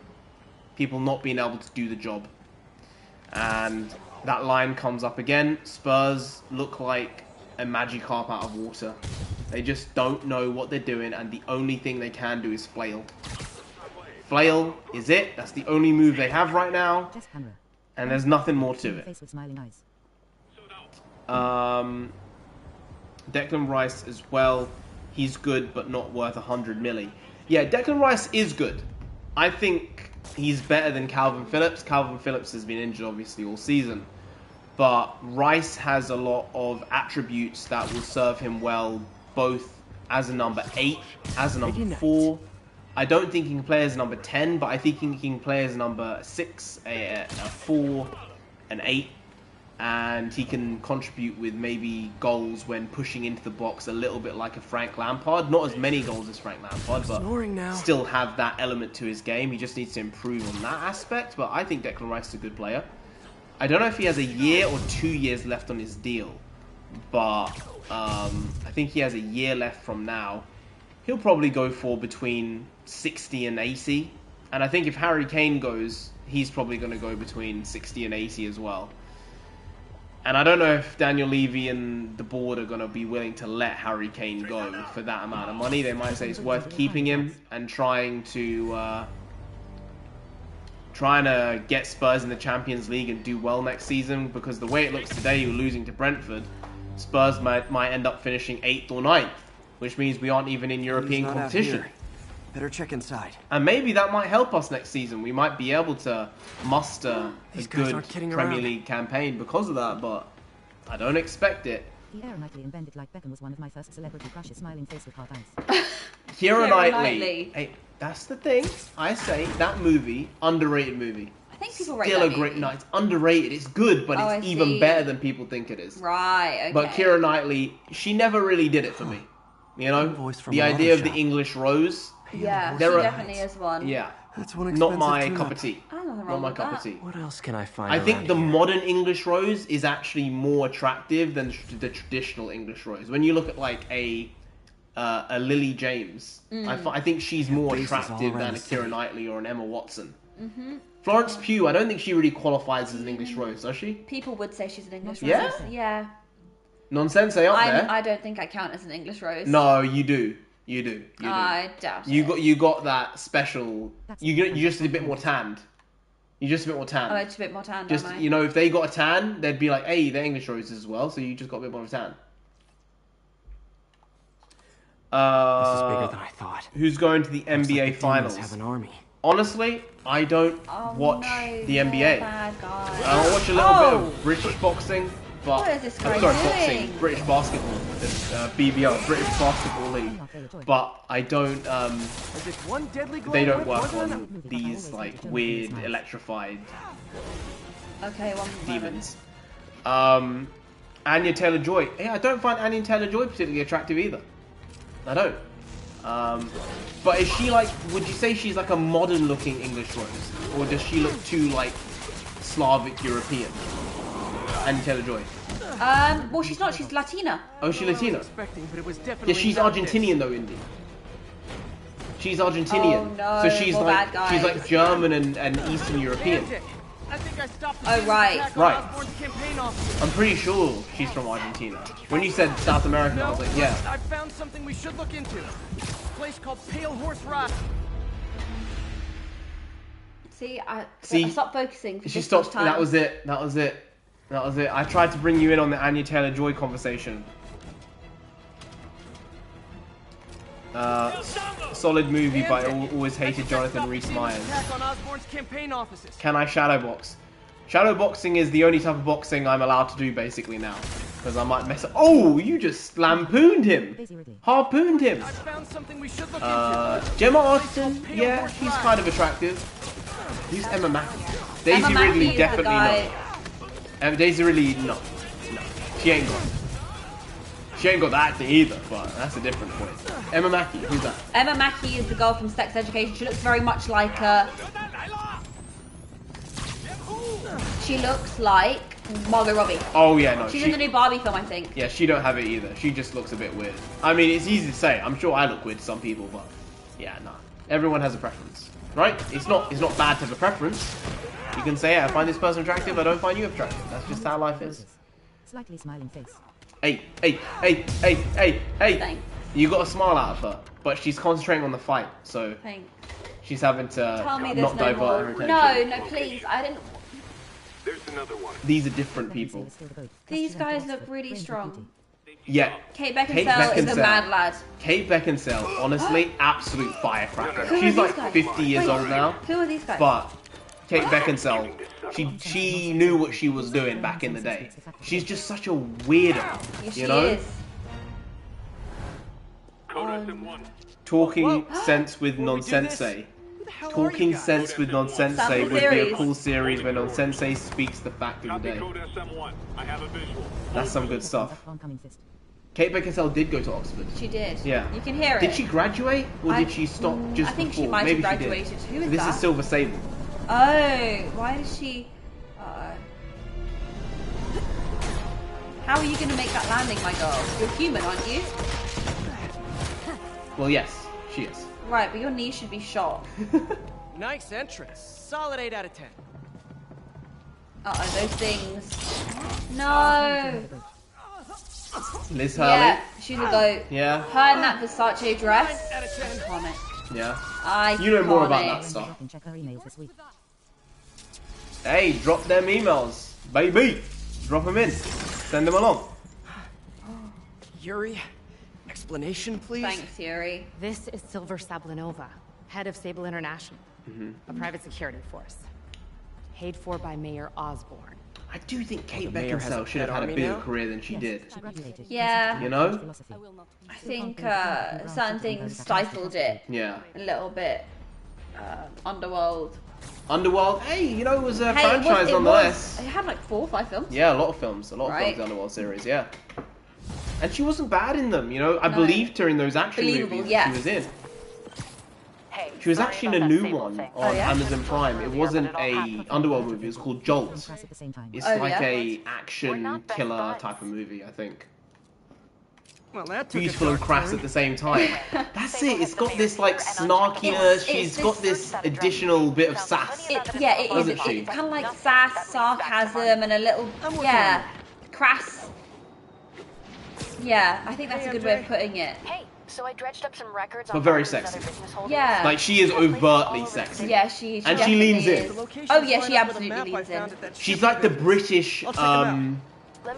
People not being able to do the job. And that line comes up again. Spurs look like a Magikarp out of water. They just don't know what they're doing, and the only thing they can do is flail. Flail is it. That's the only move they have right now, and there's nothing more to it. Declan Rice as well. He's good, but not worth 100 milli. Yeah, Declan Rice is good. I think he's better than Calvin Phillips. Calvin Phillips has been injured, obviously, all season. But Rice has a lot of attributes that will serve him well, both as a number 8, as a number 4. I don't think he can play as a number 10, but I think he can play as a number 6, a 4, an 8. And he can contribute with maybe goals when pushing into the box a little bit like a Frank Lampard. Not as many goals as Frank Lampard, but still have that element to his game. He just needs to improve on that aspect, but I think Declan Rice is a good player. I don't know if he has a year or 2 years left on his deal, but I think he has a year left from now. He'll probably go for between 60 and 80, and I think if Harry Kane goes, he's probably going to go between 60 and 80 as well. And I don't know if Daniel Levy and the board are going to be willing to let Harry Kane go for that amount of money. They might say it's worth keeping him and trying to get Spurs in the Champions League and do well next season, because the way it looks today, you're losing to Brentford. Spurs might end up finishing 8th or 9th, which means we aren't even in European competition. Better check inside. And maybe that might help us next season. We might be able to muster a good Premier League campaign because of that, but I don't expect it. Keira Knightley invented like Beckham was one of my first celebrity crushes, smiling face with hard eyes. Keira Knightley. Hey, that's the thing. I say that movie, underrated movie. I think people rate Still that a great movie. night. It's underrated. It's good, but it's even better than people think it is. Right, okay. But Keira Knightley, she never really did it for me. You know, the idea of the English Rose. Yeah, she definitely is one. Yeah, that's one not my cup of tea. Not my cup of tea. What else can I find? I think the modern English rose is actually more attractive than the traditional English rose. When you look at like a Lily James, I think she's more attractive than a Keira Knightley or an Emma Watson. Florence Pugh, I don't think she really qualifies as an English rose, does she? People would say she's an English Yeah? rose. Yeah. Nonsensei up there. I don't think I count as an English rose. No, you do. You do. I doubt it. You got that special. You're just a bit more tanned. You're just a bit more tanned. Oh, it's a bit more tanned, Just, am I? you know, if they got a tan, they'd be like, hey, they're English roses as well, so you just got a bit more of a tan. This is bigger than I thought. Who's going to the NBA Finals? Have an army. Honestly, I don't watch the NBA. Bad guy. I watch a little bit of British boxing, but What is this guy boxing, doing? British basketball, BBL, British Basketball League. But I don't. They don't work on these like weird electrified Okay, one demons. Anya Taylor-Joy. Yeah, I don't find Anya Taylor-Joy particularly attractive either. I don't. But is she like? Would you say she's like a modern-looking English Rose, or does she look too like Slavic European? Anya Taylor-Joy. Well, she's not. She's Latina. Oh, is she Latina? But Yeah, she's Argentinian though, Indy. She's Argentinian. Oh, no, so she's more like bad she's guys. like German and Eastern European. I think I stopped Oh, right. Right. Osborn's campaign office. I'm pretty sure she's from Argentina. When you said South American, I was like, yeah. I found something we should look into. A place called Pale Horse Rock. See, I See, stopped focusing. For She this stopped. much time. That was it. That was it. That was it. I tried to bring you in on the Anya Taylor-Joy conversation. Solid movie, but I always hated Jonathan Rhys-Meyers. Attack on Osborn's campaign offices. Can I shadowbox? Shadowboxing is the only type of boxing I'm allowed to do basically now. Because I might mess up. Oh, you just lampooned him. Harpooned him. I found something we should look into. Gemma Arterton, yeah, she's kind of attractive. Who's Emma Mackey? Daisy Emma Mackey Ridley, is the definitely guy- not. Daisy Ridley, no. No. She ain't got it. She ain't got the acting either, but that's a different point. Emma Mackey, who's that? Emma Mackey is the girl from Sex Education. She looks very much like she looks like Margot Robbie. Oh yeah, no. She's in the new Barbie film, I think. Yeah, she don't have it either. She just looks a bit weird. I mean, it's easy to say. I'm sure I look weird to some people, but yeah, nah. Everyone has a preference, right? It's not bad to have a preference. You can say, yeah, I find this person attractive, I don't find you attractive. That's just how life is. Slightly smiling face. Hey. Thanks. You got a smile out of her, but she's concentrating on the fight, so Thanks. she's having to Tell me there's not no divert her more. attention. No, please. I didn't. There's another one. These are different people. These guys look really strong. Yeah. Kate Beckinsale is a mad lad. Kate Beckinsale, honestly, absolute firecracker. Who are She's these like guys? 50 years Wait, old now. Who are these guys? But Kate Beckinsale, she knew what she was doing back in the day. She's just such a weirdo, Yes, you know? she is. Talking sense with nonsensei. Talking sense with nonsensei would be a cool series where nonsensei speaks the fact of the day. That's some good stuff. Kate Beckinsale did go to Oxford. She did. Yeah. You can hear it. Did she graduate or did she stop just I think before? she might Maybe have she did. graduated. Who is This that? is Silver Sable. Oh, why did she? How are you going to make that landing, my girl? You're human, aren't you? Well, yes, she is. Right, but your knee should be shot. Nice entrance. Solid 8 out of 10. Uh-oh, those things. No. Liz Hurley. Yeah, she's a goat. Yeah. Her in that Versace dress. Iconic. Yeah. Iconic. You know more about that stuff. Hey, drop them emails, baby. Drop them in. Send them along. Yuri, explanation, please? Thanks, Yuri. This is Silver Sablinova, head of Sable International, a private security force. Paid for by Mayor Osborn. I do think Kate the mayor has Beckinsale a should have pet had a army bigger now? career than she did. Yeah. You know? I think certain things stifled it Yeah. a little bit. Underworld. Underworld, hey, you know, it was a Hey, franchise nonetheless. It had like 4 or 5 films. Yeah, a lot of films. A lot of Right. films, the Underworld series, yeah. And she wasn't bad in them, you know? I No. believed her in those action Believable, movies yes. she was in. She was actually in a new one on Amazon Prime. It wasn't a Underworld movie, it was called Jolt. It's Oh, like yeah? a action killer type of movie, I think. Well, that took Beautiful and crass at the same time. That's it, it's got this like snarkiness, she's got this additional bit of sass. It is. Doesn't she? It's kind of like sass, sarcasm, and a little, crass. Yeah, I think that's a good way of putting it. Hey, so I dredged up some records But on very Barnes and sexy. other business holdings. Yeah. Like she is overtly sexy. Yeah, she And she leans in. definitely is. Oh yeah, she absolutely leans in. She's like the British, Let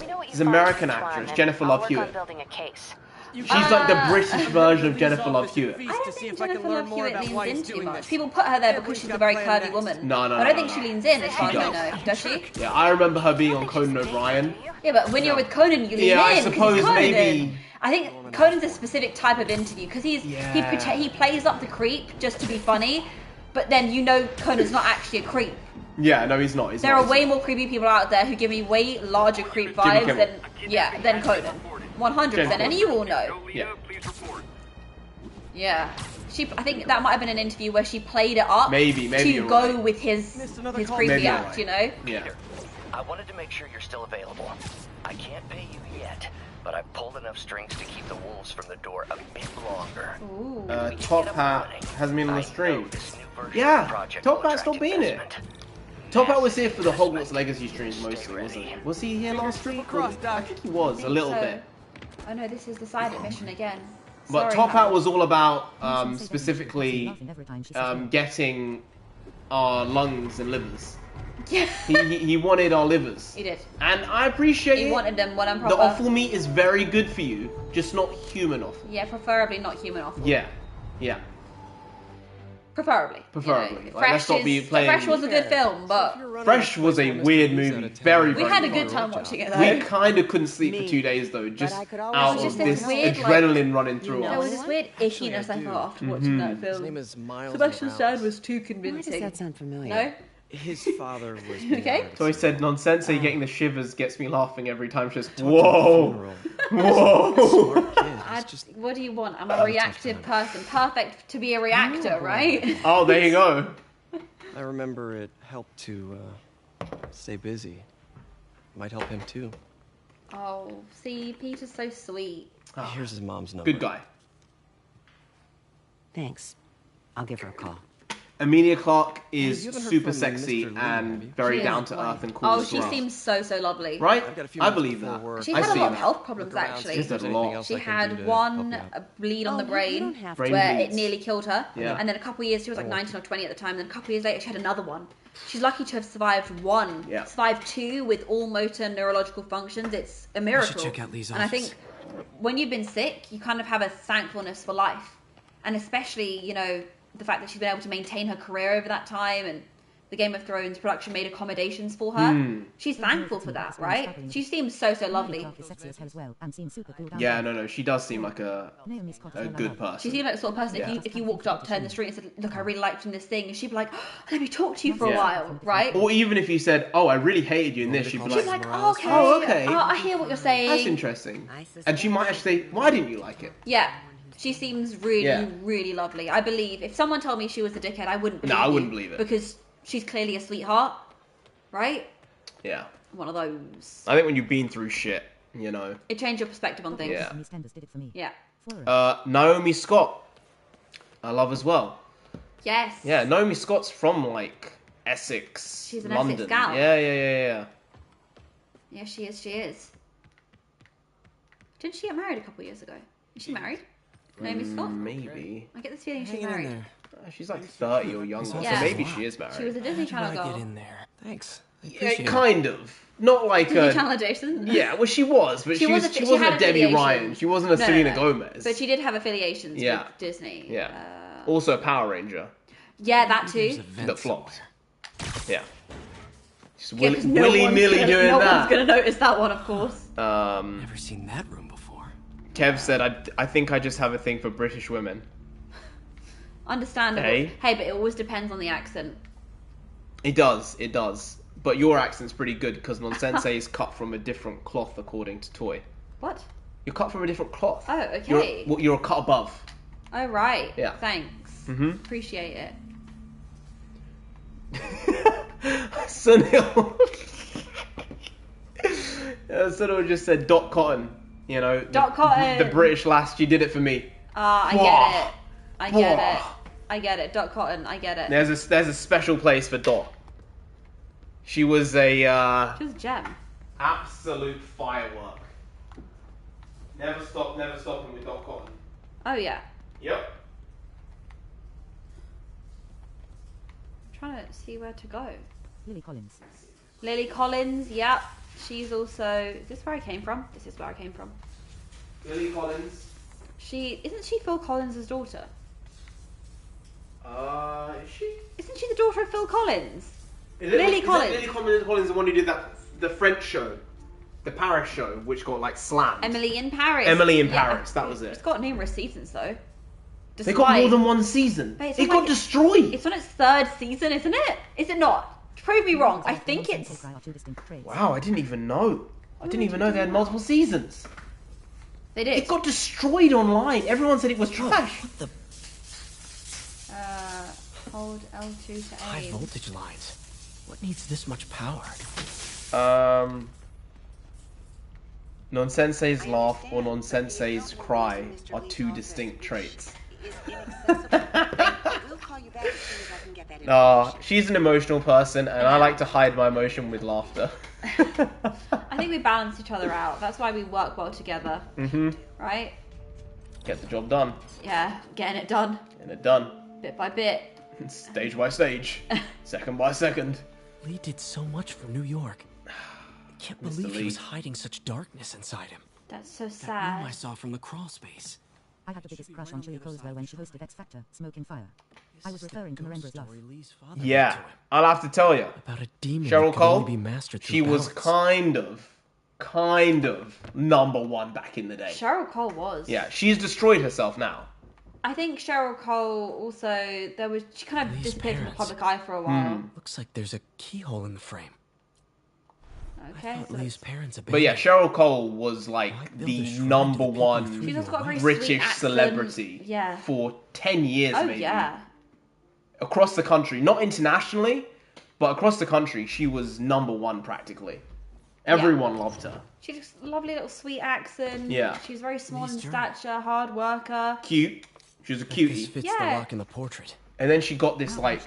me know what you this American find, actress, and Jennifer I'll Love work Hewitt. on building a case. She's like the British version of Jennifer Love Hewitt. I don't think Jennifer Love Hewitt leans in too much. People put her there because she's a very curvy woman. No, I don't think she leans in as far as I does. know. Does she? Yeah, I remember her being on Conan O'Brien. Yeah, but when you're with Conan, you lean in. Yeah, I 'cause he's suppose Conan. maybe. I think Conan's a specific type of interview because he plays up the creep just to be funny, but then you know Conan's not actually a creep. Yeah, no, he's not. He's There not. are way more creepy people out there who give me way larger creep vibes than Conan. 100%, and you all know. Yeah. Yeah. I think that might have been an interview where she played it up maybe to go with his creepy act, you know? Yeah. I wanted to make sure you're still available. I can't pay you yet, but I've pulled enough strings to keep the wolves from the door a bit longer. Top Hat hasn't been on the stream. Yeah, Top Hat stopped being here. Top Hat was here for the Hogwarts Legacy streams mostly, wasn't he? Was he here last week? I think he was, a little bit. Oh no, this is the side mission again. But Top Hat was all about specifically getting our lungs and livers. Yeah. he wanted our livers. He did. And I appreciate it. He wanted them when I'm proper. The offal meat is very good for you, just not human offal. Yeah, preferably not human offal. Yeah. Preferably. Like, let's not be playing. Fresh was a good film, but Fresh was a weird movie. Very. We had a good time watching it though. We kind of couldn't sleep for 2 days though, just out of this weird, adrenaline running through us. There was this weird ickiness I felt after watching that film. His name is Miles Sebastian Morales. Stan was too convincing. Why does that sound familiar? No? His father was. Okay. So he said, "Nonsensei getting the shivers gets me laughing every time." She says, "Whoa, whoa." What do you want? I'm a reactive person. Perfect to be a reactor, right? Oh, there you go. I remember it helped to stay busy. Might help him too. Oh, see, Peter's so sweet. Here's his mom's number. Good guy. Thanks. I'll give her a call. Emilia Clarke Hey, is you haven't heard super from sexy Mr. Lee, and have you? very She down is. to earth and cool. Oh, as she well. seems so lovely. Right? I've got a few I minutes believe before that. work. She I had a see lot of that. health problems Look around, actually. see if there's She anything had else She I can had do to one help you out. bleed on the brain Brain where bleeds. it nearly killed her. Yeah. And then a couple of years, she was like 19 or 20 at the time. Then a couple of years later, she had another one. She's lucky to have survived one. Yeah. Survived two with all motor neurological functions. It's a miracle. check out Lee's and I office. think when you've been sick, you kind of have a thankfulness for life. And especially, you know, the fact that she's been able to maintain her career over that time, and the Game of Thrones production made accommodations for her. She's thankful for that, right? She seems so lovely. Yeah, no, she does seem like a good person. She seemed like the sort of person, if you walked up to her in the street and said, look, I really liked you in this thing, and she'd be like, oh, let me talk to you for a while, right? Or even if you said, oh, I really hated you in this, she'd be She's like, like, oh, okay. oh, okay. Oh, I hear what you're saying. That's interesting. And she might actually say, why didn't you like it? Yeah. She seems really lovely. I believe, if someone told me she was a dickhead, I wouldn't believe No, I wouldn't believe it. Because she's clearly a sweetheart, right? Yeah. One of those. I think when you've been through shit, you know. It changed your perspective on things. Yeah. Yeah. Naomi Scott, I love as well. Yes. Yeah, Naomi Scott's from like Essex, She's an London. Essex gal. Yeah. Yeah, she is. Didn't she get married a couple of years ago? Is she married? Naomi Scott? Maybe. I get this feeling she's married. She's like 30 or younger, Yeah. so maybe she is married. She was a Disney Channel girl. Get in there. Thanks. Yeah, kind of. Not like Disney a... Channel adjacent? Yeah, well, she was, but she wasn't a had Debbie affiliations. Ryan. She wasn't a No, Selena no. Gomez. But she did have affiliations Yeah. with Disney. Yeah. Also a Power Ranger Yeah, that too. that flopped. Yeah. Just Yeah, 'cause no willy-nilly one's doing no that. one's going to notice that one, of course. Never seen that room before. Kev said, I think I just have a thing for British women. Understandable. Hey? Hey, but it always depends on the accent. It does. But your accent's pretty good because Nonsensei is cut from a different cloth according to Toy. What? You're cut from a different cloth. Oh, okay. You're a cut above. Oh, right. Yeah. Thanks. Mm-hmm. Appreciate it. Sunil. Sunil just said Dot Cotton. You know, Dot Cotton. The British lass, she did it for me. I get it. I get it. Dot Cotton, I get it. There's a special place for Dot. She was a She was a gem. absolute firework. Never stopping with Dot Cotton. Oh, yeah. Yep. I'm trying to see where to go. Lily Collins. Lily Collins, yep. She's also... Is this where I came from? This is where I came from. Lily Collins. Isn't she Phil Collins' daughter? Is she? Isn't she the daughter of Phil Collins? Lily Collins. Lily Collins, the one who did the French show, the Paris show, which got like slammed. Emily in Paris. Emily in Yeah. Paris, that was it. It's got numerous seasons though. They got more than one season. But it's It on, got like, destroyed. It's on its third season, isn't it? Is it not? Prove me wrong. I think it's... Wow, I didn't even know. I didn't even know they had multiple seasons. They did. It got destroyed online. Everyone said it was trash. What the? Hold L2 to aim. High voltage lines. What needs this much power? Nonsensei's laugh or Nonsensei's cry are two distinct traits. She's an emotional person, and I like to hide my emotion with laughter. I think we balance each other out. That's why we work well together. Right? Get the job done. Yeah, getting it done. Getting it done. Bit by bit. Stage by stage. Second by second. Lee did so much for New York. I can't believe he was hiding such darkness inside him. That's so That sad. room I saw from the crawl space. I had the biggest crush on Chloe Coleslow when she hosted X Factor, Smoking Fire. I was referring to Narendra's love. Yeah, I'll have to tell you. About a demon Cheryl that could only Cole, be mastered through she was balance. kind of #1 back in the day. Cheryl Cole was. Yeah, she's destroyed herself now. I think Cheryl Cole also, she kind of disappeared from the public eye for a while. Looks like there's a keyhole in the frame. Okay. I thought Lee's parents But yeah, Cheryl Cole was like the #1 She's also got a very British sweet accent. celebrity Yeah. for 10 years Oh, maybe. yeah. Across the country, not internationally, but across the country, she was #1 practically. Everyone loved her. She has a lovely little sweet accent. Yeah. She's very small in stature, hard worker. Cute. She was a cutie. This fits Yeah. the lock in the portrait. And then she got this like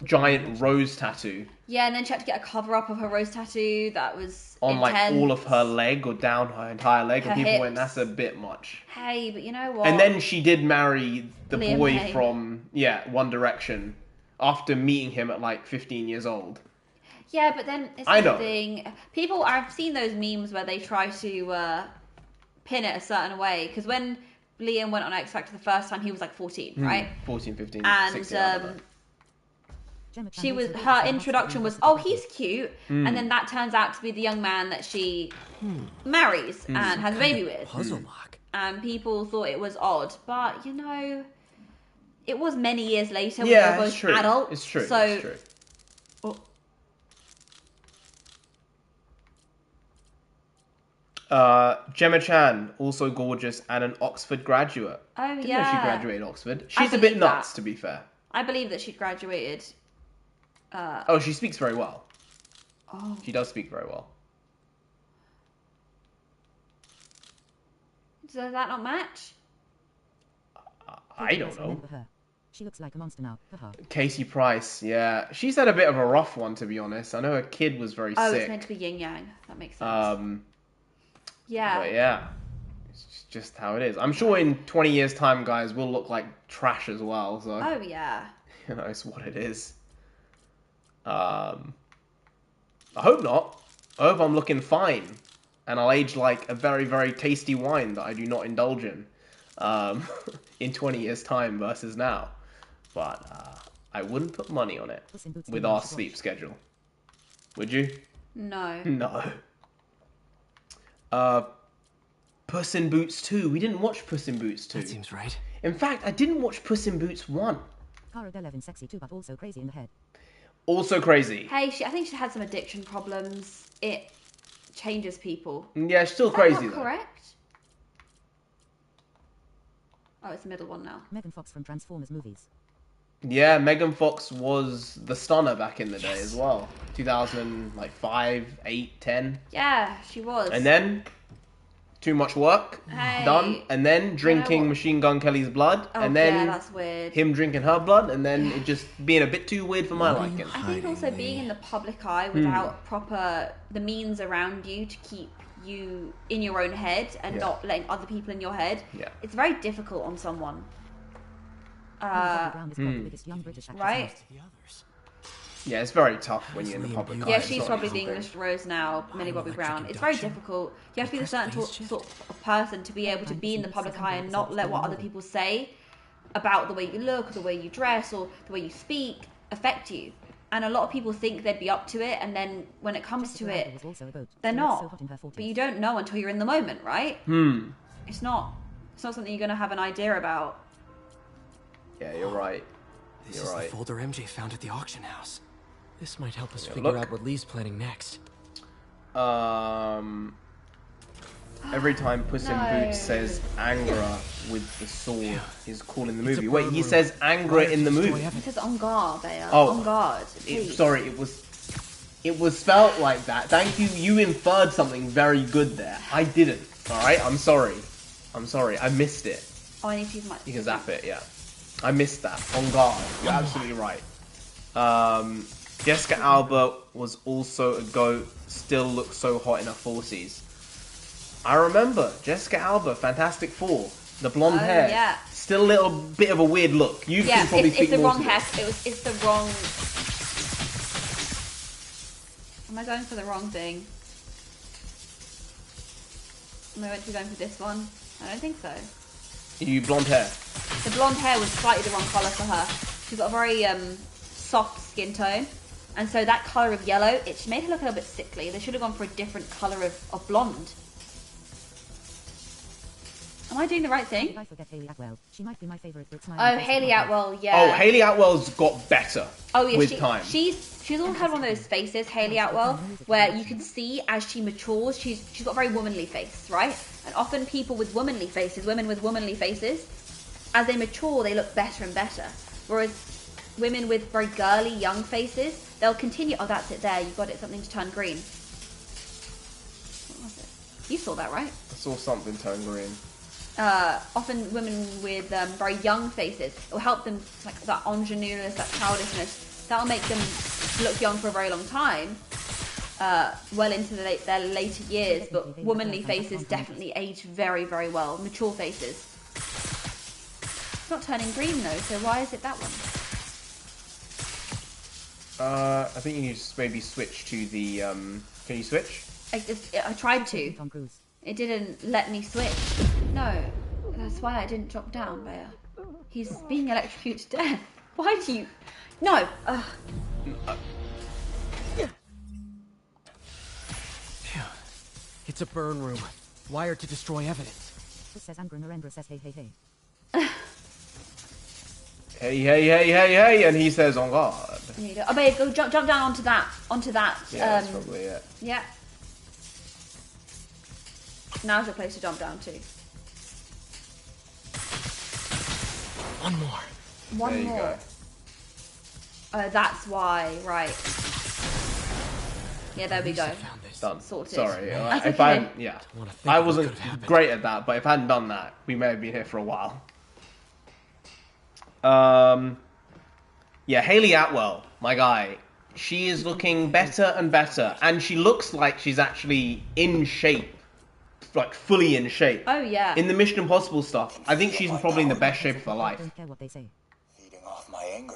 giant rose tattoo Yeah, and then she had to get a cover up of her rose tattoo that was on like intense. all of her leg or down her entire leg, Her and people went, hips. "That's a bit much." Hey, but you know what? And then she did marry the Liam boy Payne. from One Direction after meeting him at like 15 years old. Yeah, but then it's I the know. thing. People, I've seen those memes where they try to pin it a certain way. Because when Liam went on X Factor the first time, he was like 14, right? 14, 15, And 16. I don't know. her introduction was, oh, he's cute, Mm. and then that turns out to be the young man that she marries and has a baby with. Puzzle lock. And people thought it was odd, but you know, it was many years later when Yeah, they were it's both true. adults. It's true. So It's true. Gemma Chan, also gorgeous and an Oxford graduate. Oh, Didn't know yeah. she graduated Oxford. I She's a bit believe nuts, that. to be fair. I believe that she'd graduated. Oh, she speaks very well. Oh. She does speak very well. Does that not match? I don't know. Remember her. She looks like a monster now. Haha. Casey Price, yeah. She's had a bit of a rough one, to be honest. I know her kid was very Oh, sick. it's meant to be yin yang. That makes sense. Yeah. But yeah, it's just how it is. I'm sure in 20 years' time, guys, we'll look like trash as well. So Oh yeah. you know, it's what it is. I hope not. I hope I'm looking fine, and I'll age like a very, very tasty wine that I do not indulge in 20 years' time versus now. But I wouldn't put money on it with our sleep schedule. Would you? No. No. Puss in Boots 2. We didn't watch Puss in Boots 2. That seems right. In fact, I didn't watch Puss in Boots 1. Cara Delevingne sexy too, but also crazy in the head. Also crazy. Hey, I think she had some addiction problems. It changes people. Yeah, she's still Is that crazy not though. correct? Oh, it's the middle one now. Megan Fox from Transformers movies. Yeah, Megan Fox was the stunner back in the day as well. 2005, 8, 10. Yeah, she was. And then, too much work, Hey. done. And then drinking what? Machine Gun Kelly's blood. Oh, and then yeah, that's weird. him drinking her blood. And then it just being a bit too weird for my liking. I think also being in the public eye without the means around you to keep you in your own head and Yeah. not letting other people in your head, Yeah. it's very difficult on someone. Brown is probably the biggest young British actress Right? house. Yeah, it's very tough when you're in the public eye. Yeah, It's she's not probably easy the thing. English Rose now, Millie Bobby Brown. It's very difficult. You have to be a certain sort of person to be able to be in the public eye and not let what other people say about the way you look, or the way you dress, or the way you speak affect you. And a lot of people think they'd be up to it, and then when it comes to it, Was also a boat. they're She looks not. so hot in her 40s. But you don't know until you're in the moment, right? It's not something you're going to have an idea about. Yeah, you're right. This You're is right. the folder MJ found at the auction house. This might help us Yeah, figure look. out what Lee's planning next. Every time Puss in No. Boots says Angra with the sword, he's cool in the It's a movie. Wait, burn he room. says Angra in the Destroy movie. It says on guard, Bea. Oh. On guard. Please. Sorry, it was spelt like that. Thank you. You inferred something very good there. I didn't. All right. I'm sorry. I missed it. Oh, I need to use my... You can zap it. Yeah. I missed that. On guard. You're absolutely right. Jessica Alba was also a goat. Still looks so hot in her 40s. I remember Jessica Alba, Fantastic Four, the blonde hair. Yeah. Still a little bit of a weird look. You can probably it's speak the more wrong to hair. this. It's the wrong... Am I going for the wrong thing? Am I meant to be going for this one? I don't think so. You blonde hair. The blonde hair was slightly the wrong colour for her. She's got a very soft skin tone. And so that colour of yellow, it made her look a little bit sickly. They should have gone for a different colour of blonde. Am I doing the right thing? I forget Hayley Atwell. She might be my favorite. Oh, Hayley Atwell, yeah. Oh, Hayley Atwell's got better. Oh yeah, with time. She's all had one of those faces, Hayley Atwell, where you can see as she matures, she's got a very womanly face, right? And often people with womanly faces, women with womanly faces, as they mature, they look better and better. Whereas women with very girly, young faces, they'll continue. Oh, that's it there. You got it. Something to turn green. What was it? You saw that, right? I saw something turn green. Often women with very young faces, it will help them, like that ingenueness, that childishness, that'll make them look young for a very long time, well into their later years, but womanly faces definitely age very, very well, mature faces. It's not turning green though, so why is it that one? I think you need to maybe switch to the, can you switch? I tried to. It didn't let me switch. No, that's why I didn't drop down, Bea. He's being electrocuted to death. Why do you... No! It's a burn room. Wired to destroy evidence. This says Narendra says hey hey hey. Hey, and he says, on guard. Oh, babe, go jump down onto that. Yeah, that's probably it. Yeah. Now's your place to jump down to. One more. One more. Oh, that's why, right. Yeah, there we go. Done. Sorted. Sorry. That's If okay. I wasn't great at that, but if I hadn't done that, we may have been here for a while. Yeah, Hayley Atwell, my guy. She is looking better and better, and she looks like she's actually in shape. Like, fully in shape. Oh, yeah. In the Mission Impossible stuff, I think she's probably in the best shape of her life. Don't care what they say. Feeding off my anger.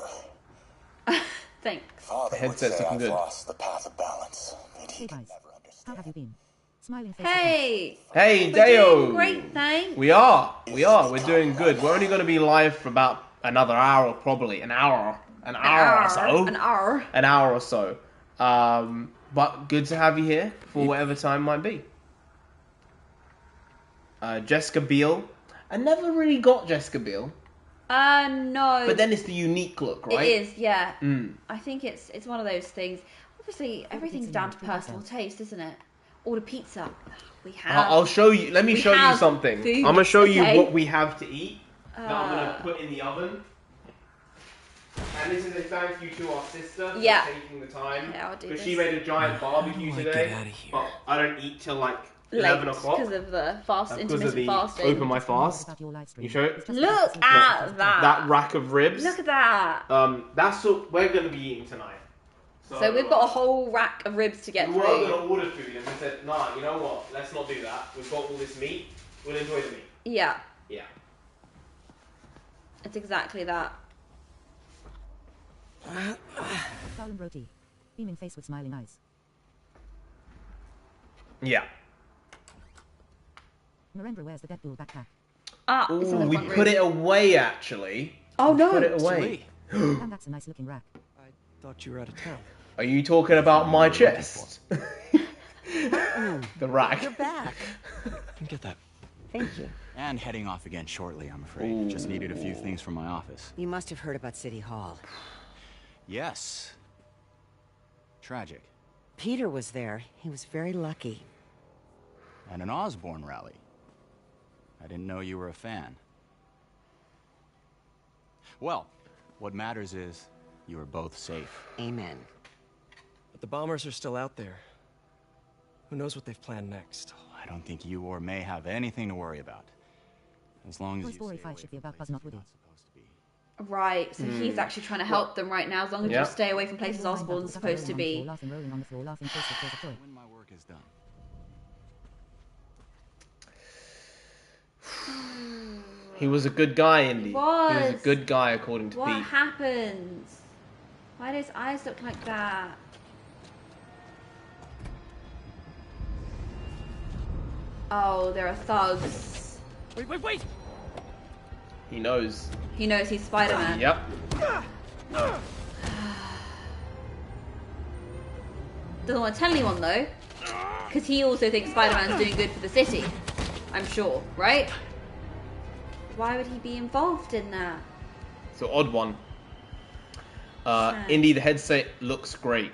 Thanks. Father The would headset's say looking I've good. lost the path of balance, but he Hey can guys, never understand. how have you been? Smiling face. Hey! Hey, We're Deo! doing great, thanks. We are. We're doing good. We're only going to be live for about another hour, probably. An hour or so. An hour or so. But good to have you here for whatever time might be. Jessica Biel. I never really got Jessica Biel. No. But then it's the unique look, right? It is, yeah. Mm. I think it's one of those things. Obviously, everything's down to personal taste, isn't it? Order pizza. We have. I'll show you. Let me show you something. Food. I'm going to show you Okay. what we have to eat that I'm going to put in the oven. And this is a thank you to our sister for taking the time. Yeah, I'll do Because this. she made a giant barbecue today. But I don't eat till like 11 o'clock. Because of the Because of the fasting. open my fast. You show it? Look at that. That rack of ribs. Look at that. That's what we're going to be eating tonight. So we've got a whole rack of ribs to get we through. were going to order food and we said, nah, you know what? Let's not do that. We've got all this meat. We'll enjoy the meat. Yeah. Yeah. It's exactly that. Darling roti. Beaming face with smiling eyes. Yeah. Narendra wears the Deadpool backpack. It's in the we front put room. it away, actually. Oh, no. Put it away. And that's a nice looking rack. Thought you were out of town. Are you talking about my chest? The rack. You're back. Get that. Thank you. And heading off again shortly, I'm afraid. Just needed a few things from my office. You must have heard about City Hall. Yes. tragic. Peter was there. He was very lucky. And an Osborn rally. I didn't know you were a fan. Well, what matters is you are both safe. Amen. But the bombers are still out there. Who knows what they've planned next? I don't think you or May have anything to worry about. As long as Toy you Story 5 should be about Buzz, not Woody. Right, so he's actually trying to help them right now, as long as you stay away from places Osborn's supposed to be. Rolling on the floor, laughing faces toys of joy. When my work is done. He was a good guy, Indy. He was. He was a good guy, according to What Pete. happens? Why do his eyes look like that? Oh, there are thugs. Wait! He knows. He knows he's Spider-Man. Yep. Doesn't want to tell anyone though, because he also thinks Spider-Man's doing good for the city. I'm sure, right? Why would he be involved in that? So odd one. Indy, the headset looks great.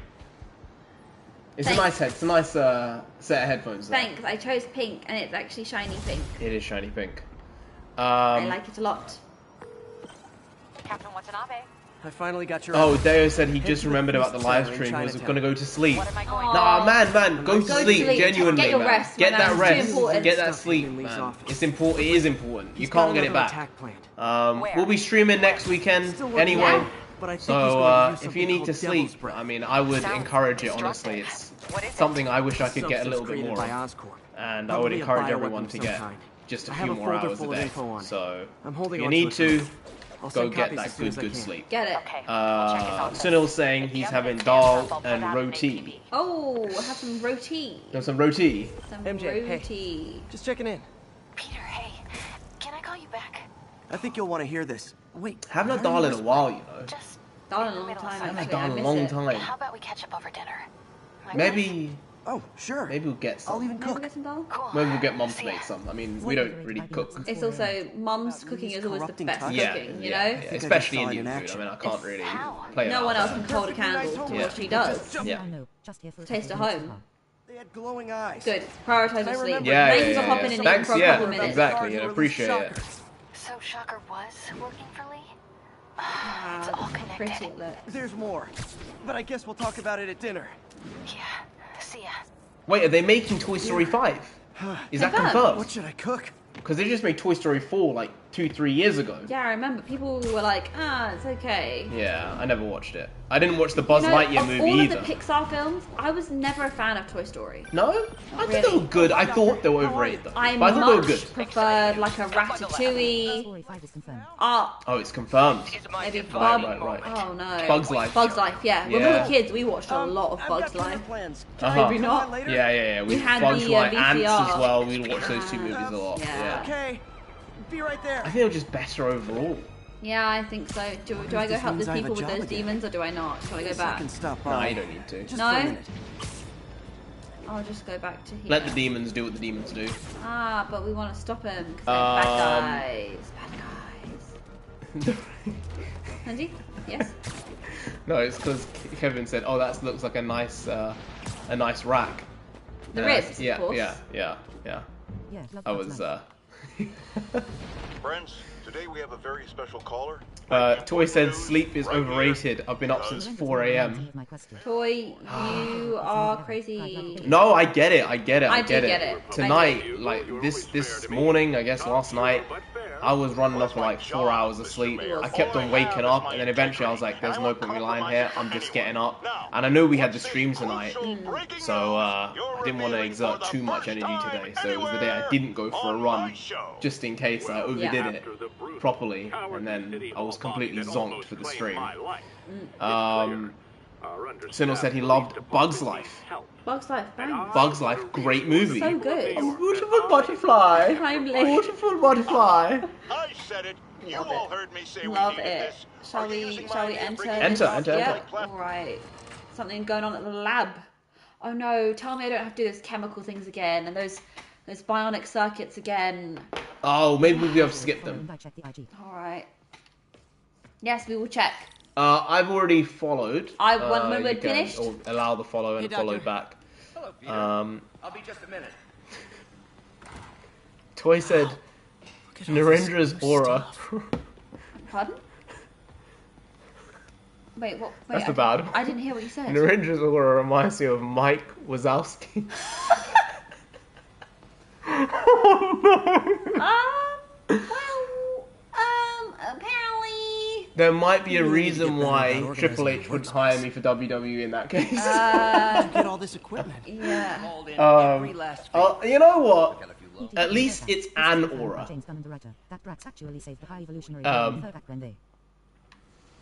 It's Thanks. a nice head. It's a nice set of headphones. Though. Thanks, I chose pink, and it's actually shiny pink. It is shiny pink. I like it a lot. Captain Watanabe. I finally got your... Oh, Deo said he Head just to the remembered about the feast live center in stream. He was Chinatown. going to go to sleep. What am I going Nah, man, go to Go to sleep. sleep. Genuinely, Get your man. rest, Get man. that It's too rest. important. Get that Stuff sleep, in Lee's man. office. It's important. It is important. You He's can't got get it another back. attack planned. We'll be streaming next weekend Still working anyway. on it, but I think he's So going to do if you something need called to Devil's sleep, Breath. I mean, I would Sounds encourage it. destructive. Honestly, it's What is it? something I wish I could get a little bit Substance more created by of, Oscorp. and I would Probably a encourage bioweapon everyone of to some get kind. just a I few have a more folder hours full a of day. info on it. So I'm if holding you on need to it to, I'll go send get copies as that soon as I good can. sleep. Get it. Okay, we'll check his office. Sunil's saying If the he's evidence having stands dal up, I'll put and out an roti. APB. Oh, we'll have some roti. There's some roti. Some MJ, hey. roti. Just checking in. Peter, hey, can I call you back? I think you'll want to hear this. Wait. Haven't had dal in a while, you know. Just Done a long time, I haven't had actually. dal I in a miss long it. time. how about we catch up over dinner? My Maybe, Oh, sure. maybe we'll get some. I'll even Maybe cook. get some dal? wife- Cool. Maybe we'll get Mum to See ya. make some. I mean, we don't really cook. It's also, Mum's cooking is always the corrupting best touch. cooking, you know? Especially I saw it Indian in food. I action. mean, I can't It's really how? play it No out one else there. can hold a candle to what she does. Yeah. Just here for a Taste couple at of minutes home. They had glowing eyes. Good. Prioritize your I sleep. remember- Yeah, Thanks yeah, for hopping yeah. in Thanks, for a yeah, couple minutes. exactly. Yeah, appreciate it. So Shocker was working for Lee? It's all connected. Pretty it looks. There's more. But I guess we'll talk about it at dinner. Yeah. See ya. Wait, are they making Toy Story 5? Is that Confirmed. What confirmed? should I cook? Because they just made Toy Story 4 like 2-3 years ago. Yeah, I remember people were like, it's okay. Yeah, I never watched it. I didn't watch the Buzz You know, Lightyear of movie all either. of the Pixar films, I was never a fan of Toy Story. No? I think they really. were good. I thought they were overrated though. I But I thought they were much good. preferred like a Ratatouille. Story 5 is confirmed. Oh, Oh, it's confirmed. maybe Right, Bob. right. Oh no. Bugs Life. Bugs Life, yeah. When we Yeah. were kids, we watched a lot of I've Bugs got dinner Life. plans. Uh-huh. Maybe not. Later? Yeah. We had Bugs the, Life, Ants VCR. as well. We'd watch those two movies a lot. Yeah. Okay. Be right there. I think they were just better overall. Yeah, I think so. Do I go this help means those I have people a with job those again. demons, or do I not? Shall I go I back? can stop No, by. you don't need to. Just No? for a minute. I'll just go back to here. Let the demons do what the demons do. But we want to stop him because they're bad guys. Bad guys. Andy? Yes? No, it's because Kevin said, "Oh, that looks like a nice rack." The ribs, Yeah, of course. yeah. Yeah, love I Bugs was. Life. Friends, today we have a very special caller. Toy said sleep is overrated. I've been up since 4 a.m. Toy, you are crazy. No, I get it. I get it. I I do get get it. it. I Tonight, like this morning, I guess last night, I was running off for like 4 hours of sleep. I kept on waking up, and then eventually I was like, "There's no point me lying here. I'm just getting up." And I knew we had the stream tonight, so I didn't want to exert too much energy today. So it was the day I didn't go for a run, just in case I overdid it properly, and then I was completely zonked for the stream. Sinel said he loved Bugs Life. Bugs Life, bang. Bugs Life, great movie. So good. Beautiful butterfly. Timely. Beautiful butterfly. I said it. You Love all it. heard me say Love we needed it. this. Shall Are you we using my name for enter? Enter. Yep. Alright. Something going on at the lab. Oh no, tell me I don't have to do those chemical things again and those bionic circuits again. Oh, maybe we'll be able to skip them. I check the IG. Alright. Yes, we will check. I've already followed. When we're you can finished. allow the follow and Hey, follow Doctor. back. Hello, Peter. I'll be just a minute. Toy said, Narendra's aura. Pardon? Wait, what? Wait, That's the bad one. I didn't hear what you said. Narendra's aura reminds me of Mike Wazowski. Apparently. There might be a reason why Triple H wouldn't hire me for WWE in that case. Get all this equipment. Yeah. You know what? At least it's an aura.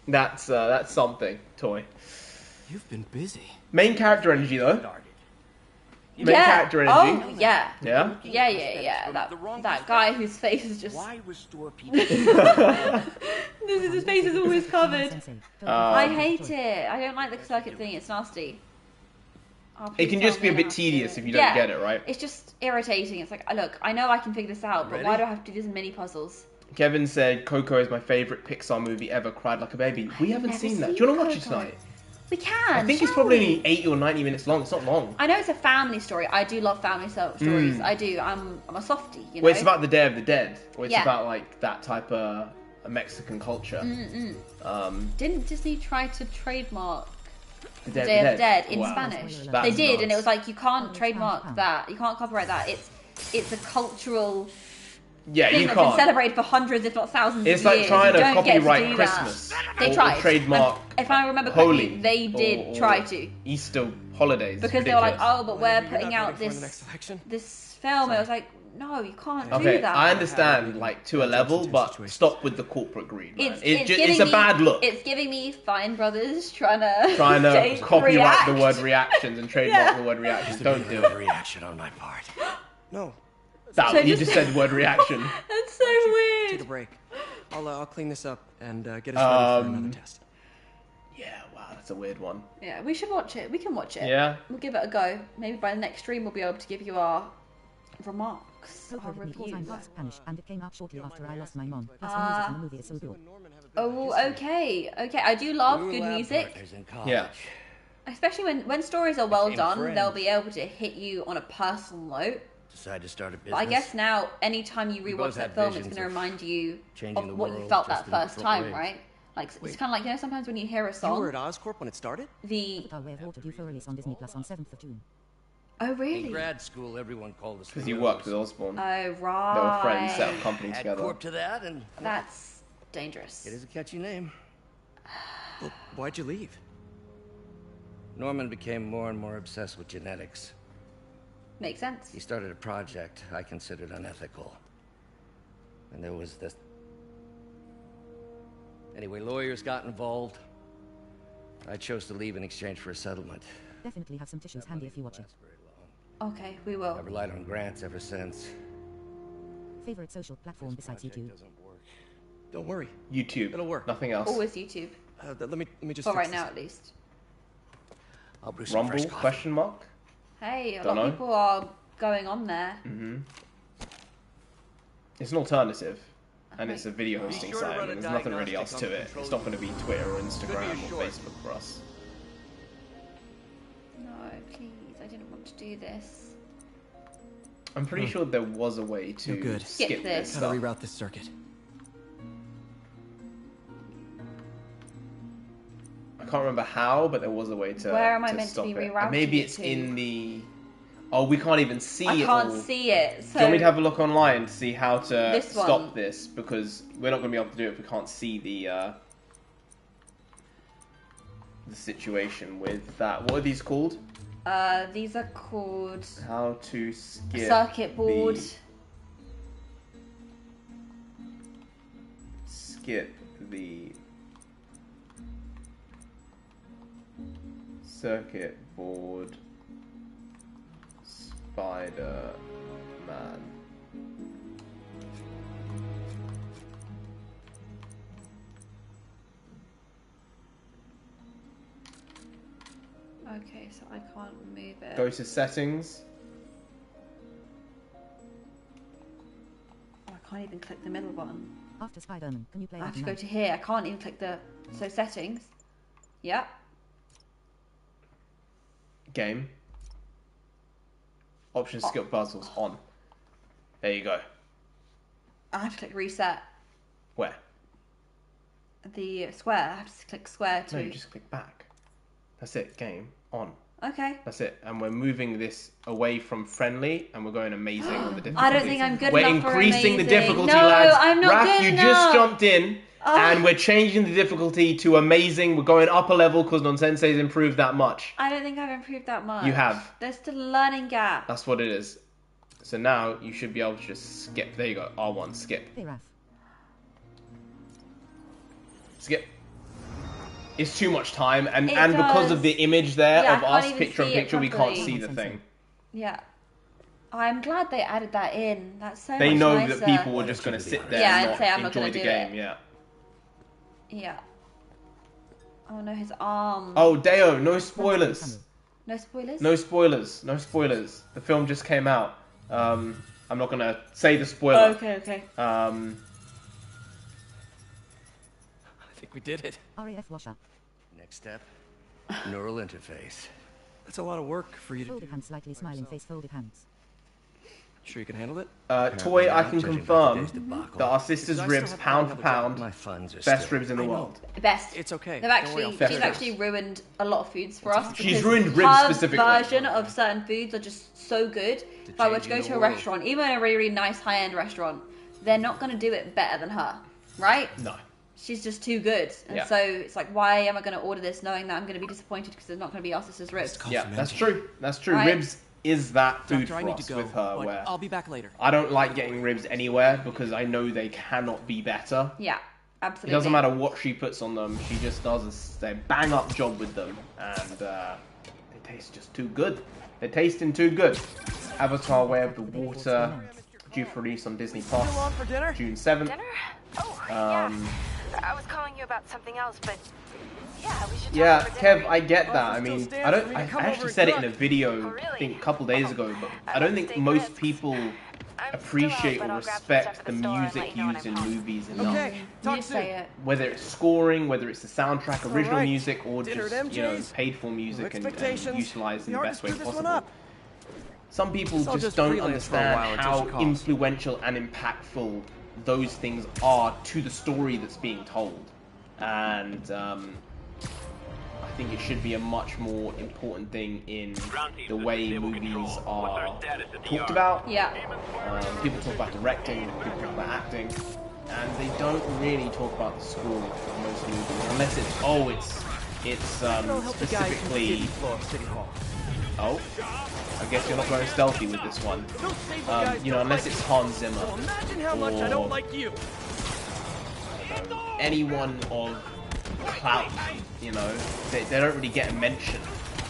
That's something, Toy. You've been busy. Main character energy though. Main character energy. Oh, yeah. Yeah? Yeah. That guy whose face is just... Why restore His face is always covered. I hate it. I don't like the circuit thing. It's nasty. Oh, It can just be a bit tedious if you don't get it, right? It's just irritating. It's like, look, I know I can figure this out, but why do I have to do these mini puzzles? Kevin said Coco is my favourite Pixar movie ever. Cried like a baby. We haven't seen that. Do you want to watch it tonight? We can. I think it's probably only 80 or 90 minutes long. It's not long. I know it's a family story. I do love family stories. I do. I'm a softie, you know. Well, it's about the Day of the Dead, or it's Yeah. about like that type of a Mexican culture. Didn't Disney try to trademark The Day of the Dead in Wow. Spanish? That's They did, and it nuts. was like, you can't trademark that. You can't copyright that. It's a cultural Yeah, thing you that's been can't. celebrated for hundreds, if not thousands It's of like years. trying to You don't get copyright do Christmas. That. They or tried. trademark If I remember Holy. correctly, they did or try to. Easter holidays. Because they were like, Ridiculous. oh, but we're putting out this film. I was like, no, you can't do Okay, that. I understand, like, to a level, but stop with the corporate greed, man. It's giving a me- bad look. It's giving me Fine Brothers trying to Trying to copyright react. the word reactions and trademark the word reactions. Don't do it. Reaction on my part. No. That, So you just- just said word reaction. That's so weird. Take a break. I'll clean this up and get us ready for another test. Yeah, wow, that's a weird one. Yeah, we should watch it. We can watch it. Yeah. We'll give it a go. Maybe by the next stream we'll be able to give you our remarks, our Coco wrote me 4 times reviews. Spanish, and it came out shortly after I lost my mom. Plus the music in the movie is so good. Oh, okay. I do love good music. Yeah. Especially when stories are well Became done, friends. they'll be able to hit you on a personal note. Decide to start a business. But I guess now, anytime you We rewatch both that had film, it's visions going to of remind you changing the of what you world felt just that in a first different time, way. right? Like, it's kind of like, you know, sometimes when you hear a You song, were at Oscorp when it started? the... Our Way of Water due for release on Disney Plus on 7th of June. Oh, In really? grad school, everyone called us. Because you worked with Osborne. Oh, right. They were friends, set up company Add together. corp to that, and That's dangerous. it is a catchy name. Well, why'd you leave? Norman became more and more obsessed with genetics. Makes sense. He started a project I considered unethical. And there was this... Anyway, lawyers got involved. I chose to leave in exchange for a settlement. Definitely have some tissues handy if you watch it. Okay, we will. I've relied on grants ever since. Favorite social platform besides YouTube? Don't worry. YouTube. It'll work. Nothing else. Always YouTube. Let me just For fix right this. now, at least. I'll brew some fresh Rumble? coffee. Question mark? Hey, a Don't lot of know. people are going on there. It's an alternative. And it's a video hosting sure to site. run a And there's nothing really diagnostic else on to the it. control It's not going to be Twitter or Could Instagram be or short. Facebook for us. No, please, I didn't want to do this. I'm pretty sure there was a way to You're good. skip Skip this this. Gotta stuff. reroute this circuit. I can't remember how, but there was a way to. Where am I to meant to stop be it. rerouting And maybe it it's to? in the. Oh, we can't even see I it. can't all. see it. So Do you want me to have a look online to see how to This stop one. this? Because we're not going to be able to do it if we can't see the situation with that. What are these called? these are called How to skip circuit board. Skip the circuit board Spider-Man. Okay, so I can't move it. Go to settings. Oh, I can't even click the middle button. After Spider-Man, can you play I have to Iron go Man? to here. I can't even click the So settings. Yep. Game. Option skip puzzles on. There you go. I have to click reset. Where? The square. I have to click square to... No, you just click back. That's it. Game on. Okay. That's it. And we're moving this away from friendly, and we're going amazing on the difficulty. I don't think I'm good we're enough for amazing. Increasing the difficulty, no, lads. I'm not Raph, good you enough. just jumped in, and we're changing the difficulty to amazing. We're going up a level because nonsensei's improved that much. I don't think I've improved that much. You have. There's still a learning gap. That's what it is. So now you should be able to just skip. There you go. R1, skip. Hey, Raph. Skip. It's too much time, and It because of does. the image there Yeah, of I can't us even picture in see it picture, we can't properly. see the thing. Yeah. I'm glad they added that in. That's so They much know nicer. that people are just going to sit there Yeah, and and say, I'm not enjoy gonna the do game. it. Yeah. Yeah. Oh no, his arm. Oh, Deo, no spoilers. No spoilers? No spoilers. No spoilers. The film just came out. I'm not going to say the spoiler. Okay. I think we did it. RAF washer. Next step, neural interface. That's a lot of work for you to Folded do. hands, slightly smiling face, folded hands. Sure you can handle it? Toy, I can Judging by confirm today's debacle. that our sister's ribs, pound for pound, My funds are best still- ribs in the I know. world. Best. It's okay. They've Don't worry, actually, I'll she's fix it. actually ruined a lot of foods for us. She's because ruined ribs her specifically. version of certain foods are just so good. If I were to go changing to a the world. restaurant, even a really, really nice high-end restaurant, they're not going to do it better than her, right? No. She's just too good. And Yeah. so it's like, why am I going to order this knowing that I'm going to be disappointed because it's not going to be our sister's ribs? Yeah, that's true. That's true. Right. Ribs is that food Doctor, I for need us to go, with her but where I'll be back later. I don't like getting ribs anywhere because I know they cannot be better. Yeah, It absolutely. doesn't matter what she puts on them. She just does a bang up job with them, and they taste just too good. They're tasting too good. Avatar: Way of the Water, due for release on Disney Plus, Still on for dinner? June 7th. Dinner? Oh, yeah. I was calling you about something else, but yeah, we should talk Yeah, over dinner. Kev, I get that. I Offer still mean, stands I don't. for me I to come over actually and said it in cook. a video, really? I think a couple days ago, but I don't think take most risks. people I'm appreciate still out, or but I'll grab some respect stuff at the the store and music let you know when used I'm in home. movies enough. Okay, talk You soon. say it. Whether it's scoring, whether it's the soundtrack, original right. music, or Dinner just at MJ's. paid for music No and expectations. utilized in We the are best to way screw this one possible. up. Some people So I'll just just don't freelance for a while understand until how she calls. influential and impactful those things are to the story that's being told. And I think it should be a much more important thing in the way movies are talked about. Yeah. People talk about directing, people talk about acting, and they don't really talk about the score of most movies, unless it's It'll help the guys from the specifically. 50th floor of City Hall. Oh, I guess you're not going stealthy with this one. Those stable guys You know, don't unless like it's me. Hans Zimmer So imagine how much I don't or like you. anyone of clout. You know, they don't really get a mention.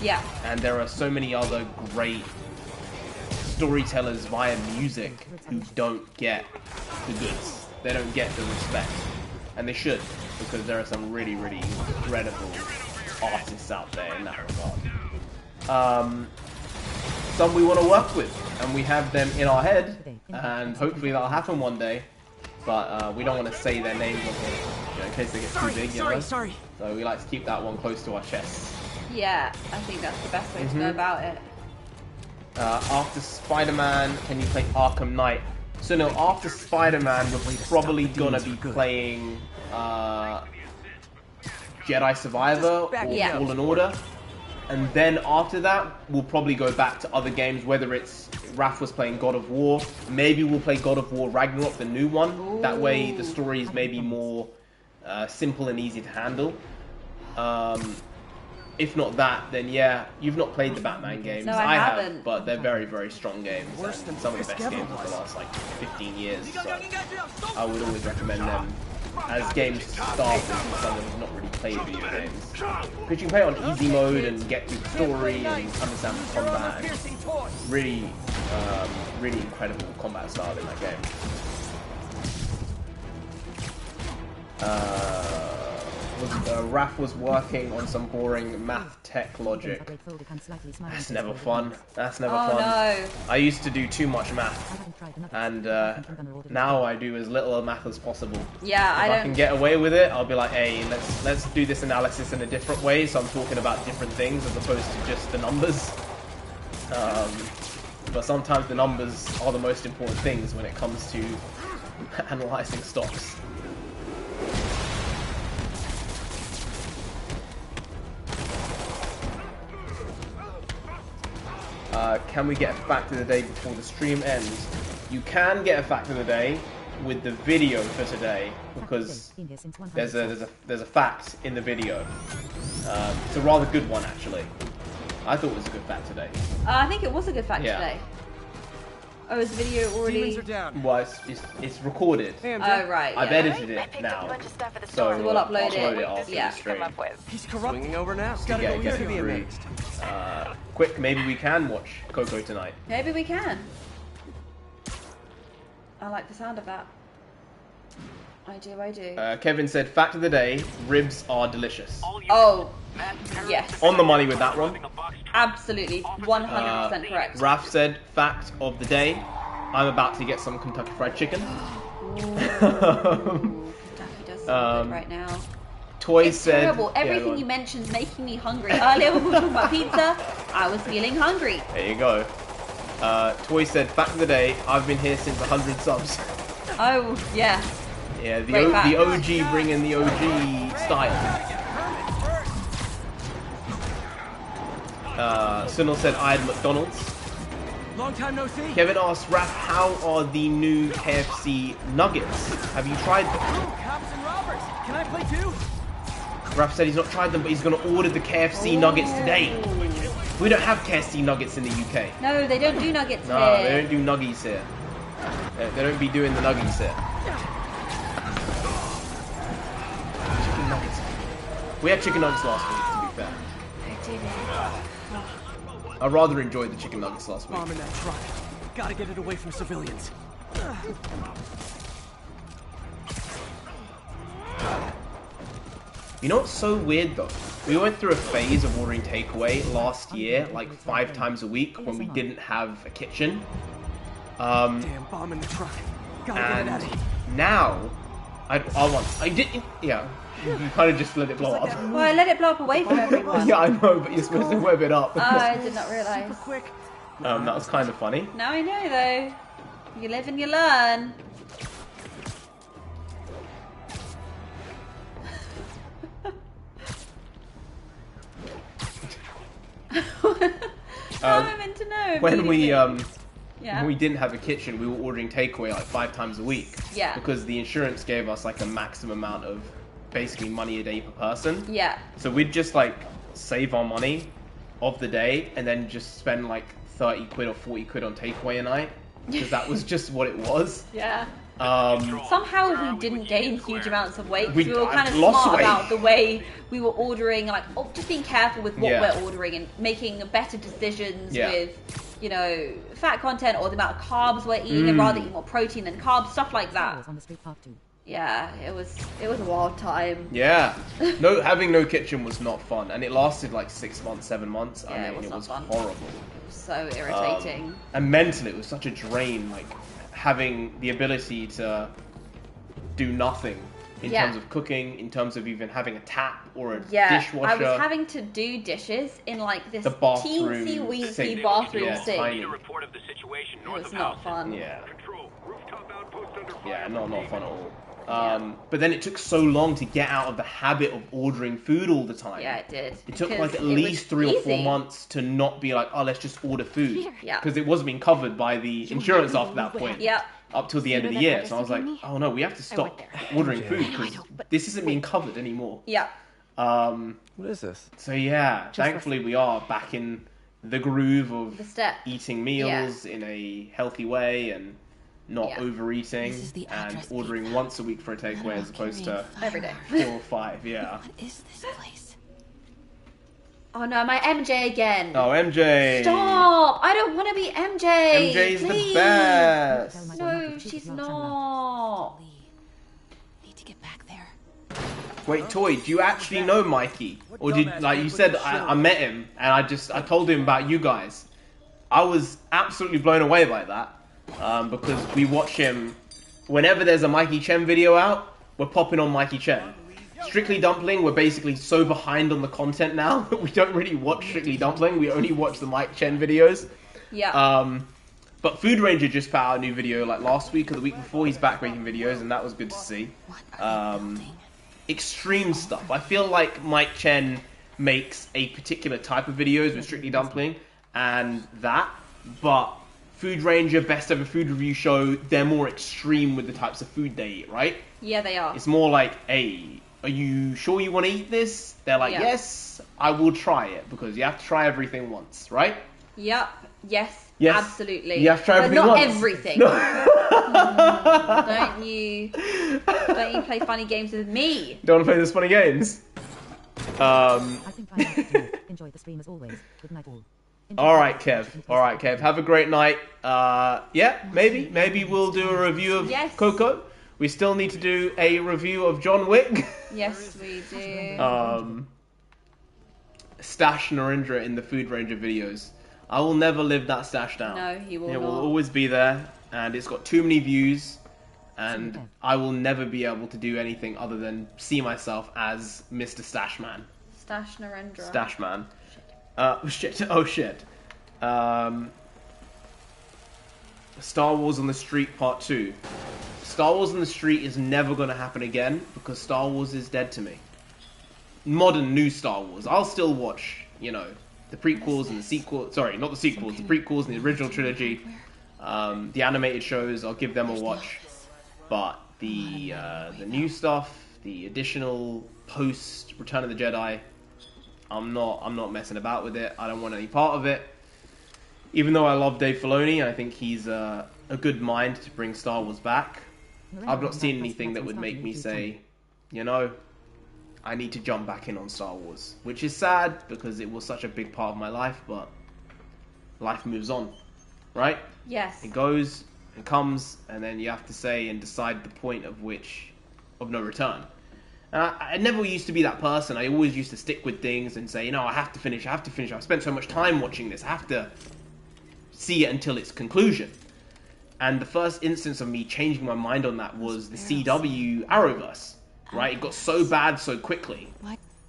Yeah. And there are so many other great storytellers via music who don't get the goods. They don't get the respect. And they should, because there are some really, really incredible artists out there in that regard. Some we want to work with, and we have them in our head, and hopefully that'll happen one day. But we don't want to say their names in case they get too big, you know? Sorry. So we like to keep that one close to our chests. Yeah, I think that's the best way to go about it. After Spider-Man, can you play Arkham Knight? So no, after Spider-Man, we're probably gonna be playing Jedi Survivor or Fallen Order. And then after that, we'll probably go back to other games, whether it's Raph was playing God of War. Maybe we'll play God of War Ragnarok, the new one. Ooh. That way the story is maybe more simple and easy to handle. If not that, then yeah, you've not played the Batman games. No, I haven't. have, but they're very, very strong games. And some of the best games of the last like 15 years. So I would always recommend them as games to start with for someone who's not really played video games. Because you can play it on easy mode and get through the story and understand the combat. And really, really incredible combat style in that game. Raph was working on some boring math tech logic. That's never fun. That's never fun. No. I used to do too much math, and now I do as little math as possible. Yeah, if I can get away with it, I'll be like, hey, let's do this analysis in a different way. So I'm talking about different things as opposed to just the numbers. But sometimes the numbers are the most important things when it comes to analyzing stocks. Can we get a fact of the day before the stream ends? You can get a fact of the day with the video for today because there's a fact in the video. It's a rather good one actually. I thought it was a good fact today. I think it was a good fact today. Oh, is the video already? Well, it's recorded. Oh right. I've edited it now, so we'll upload it. after the stream. He's swinging over now. To get it through. Quick, maybe we can watch Coco tonight. Maybe we can. I like the sound of that. I do. Kevin said, fact of the day, ribs are delicious. Oh, yes. On the money with that one. Absolutely, 100% correct. Raph said, fact of the day, I'm about to get some Kentucky Fried Chicken. Kentucky does sound good right now. Toy it's said... terrible. Everything you mentioned is making me hungry. Earlier when we were talking about pizza, I was feeling hungry. There you go. Toy said, fact of the day, I've been here since 100 subs. Oh, yeah. Yeah, the OG bringing the OG style. Sunil said, I had McDonald's. Long time no see. Kevin asked, Raph, how are the new KFC nuggets? Have you tried them? Cops and robbers. Can I play too? Raph said he's not tried them, but he's going to order the KFC nuggets today. We don't have KFC nuggets in the UK. No, they don't do nuggets here. No, they don't do nuggies here. They don't be doing the nuggies here. Chicken nuggets. We had chicken nuggets last week, to be fair. I did. I rather enjoyed the chicken nuggets last week. Bomb in that truck. Gotta get it away from civilians. You know what's so weird though? We went through a phase of ordering takeaway last year, like 5 times a week, when we didn't have a kitchen. Damn bomb in the truck. And now, I didn't. Yeah, you kind of just let it blow up. Well, I let it blow up away from everyone. Yeah, I know, but you're supposed to web it up. Oh, I did not realise. That was kind of funny. Now I know though. You live and you learn. I'm meant to know. When we didn't have a kitchen, we were ordering takeaway like 5 times a week. Yeah. Because the insurance gave us like a maximum amount of basically money a day per person. Yeah. So we'd just like save our money of the day and then just spend like 30 quid or 40 quid on takeaway a night. Because that was just what it was. Yeah. Somehow we didn't gain huge amounts of weight. We were kind of lost smart weight. about the way we were ordering, like just being careful with what Yeah. we're ordering and making better decisions Yeah. with, you know, fat content or the amount of carbs we're eating, and rather eat more protein than carbs, stuff like that. Yeah, it was a wild time. Yeah. Having no kitchen was not fun, and it lasted like 6 months, 7 months. Yeah, I mean, it was not fun. horrible. It was so irritating. And mentally, it was such a drain. Like having the ability to do nothing in terms of cooking, in terms of even having a tap or a dishwasher. I was having to do dishes in like this The bathroom teensy weensy sink. bathroom sink. Tiny. It was not fun. Yeah. Yeah, not fun at all. But then it took so long to get out of the habit of ordering food all the time. Yeah, it did. It took Because like at it was least 3 or 4 easy. months to not be like, oh, let's just order food. Yeah. Because it wasn't being covered by the insurance after that point. Yeah. Up till the end of the year. So I was like, oh no, we have to stop ordering food because this isn't being covered anymore. Yeah. What is this? So yeah, thankfully we are back in the groove of eating meals in a healthy way and not overeating and ordering once a week for a takeaway as opposed to every day. 4 or 5. Yeah. What is this place? Oh no, my MJ again. Oh, MJ. Stop! I don't want to be MJ. MJ's please. the best. No, she's not. Need to get back there. Wait, Toy, do you actually know Mikey? Or did, like you said, I met him and I told him about you guys. I was absolutely blown away by that. Because we watch him, whenever there's a Mikey Chen video out, we're popping on Mikey Chen. Strictly Dumpling, we're basically so behind on the content now that we don't really watch Strictly Dumpling, we only watch the Mike Chen videos. Yeah. But Food Ranger just put out a new video like last week or the week before. He's back making videos and that was good to see. Extreme stuff. I feel like Mike Chen makes a particular type of videos with Strictly Dumpling and that, but Food Ranger, Best Ever Food Review Show, they're more extreme with the types of food they eat, right? Yeah, they are. It's more like, hey, are you sure you want to eat this? They're like, yes, I will try it, because you have to try everything once, right? Yep. Yes. Yes. Absolutely. You have to try everything but not once. everything. No. Don't you play funny games with me? Don't want to play those funny games? I think I have to enjoy the stream as always. Good night all. Alright, Kev. Alright, Kev. Have a great night. Yeah, maybe we'll do a review of Coco. We still need to do a review of John Wick. Yes, we do. Stash Narendra in the Food Ranger videos. I will never live that stash down. No, he will not. It will always be there, and it's got too many views, and I will never be able to do anything other than see myself as Mr. Stashman. Stash Narendra. Stashman. Shit. Oh, shit. Star Wars on the Street Part 2. Star Wars on the Street is never going to happen again, because Star Wars is dead to me. Modern, new Star Wars. I'll still watch, you know, the prequels and the sequels. Sorry, not the sequels. The prequels and the original trilogy. The animated shows, I'll give them a watch. But the new stuff, the additional post Return of the Jedi, I'm not messing about with it. I don't want any part of it. Even though I love Dave Filoni, I think he's a good mind to bring Star Wars back. I've not seen anything that would make me say, you know, I need to jump back in on Star Wars. Which is sad, because it was such a big part of my life, but life moves on, right? Yes. It goes and comes, and then you have to say and decide the point of no return. And I never used to be that person. I always used to stick with things and say, you know, I have to finish. I've spent so much time watching this. I have to see it until its conclusion. And the first instance of me changing my mind on that was the CW Arrowverse, right? It got so bad so quickly.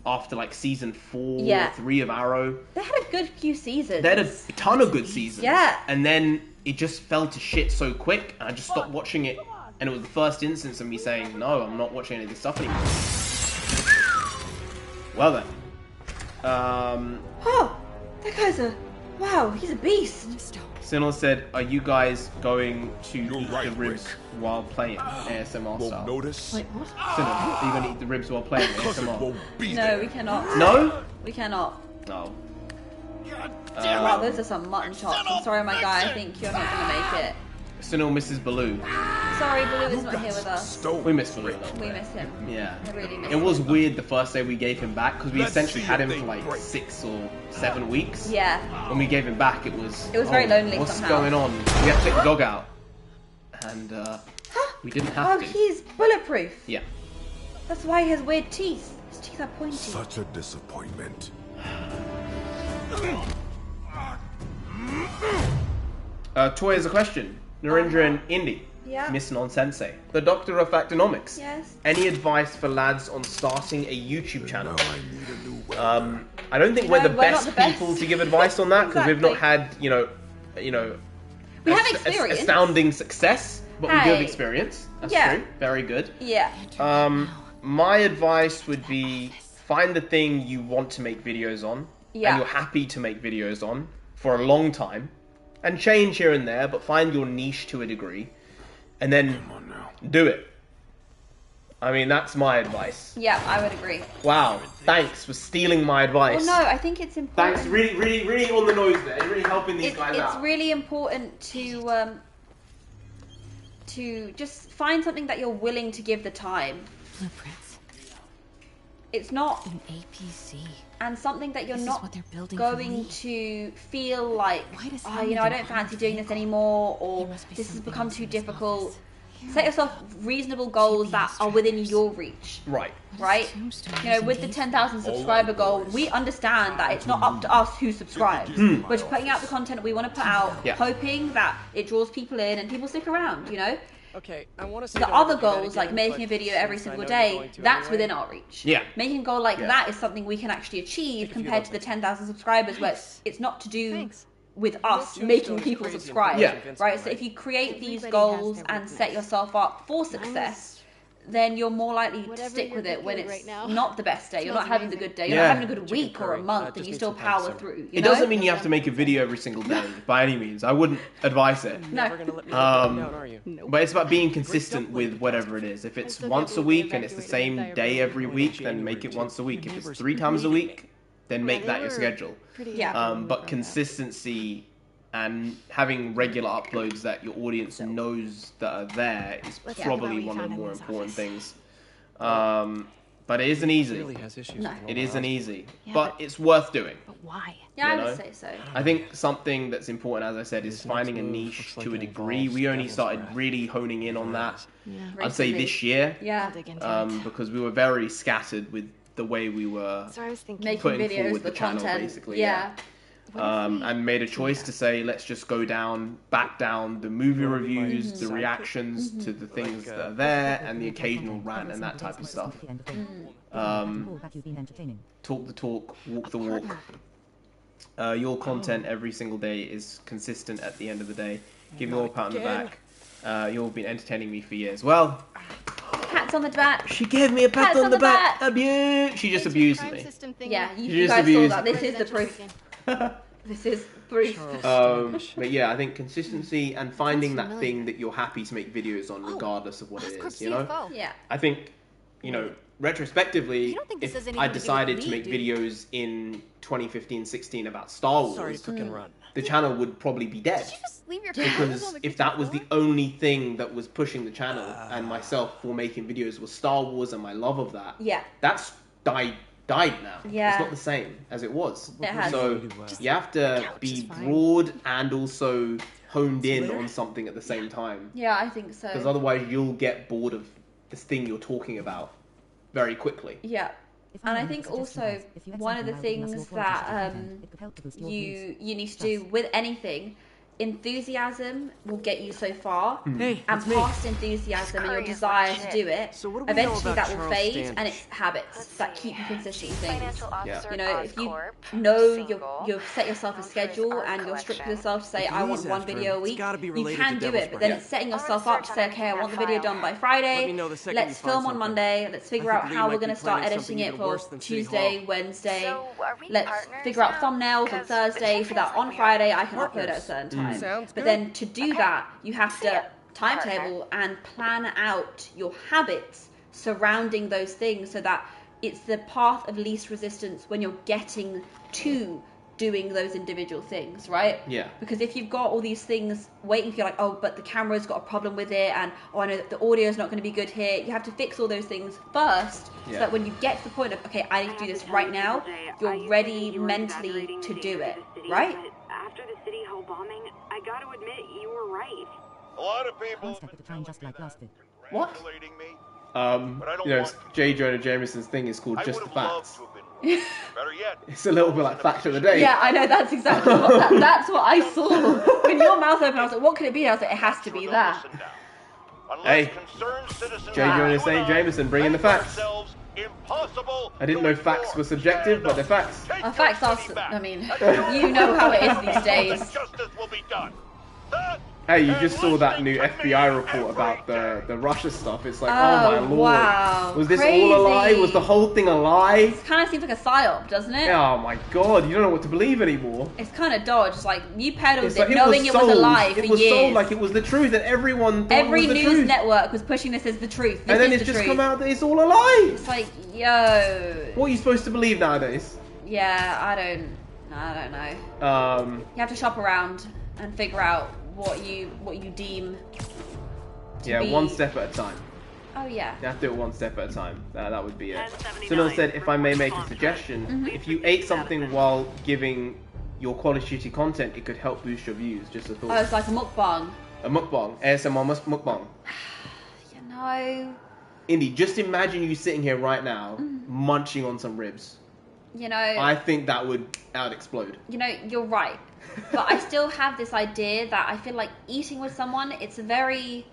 After like season 4 or 3 of Arrow. They had a good few seasons. They had a ton of good seasons. Yeah. And then it just fell to shit so quick, and I just stopped watching it. And it was the first instance of me saying, no, I'm not watching any of this stuff anymore. Well then. Oh, that guy's wow, he's a beast. Sinel said, are you guys going to eat the ribs while playing ASMR style? Notice. Wait, what? Sinel, are you going to eat the ribs while playing ASMR? No, we cannot. No? We cannot. No. Wow, those are some mutton chops. I'm sorry, my guy. I think you're not going to make it. Sinel misses Baloo. Sorry, Baloo is not here with us. We miss Baloo. We miss him. Yeah. I really miss It was weird the first day we gave him back, because we essentially had him for like 6 or 7 weeks. Yeah. When we gave him back, it was very lonely what's somehow. going on? We had to take the dog out. And we didn't have to. Oh, he's bulletproof. Yeah. That's why he has weird teeth. His teeth are pointy. Such a disappointment. Toy has a question. Narendra and Indy. Yeah. Miss Nonsensei. The Doctor of Factonomics. Yes. Any advice for lads on starting a YouTube channel? I don't think we're the best people to give advice on that, because we've not had, you know, we have experience. Astounding success, but we do have experience. That's true. Very good. Yeah. My advice would be find the thing you want to make videos on, and you're happy to make videos on for a long time, and change here and there, but find your niche to a degree, and then do it. I mean, that's my advice. Yeah, I would agree. Wow, thanks for stealing my advice. Well, no, I think it's important. Thanks, really on the nose there. You're really helping these guys out. It's really important to just find something that you're willing to give the time. Blueprints. It's not an APC. And something that you're This is not what they're building going for to feel like, does oh, Hamilton you know, I don't have fancy a doing this anymore, or must be this has something become else too in his difficult. office. Set yourself reasonable goals that are within your reach. Right. Right? You know, with the 10,000 subscriber goal, we understand that it's not up to us who subscribes. We're just putting out the content we want to put out, hoping that it draws people in and people stick around, you know? Okay, I want to The other goals, like making a video every single day, that's within our reach. Yeah. Making a goal like that is something we can actually achieve compared to the 10,000 subscribers, where it's not to do with us making people subscribe. Right? So if you create these goals and set yourself up for success, then you're more likely to stick with it when it's not the best day. You're not having the good day. You're not having a good week or a month, and you still power through. It doesn't mean you have to make a video every single day, by any means. I wouldn't advise it. No. But it's about being consistent with whatever it is. If it's once a week and it's the same day every week, then make it once a week. If it's 3 times a week, then make that your schedule. But consistency and having regular uploads that your audience knows that are there is probably one of the more important things. But it isn't easy. It isn't easy. But it's worth doing. But why? Yeah, I would say so. I think something that's important, as I said, is finding a niche to a degree. We only started really honing in on that, I'd say, this year. Because we were very scattered with the way we were making putting videos, forward the channel, content. basically. And made a choice to say, let's just go back down the movie reviews, the reactions to the things that are there, and the occasional rant and that type of stuff. Talk the talk, walk the walk. Your content every single day is consistent at the end of the day. Give you all a pat on the back. You've been entertaining me for years. Well, pats on the back. She gave me a pat on the back. Abuse. She just abused me. Yeah, you guys saw that. This is the proof. This is proof. But yeah, I think consistency and finding that thing that you're happy to make videos on, regardless of what it is. You know. Yeah. I think, you know, retrospectively, if I decided to make videos in 2015-16 about Star Wars, the channel would probably be dead. Because if that was the only thing that was pushing the channel and myself for making videos was Star Wars and my love of that, that's died now. It's not the same as it was. It has. So you have to be broad and also honed in on something at the same time. Yeah, I think so. Because otherwise you'll get bored of this thing you're talking about very quickly. Yeah. And I think also one of the things that you need to do with anything, enthusiasm will get you so far, and past enthusiasm and your desire to do it, eventually that will fade, and it's habits that keep you consistent with things. You know, if you know you've set yourself a schedule and you're strict with yourself to say, I want 1 video a week, you can do it, but then it's setting yourself up to say, okay, I want the video done by Friday, let's film on Monday, let's figure out how we're going to start editing it for Tuesday, Wednesday, let's figure out thumbnails on Thursday so that on Friday I can upload at a certain time. But then to do that, you have to timetable and plan out your habits surrounding those things so that it's the path of least resistance when you're getting to doing those individual things, right? Yeah. Because if you've got all these things waiting for you, like, oh, but the camera's got a problem with it, and oh, I know that the audio's not going to be good here, you have to fix all those things first, so that when you get to the point of, okay, I need to do this right now, you're ready mentally to do it, right? After the City Hall bombing, I gotta admit, you were right. A lot of people One step at a time, just like last did. What? You know, J. Jonah Jameson's thing is called Just the Facts. Better yet, it's a little bit like Fact of the Day. Yeah, I know, that's exactly that's what I saw. When your mouth opened, I was like, what could it be? I was like, it has to be that. Hey, J. Jonah St. Jameson, bring in the facts. I didn't know facts were subjective, but they're facts. Facts are, I mean, you know how it is these days. Hey, you just saw that new FBI report about the Russia stuff. It's like, oh my lord. Wow. Was this all a lie? Was the whole thing a lie? It kind of seems like a psyop, doesn't it? Oh my god, you don't know what to believe anymore. It's kind of dodged. Like, you peddled It's like, it knowing it was a lie for years. It was sold like it was the truth, and everyone thought Every it was the news truth. network was pushing this as the truth. This And then is it's the just truth. come out that it's all a lie. It's like, yo. What are you supposed to believe nowadays? Yeah, I don't know. You have to shop around and figure out what you deem to be... one step at a time. Oh yeah. You have to do it one step at a time. That would be it. Sunil said, if I may make a suggestion, if you ate something while giving your quality content, it could help boost your views. Just a thought. Oh, it's like a mukbang. A mukbang. ASMR mukbang. No. Indy, just imagine you sitting here right now, munching on some ribs. You know... I think that would explode. You know, you're right. But I still have this idea that I feel like eating with someone, it's a very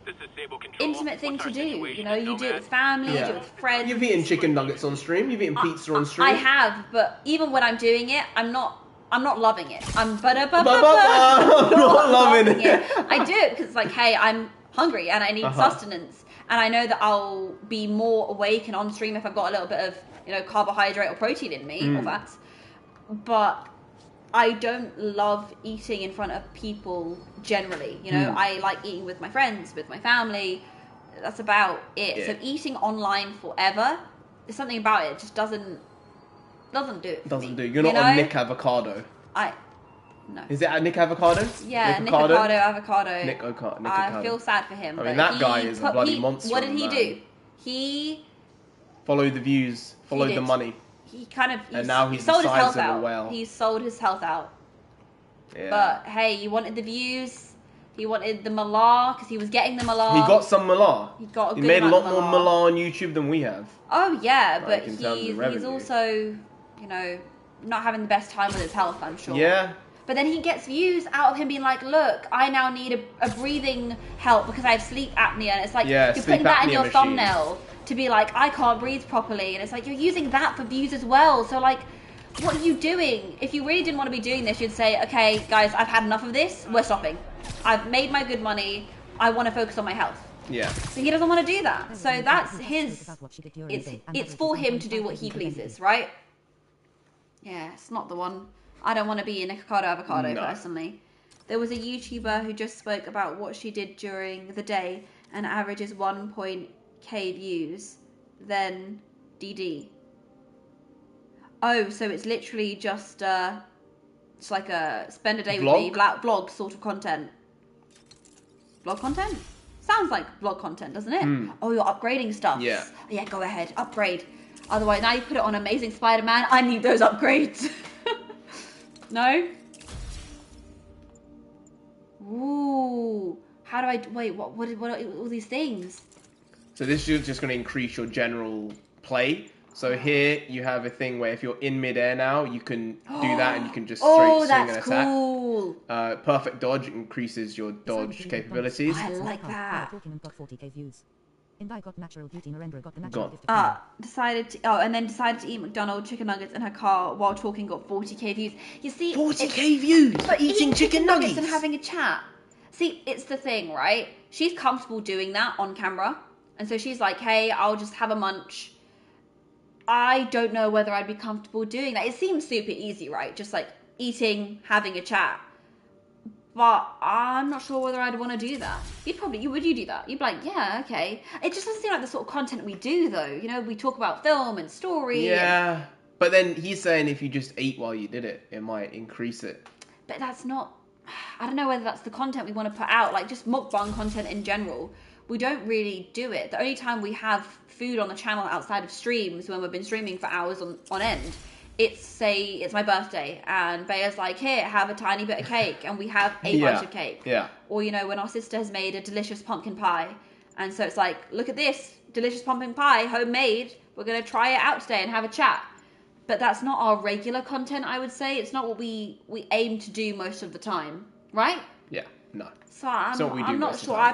intimate thing to do. You know, you do it with family, you do it with friends. You've eaten chicken nuggets on stream, you've eaten pizza on stream. I have, but even when I'm doing it, I'm not loving it. I'm not loving it. I do it because it's like, hey, I'm hungry and I need sustenance. And I know that I'll be more awake and on stream if I've got a little bit of, you know, carbohydrate or protein in me, or fats. But I don't love eating in front of people generally. You know, I like eating with my friends, with my family. That's about it. Yeah. So eating online forever, there's something about it just doesn't do it for me. You're not on Nick Avocado. No. Is it Nick Avocado? Yeah, Nick Avocado. Nick Avocado. I feel sad for him. I mean, that guy is a bloody monster. What did he do? He followed the views, followed the money. He kind of... And now he's sold the his size health of a out. whale. He sold his health out. Yeah. But, hey, he wanted the views. He wanted the Malar, because he was getting the Malar. He got some Malar. He got a good made a amount lot of more Malar on YouTube than we have. Oh, yeah, like, but he's also, you know, not having the best time with his health, I'm sure. Yeah. But then he gets views out of him being like, look, I now need a breathing help because I have sleep apnea. And it's like, you're putting that in your thumbnail to be like, I can't breathe properly. And it's like, you're using that for views as well. So, like, what are you doing? If you really didn't want to be doing this, you'd say, okay, guys, I've had enough of this. We're stopping. I've made my good money. I want to focus on my health. Yeah. So he doesn't want to do that. So that's his... It's for him to do what he pleases, right? Yeah, it's not the one... I don't want to be a Nick Avocado personally. There was a YouTuber who just spoke about what she did during the day and averages 1.k views. Then DD. Oh, so it's literally just it's like a spend a day with me vlog sort of content. Vlog content? Sounds like vlog content, doesn't it? Oh, you're upgrading stuff. Yeah. Yeah, go ahead, upgrade. Otherwise, now you put it on Amazing Spider-Man. I need those upgrades. No? Ooh. How do I... Wait, what are all these things? So this is just going to increase your general play. So here you have a thing where if you're in midair now, you can do that and you can just straight swing and attack. Cool. Perfect dodge increases your dodge capabilities. I like that. And I got natural beauty. Narendra got the natural gift of decided to eat McDonald's chicken nuggets in her car while talking, got 40k views. You see, 40k views for eating chicken nuggets and having a chat. See, it's the thing, right? She's comfortable doing that on camera, and so she's like, "Hey, I'll just have a munch." I don't know whether I'd be comfortable doing that. It seems super easy, right? Just like eating, having a chat. But I'm not sure whether I'd want to do that. Would you do that? You'd be like, yeah, okay. It just doesn't seem like the sort of content we do, though. You know, we talk about film and story. Yeah, but then he's saying if you just ate while you did it, it might increase it. But that's not... I don't know whether that's the content we want to put out. Like, just mukbang content in general. We don't really do it. The only time we have food on the channel outside of streams, when we've been streaming for hours on end... It's my birthday and Bea's like, here, have a tiny bit of cake, and we have a bunch of cake. Yeah. Or, you know, when our sister has made a delicious pumpkin pie, and so it's like, look at this delicious pumpkin pie, homemade. We're going to try it out today and have a chat. But that's not our regular content, I would say. It's not what we aim to do most of the time, right? Yeah, no. So I'm not sure. I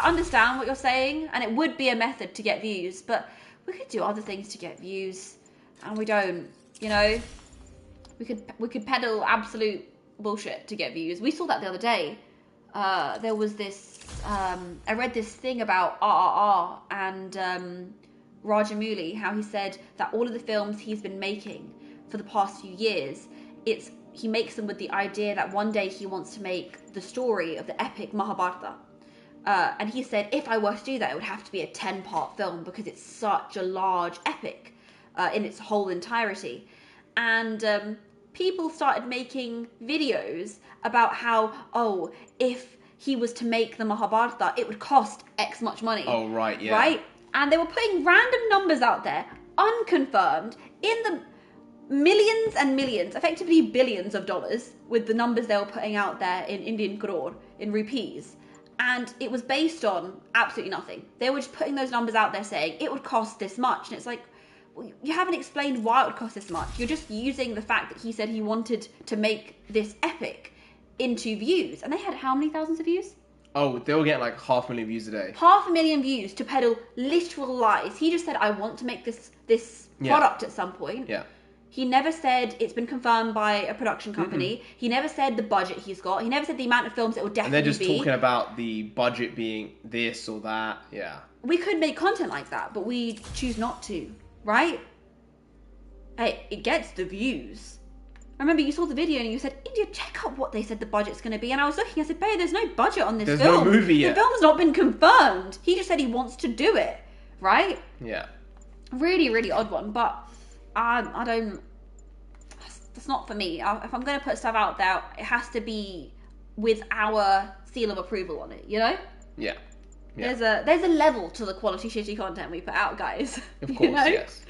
understand what you're saying, and it would be a method to get views, but we could do other things to get views, and we don't. You know, we could peddle absolute bullshit to get views. We saw that the other day. There was this. I read this thing about RRR and Rajamouli, how he said that all of the films he's been making for the past few years, he makes them with the idea that one day he wants to make the story of the epic Mahabharata. And he said, if I were to do that, it would have to be a 10-part film because it's such a large epic. In its whole entirety. And people started making videos about how, if he was to make the Mahabharata, it would cost X much money. Oh, right, yeah. Right? And they were putting random numbers out there, unconfirmed, in the millions and millions, effectively billions of dollars, with the numbers they were putting out there in Indian crore, in rupees. And it was based on absolutely nothing. They were just putting those numbers out there saying it would cost this much. And it's like, well, you haven't explained why it would cost this much. You're just using the fact that he said he wanted to make this epic into views. And they had how many thousands of views? Oh, they were getting like 500,000 views a day. 500,000 views to peddle literal lies. He just said, I want to make this product at some point. Yeah. He never said it's been confirmed by a production company. He never said the budget he's got. He never said the amount of films it will definitely be. And they're just talking about the budget being this or that. Yeah. We could make content like that, but we choose not to, right? Hey, it gets the views. I remember you saw the video and you said, India, check out what they said the budget's going to be. And I was looking, I said, babe, there's no budget on this film. There's no movie yet. The film's not been confirmed. He just said he wants to do it, right? Yeah. Really, really odd one, but I don't... That's not for me. If I'm going to put stuff out there, it has to be with our seal of approval on it, you know? Yeah. There's a level to the quality shitty content we put out, guys. Of course, yes.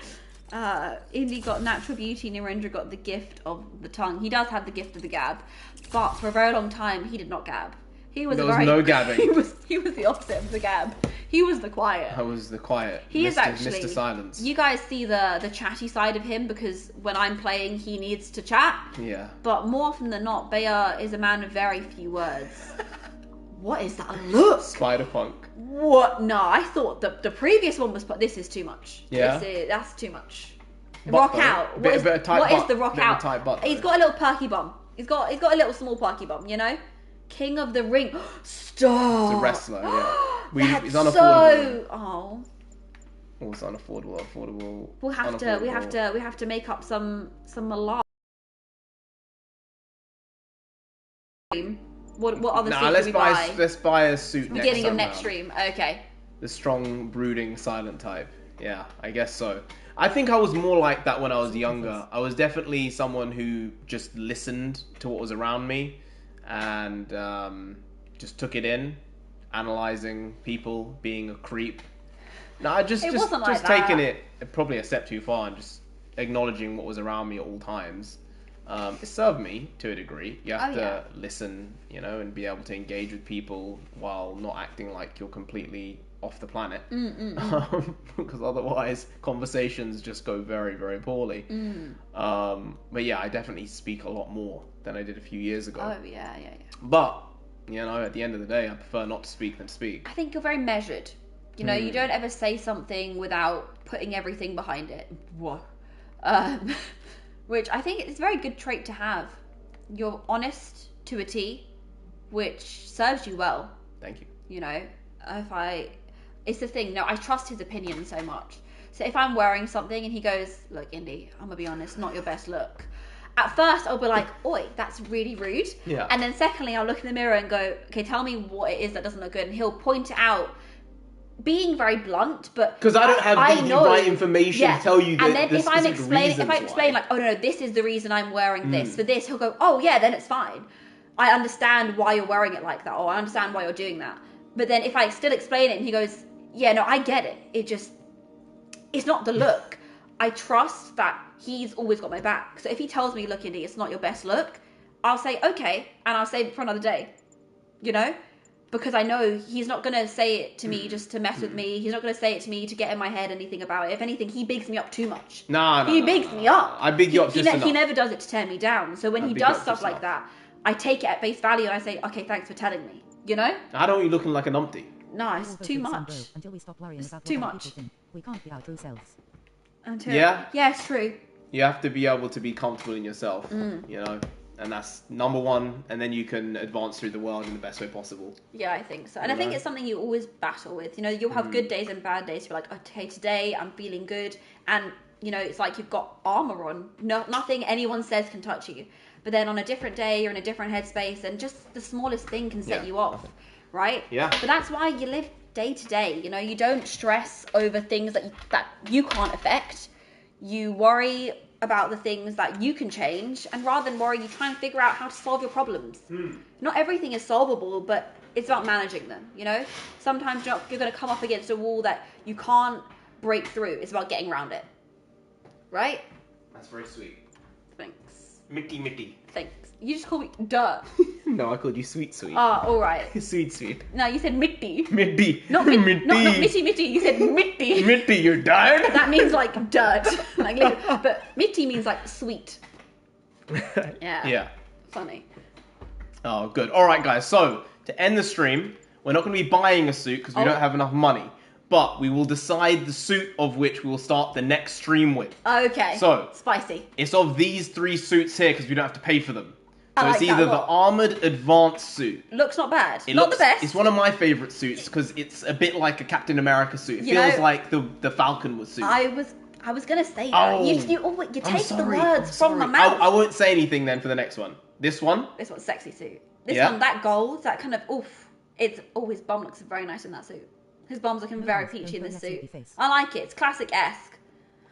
Indy got natural beauty, Narendra got the gift of the tongue. He does have the gift of the gab, but for a very long time he did not gab. There was no gabbing. He was the opposite of the gab. He was the quiet. I was the quiet. He is actually Mr. Silence. You guys see the chatty side of him because when I'm playing, he needs to chat. Yeah. But more often than not, Bayer is a man of very few words. What is that look? Spider-Punk. What? No, I thought the previous one was. This is too much. Yeah. That's too much. Butt rock though. out. What is the rock out? Tight butt, He's got a little perky bum. He's got a little small perky bum. You know, King of the Ring. Stop. He's a wrestler. Yeah. He's unaffordable. Oh. Oh, it's unaffordable. Affordable. We have to make up some malarkey. What other suit do we buy? Let's buy a suit Beginning of next stream. Okay. The strong, brooding, silent type. Yeah, I guess so. I think I was more like that when I was younger. I was definitely someone who just listened to what was around me and just took it in, analyzing people, being a creep. No, I just taking it probably a step too far and just acknowledging what was around me at all times. It served me to a degree. You have to listen, you know, and be able to engage with people while not acting like you're completely off the planet. Because otherwise conversations just go very, very poorly. But yeah, I definitely speak a lot more than I did a few years ago. Oh, yeah. But, you know, at the end of the day, I prefer not to speak than speak. I think you're very measured. You know, you don't ever say something without putting everything behind it. What? Which I think is a very good trait to have. You're honest to a T, which serves you well. Thank you. You know, it's the thing. No, I trust his opinion so much. So if I'm wearing something and he goes, look, Indy, I'm gonna be honest, not your best look. At first, I'll be like, oi, that's really rude. Yeah. And then secondly, I'll look in the mirror and go, okay, tell me what it is that doesn't look good. And he'll point it out, being very blunt, but because I don't have the right information to tell you that. And then if I explain like, oh no, this is the reason I'm wearing this for this, he'll go, oh yeah, then it's fine. I understand why you're wearing it like that, or I understand why you're doing that. But then if I still explain it and he goes, yeah, no, I get it. It's not the look. I trust that he's always got my back. So if he tells me, look, Indy, it's not your best look, I'll say, okay, and I'll save it for another day. You know? Because I know he's not going to say it to me just to mess with me. He's not going to say it to me to get in my head anything about it. If anything, he bigs me up too much. He bigs me up. I big you up just enough. He never does it to tear me down. So when he does stuff like that, I take it at face value and I say, okay, thanks for telling me. You know? I don't want you looking like an umpty. No, it's too much. Until we stop worrying about too what much. people think. We can't be our true selves. Yeah, it's true. You have to be able to be comfortable in yourself, you know, and that's number one. And then you can advance through the world in the best way possible. Yeah, I think so. And I think it's something you always battle with. You know, you'll have good days and bad days. You're like, okay, today I'm feeling good. And, you know, it's like you've got armor on. No, nothing anyone says can touch you. But then on a different day, you're in a different headspace. And just the smallest thing can set you off, right? Yeah. But that's why you live day to day. You know, you don't stress over things that you can't affect. You worry about the things that you can change, and rather than worry, you try and figure out how to solve your problems. Not everything is solvable, but it's about managing them, you know? Sometimes you're going to come up against a wall that you can't break through. It's about getting around it. Right? That's very sweet. Thanks. Mickey. Thanks. You just call me duh. No, I called you Sweet. Ah, alright. Sweet. No, you said mitti. Mitti. Not mitty. You said mitti. Mitti, you're dirt. That means like dirt. But mitti means like sweet. Yeah. Funny. Oh, good. Alright, guys. So, to end the stream, we're not going to be buying a suit because we don't have enough money. But we will decide the suit of which we will start the next stream with. Okay. So, spicy. It's of these 3 suits here because we don't have to pay for them. So I like it's either the armored advanced suit. Looks not bad. It not looks, the best. It's one of my favourite suits because it's a bit like a Captain America suit. It feels like the Falcon was suit. I was gonna say that. Oh, you take the sorry, words from my mouth. I won't say anything then for the next one. This one? This one's sexy suit. This one, that gold, that kind of his bum looks very nice in that suit. His bum's looking very peachy in this suit. I like it. It's classic-esque.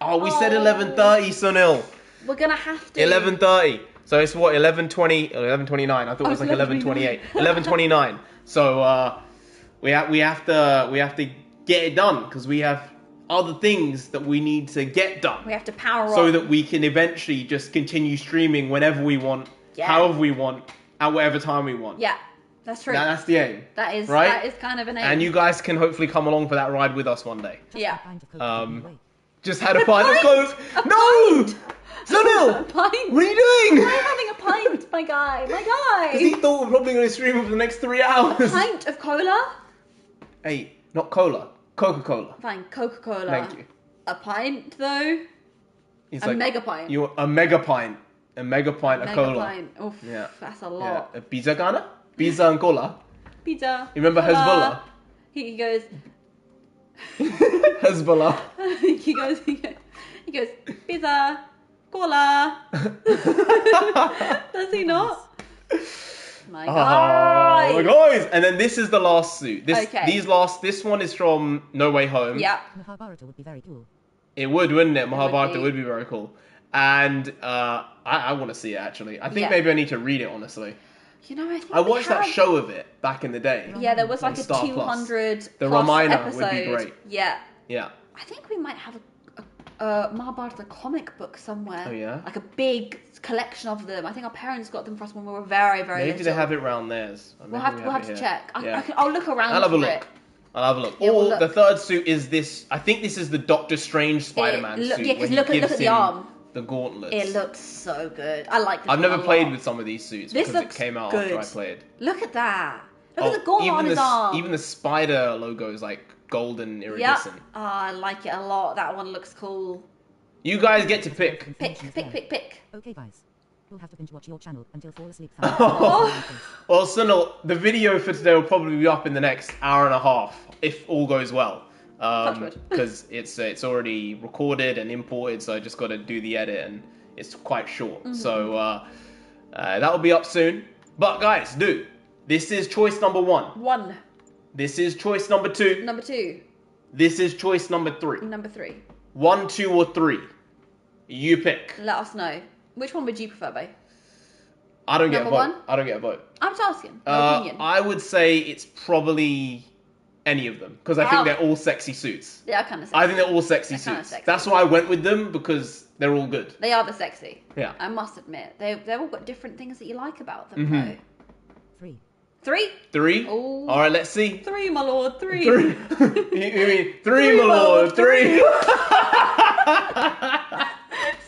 Oh, we said 11:30, Sunil. We're gonna have to. 11:30. So it's what, 11:20, 11:29. I thought it was like 11:28. 11:29. So we have to get it done because we have other things that we need to get done. We have to power so on. that we can eventually just continue streaming whenever we want, however we want, at whatever time we want. Yeah, that's true. That's the aim. That is right? That is kind of an aim. And you guys can hopefully come along for that ride with us one day. Yeah. Just had a pint of Coke. No! Sunil! A pint? What are you doing? Why having a pint, my guy? Because he thought we're probably going to stream for the next 3 hours. A pint of cola? Hey, not cola. Coca-Cola. Fine, Coca-Cola. Thank you. A pint, though? He's a mega pint. You're a mega pint. A mega pint of cola. Mega pint. Oof, that's a lot. Yeah. A pizza Ghana? Pizza and cola? Pizza. You remember cola. Hezbollah? He goes... Hezbollah. he goes, pizza, cola. Does he not? My God. Oh my God. And then this is the last suit. This one is from No Way Home. Yeah. Mahabharata would be very cool. It would, wouldn't it? Mahabharata would be very cool. And I want to see it actually. I think maybe I need to read it honestly. You know, I watched that show of it back in the day. Yeah, there was like a Star 200 Plus. The plus Ramayana episode. would be great. Yeah. Yeah. I think we might have a Mahabharata comic book somewhere. Oh yeah. Like a big collection of them. I think our parents got them for us when we were very, very little. Maybe they have it around theirs. We'll have to check. Yeah. I'll look around. I'll have a look. It. I'll have a look. Yeah, we'll look. The third suit is this. I think this is the Doctor Strange Spider-Man suit. Yeah, because look at the arm. The gauntlets. It looks so good. I like this. I've never played with some of these suits this because it came out after I played. Look at that. Look at the gauntlet on his arm. Even the spider logo is like golden iridescent. Yeah. Oh, I like it a lot. That one looks cool. You guys get to pick. Pick. Okay, guys. We'll have to binge watch your channel until fall asleep. Well, Sunil, the video for today will probably be up in the next hour and a half, if all goes well. Because it's already recorded and imported, so I just got to do the edit, and it's quite short. Mm-hmm. So that will be up soon. But guys, this is choice number 1. This is choice number 2. Number 2. This is choice number 3. Number 3. 1, 2, or 3. You pick. Let us know. Which one would you prefer, babe? I don't get a vote. 1? I don't get a vote. I'm just asking. Your opinion. I would say it's probably any of them because I think they're all sexy suits. They are kind of sexy. I think they're all sexy suits. That's why I went with them because they're all good. They are the sexy. Yeah. I must admit. They've all got different things that you like about them, though. 3. 3? 3? Ooh. All right, let's see. 3, my lord. 3. 3. You mean 3, my lord. 3.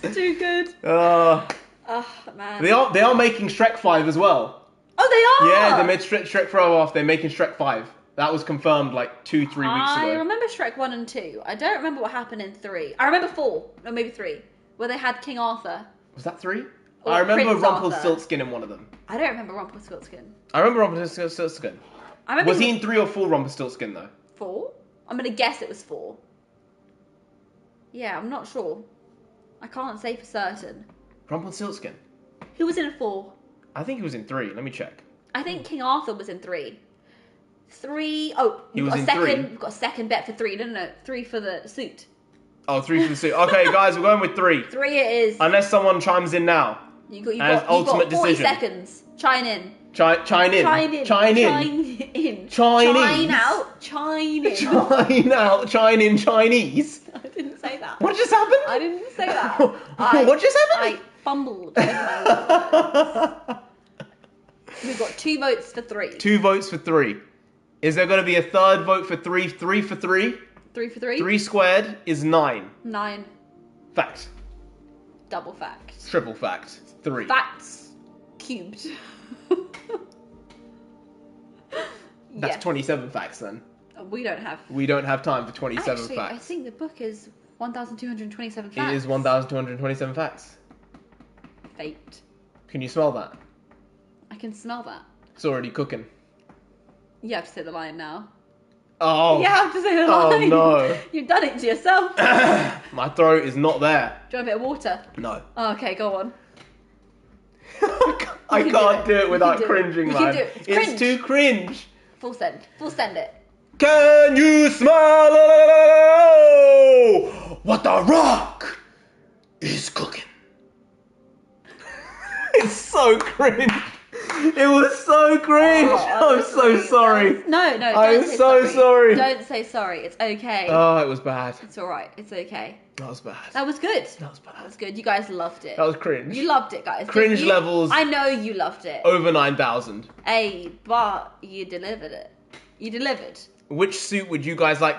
It's too good. Oh, man. They are making Shrek 5 as well. Oh, they are? Yeah, they made Shrek 5 off. They're making Shrek 5. That was confirmed like 2-3 weeks ago. I remember Shrek 1 and 2. I don't remember what happened in 3. I remember 4, or maybe 3, where they had King Arthur. Was that 3? Or I remember Prince Rumpelstiltskin in one of them. I don't remember Rumpelstiltskin. I remember Rumpelstiltskin. Was he in 3 or 4 Rumpelstiltskin though? 4? I'm gonna guess it was 4. Yeah, I'm not sure. I can't say for certain. Rumpelstiltskin? Who was in 4? I think he was in 3. Let me check. I think King Arthur was in 3. 3. Oh, he was in 3. 3. We've got a second bet for 3. No. 3 for the suit. Oh, 3 for the suit. Okay, guys, we're going with 3. 3 it is. Unless someone chimes in now. You've got 40 decision. seconds. Chime in. Chime in. Chime in. Chime in. Chinese. Chime out. Chime in. Chime out. Chime in Chinese. I didn't say that. What just happened? I didn't say that. What just happened? I fumbled. We've got 2 votes for 3. 2 votes for 3. Is there going to be a third vote for 3? 3 for 3? 3 for 3? 3 squared is 9. 9. Fact. Double fact. Triple fact. 3. Facts cubed. That's Yeah. 27 facts then. We don't have. We don't have time for 27 Actually, facts. I think the book is 1,227 facts. It is 1,227 facts. Faked. Can you smell that? I can smell that. It's already cooking. You have to say the line now. Oh. You have to say the line. Oh no. You've done it to yourself. My throat is not there. Do you want a bit of water? No. Oh, okay, go on. I can't do it without cringing, You man. can do it. It's It's cringe. too cringe. Full send. Full send it. Can you smell what the rock is cooking? It's so cringe. It was so cringe. I'm so sorry. No, I'm don't say so sorry. Don't say sorry. It's okay. Oh, it was bad. It's alright. It's okay. That was bad. That was good. That was bad. That was good. You guys loved it. That was cringe. You loved it, guys. Cringe didn't you? levels. I know you loved it. Over 9,000. Hey, but you delivered it. You delivered. Which suit would you guys like?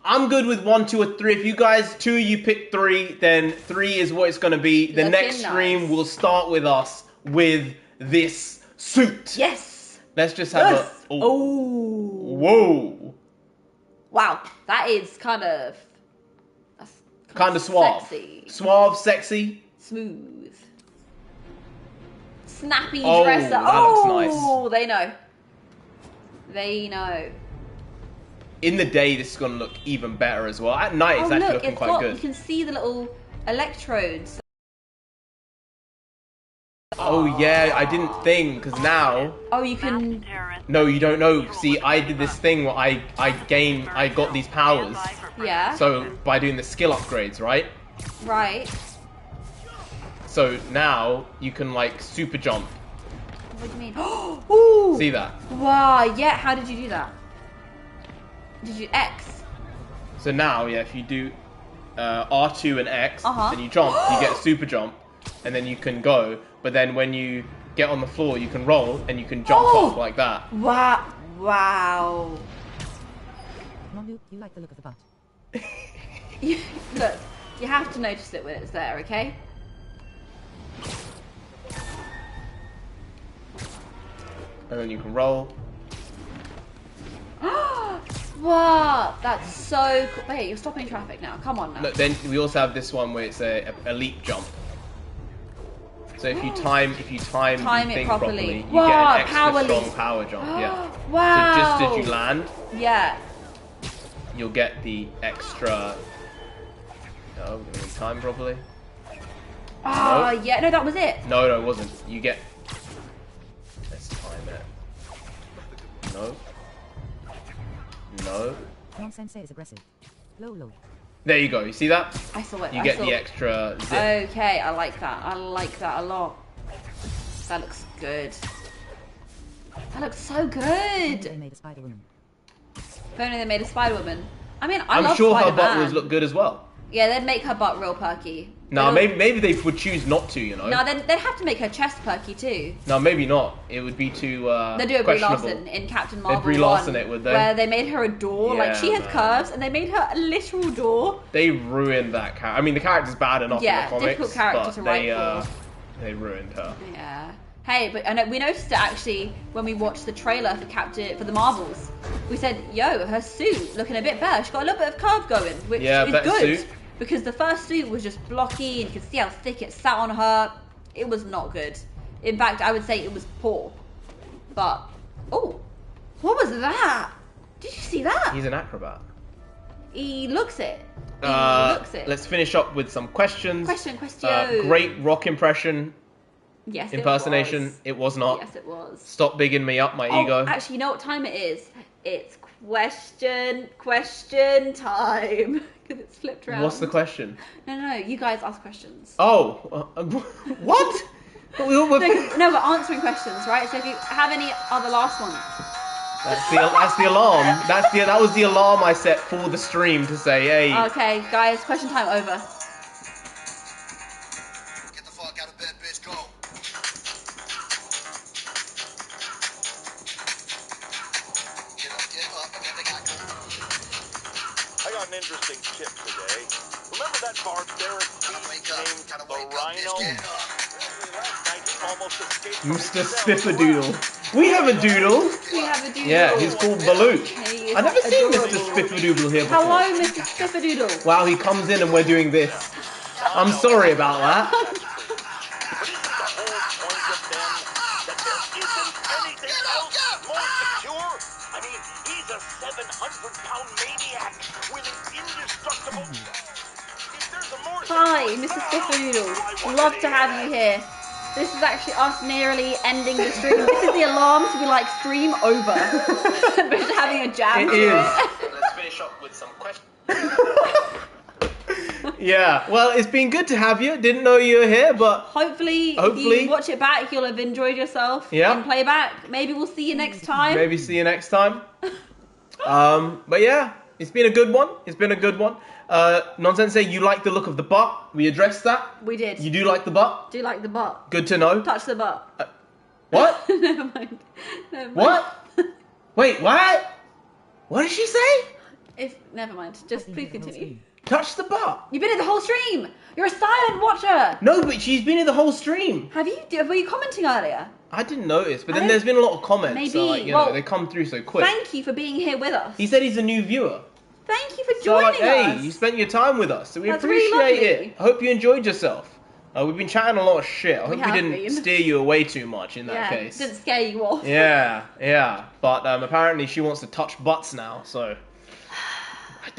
I'm good with 1, 2, or 3. If you guys 2, you pick 3, then 3 is what it's going to be. The Looking next stream nice. will start with us with this suit. Yes. Let's just have Yes. a... Oh. Whoa. Wow. That is kind of... Kind of suave. Sexy. Suave, sexy. Smooth. Snappy Oh, dresser. that Oh, looks nice. they know. They know. In the day, this is going to look even better as well. At night, it's Oh, actually look, looking it's quite got, good. you can see the little electrodes. Oh, yeah, I didn't think, because now... Oh, you can... No, you don't know. See, I did this thing where I got these powers. Yeah. So, by doing the skill upgrades, right? Right. So, now, you can, like, super jump. What do you mean? Ooh. See that? Wow, yeah, how did you do that? Did you X? So now, yeah, if you do R2 and X, Uh-huh. and you jump, you get a super jump, and then you can go. But then when you get on the floor, you can roll, and you can jump off like that. Wow. Wow. Mom, you like the look of the butt. Look, you have to notice it when it's there, okay? And then you can roll. Wow, that's so cool. Wait, you're stopping traffic now. Come on now. No, then we also have this one where it's a leap jump. So if you time the Time it thing properly. you Wow, get an extra power strong leap. power jump. Yeah. Wow. So just as you land, Yeah. you'll get the extra. No, we didn't time properly. Oh, No. yeah. No, that was it. No, it wasn't. You get. Let's time it. No. No. Nonsensei is aggressive. Low. There you go. You see that? I saw it. You I get saw the it. extra zip. Okay, I like that. I like that a lot. That looks good. That looks so good. They made a Spider-Woman. If only they made a Spider-Woman. I mean, I I'm love sure her Spider-Man. butt would look good as well. Yeah, they'd make her butt real perky. No, They'd- maybe they would choose not to. You know. No, they'd have to make her chest perky too. No, maybe not. It would be too They do a Brie questionable. Larson in Captain Marvel. They'd Brie Larson 1, it, would they? Where they made her a door. Like, she Yeah, has man. curves, and they made her a literal door. They ruined that character. I mean, the character's bad enough Yeah, in the comics, difficult character but to write they ruined her. Yeah. Hey, but I know, we noticed it actually when we watched the trailer for the Marvels. We said, yo, her suit looking a bit better. She's got a little bit of curve going, which Yeah, is better good. suit. Because the first suit was just blocky, and you could see how thick it sat on her. It was not good. In fact, I would say it was poor. But, oh, what was that? Did you see that? He's an acrobat. He looks it. He looks it. Let's finish up with some questions. Question. Great rock impression. Yes, Impersonation. It was. It was not. Yes, it was. Stop bigging me up, my Oh, ego. actually, you know what time it is? It's question time. Because it's flipped around. What's the question? No, you guys ask questions. Oh, what? No, we're answering questions, right? So if you have any other last ones. That's the alarm. That was the alarm I set for the stream to say, hey. Okay, guys, question time over. an interesting tip today. Remember that barbaric beast named the Rhino? Last night he almost escaped from his Mr. cell. Spiffadoodle. We have a doodle. We have a doodle. Yeah, he's called Balut. He is I've never seen adorable. Mr. Spiffadoodle here before. Hello, Mr. Spiffadoodle. Wow, he comes in and we're doing this. I'm sorry about that. But isn't the whole point of them that there isn't anything else more secure? I mean, he's a 700-pound maniac with an indestructible... If there's a more Hi, Mr. Spiffadoodle. Love to have you here. This is actually us nearly ending the stream. This is the alarm to be like, stream over. We're just having a jam. It is. Let's finish up with some questions. Yeah, well, it's been good to have you. Didn't know you were here, but Hopefully, if you watch it back, you'll have enjoyed yourself. Yeah. In playback. Maybe we'll see you next time. maybe see you next time. But yeah, it's been a good one. It's been a good one. Nonsensei, you like the look of the butt. We addressed that. We did. You do like the butt? Do you like the butt? Good to know. Touch the butt. What? Never mind. Never mind. What? Wait, what? What did she say? Never mind. Just please continue. Touch the butt. You've been in the whole stream. You're a silent watcher. No, but she's been in the whole stream. Have you? Were you commenting earlier? I didn't notice, but then there's been a lot of comments. Maybe. So, like, you know, they come through so quick. Thank you for being here with us. He said he's a new viewer. Thank you for So, joining like, hey, us. you spent your time with us, so we That's really appreciate lovely. it. I hope you enjoyed yourself. We've been chatting a lot of shit. I hope we have didn't been. steer you away too much in that case. Didn't scare you off. Yeah. But apparently she wants to touch butts now, so...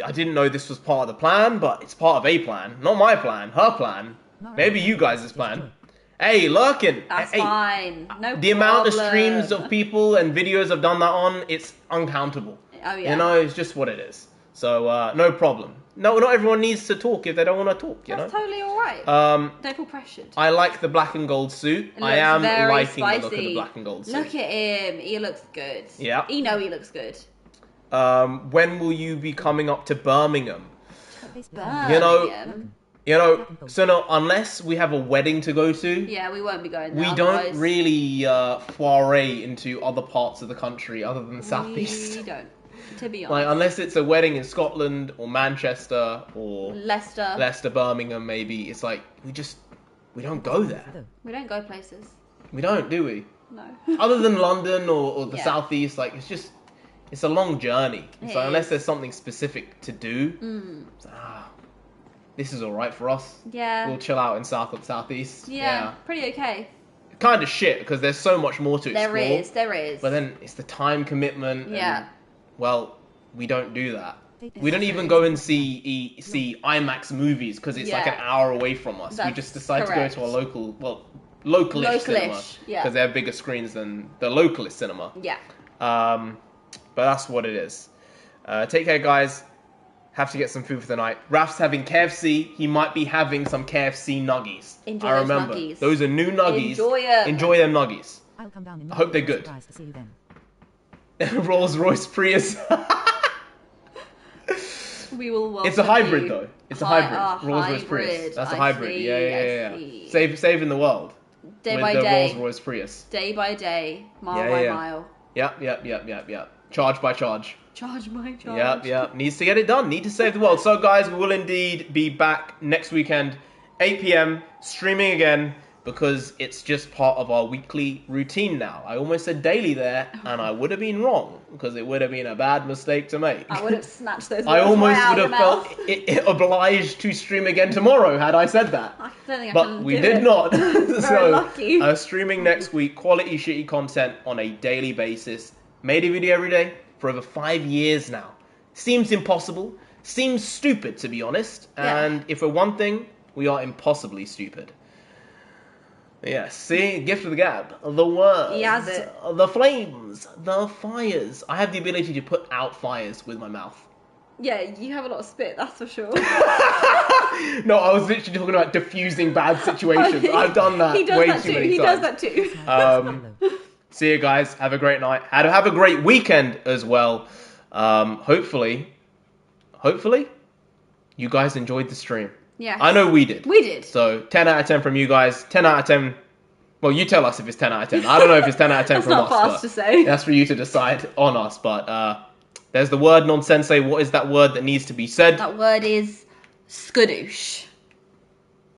I didn't know this was part of the plan, but it's part of a plan. Not my plan, her plan. Maybe you guys' plan. Hey, Lurkin! That's hey, fine. No the amount of problem. streams of people and videos I've done that on, it's uncountable. Oh, yeah. You know, it's just what it is. So, no problem. No, not everyone needs to talk if they don't want to talk, you know? That's totally alright. Don't feel pressured. I like the black and gold suit. It I looks am very liking spicy. the look of the black and gold suit. Look at him. He looks good. Yeah. You know he looks good. When will you be coming up to Birmingham? Birmingham. You know, so no, unless we have a wedding to go to, Yeah, we won't be going there. we don't really foray into other parts of the country other than the southeast. We don't, to be honest. Like, unless it's a wedding in Scotland or Manchester or Leicester, Birmingham, maybe. It's like we don't go there. We don't go places. We don't, do we? No. Other than London or the Yeah. southeast, like it's a long journey. It So unless is. there's something specific to do, this is all right for us. Yeah. We'll chill out in southeast. Yeah, pretty okay. Kind of shit because there's so much more to explore. There is. But then it's the time commitment. Yeah. And, well, we don't do that. We don't even go and see IMAX movies because it's like an hour away from us. We That's just decide correct. to go to a localish cinema yeah. because they have bigger screens than the localist cinema. Yeah. But that's what it is. Take care, guys. Have to get some food for the night. Raf's having KFC. He might be having some KFC nuggies. Enjoy I those remember. nuggies. Those are new nuggies. Enjoy 'em. them nuggies. I'll come down in I hope they're good. Surprise to see you then. Rolls Royce Prius. We will welcome It's a hybrid you. though. It's a hybrid. Rolls Royce hybrid. Prius. That's a I hybrid. see, Yeah. I see. Saving the world. Day with by the day. Rolls Royce Prius. Day by day. Mile by mile. Yep. Charge by charge. Charge my charge. Yep. Needs to get it done. Need to save the world. So, guys, we will indeed be back next weekend, 8 p.m. streaming again because it's just part of our weekly routine now. I almost said daily there, and I would have been wrong because it would have been a bad mistake to make. I would have snatched those words I almost right out would of have your felt mouth. it obliged to stream again tomorrow had I said that. I don't think I But can we do did it. not. Very So, lucky. streaming next week, quality shitty content on a daily basis. Made a video every day for over 5 years now. Seems impossible. Seems stupid, to be honest. Yeah. And if we're one thing, we are impossibly stupid. Yes, see? Gift of the gab. The words. He has it. The flames. The fires. I have the ability to put out fires with my mouth. Yeah, you have a lot of spit, that's for sure. No, I was literally talking about diffusing bad situations. I've done that He does way that too too. many He times. does that too. See you guys. Have a great night. Have a great weekend as well. Hopefully, you guys enjoyed the stream. Yeah. I know we did. We did. So 10 out of 10 from you guys. 10 out of 10. Well, you tell us if it's 10 out of 10. I don't know if it's 10 out of 10 That's from not us. fast but to say. That's for you to decide on us. But There's the word nonsensei. What is that word that needs to be said? That word is skadoosh.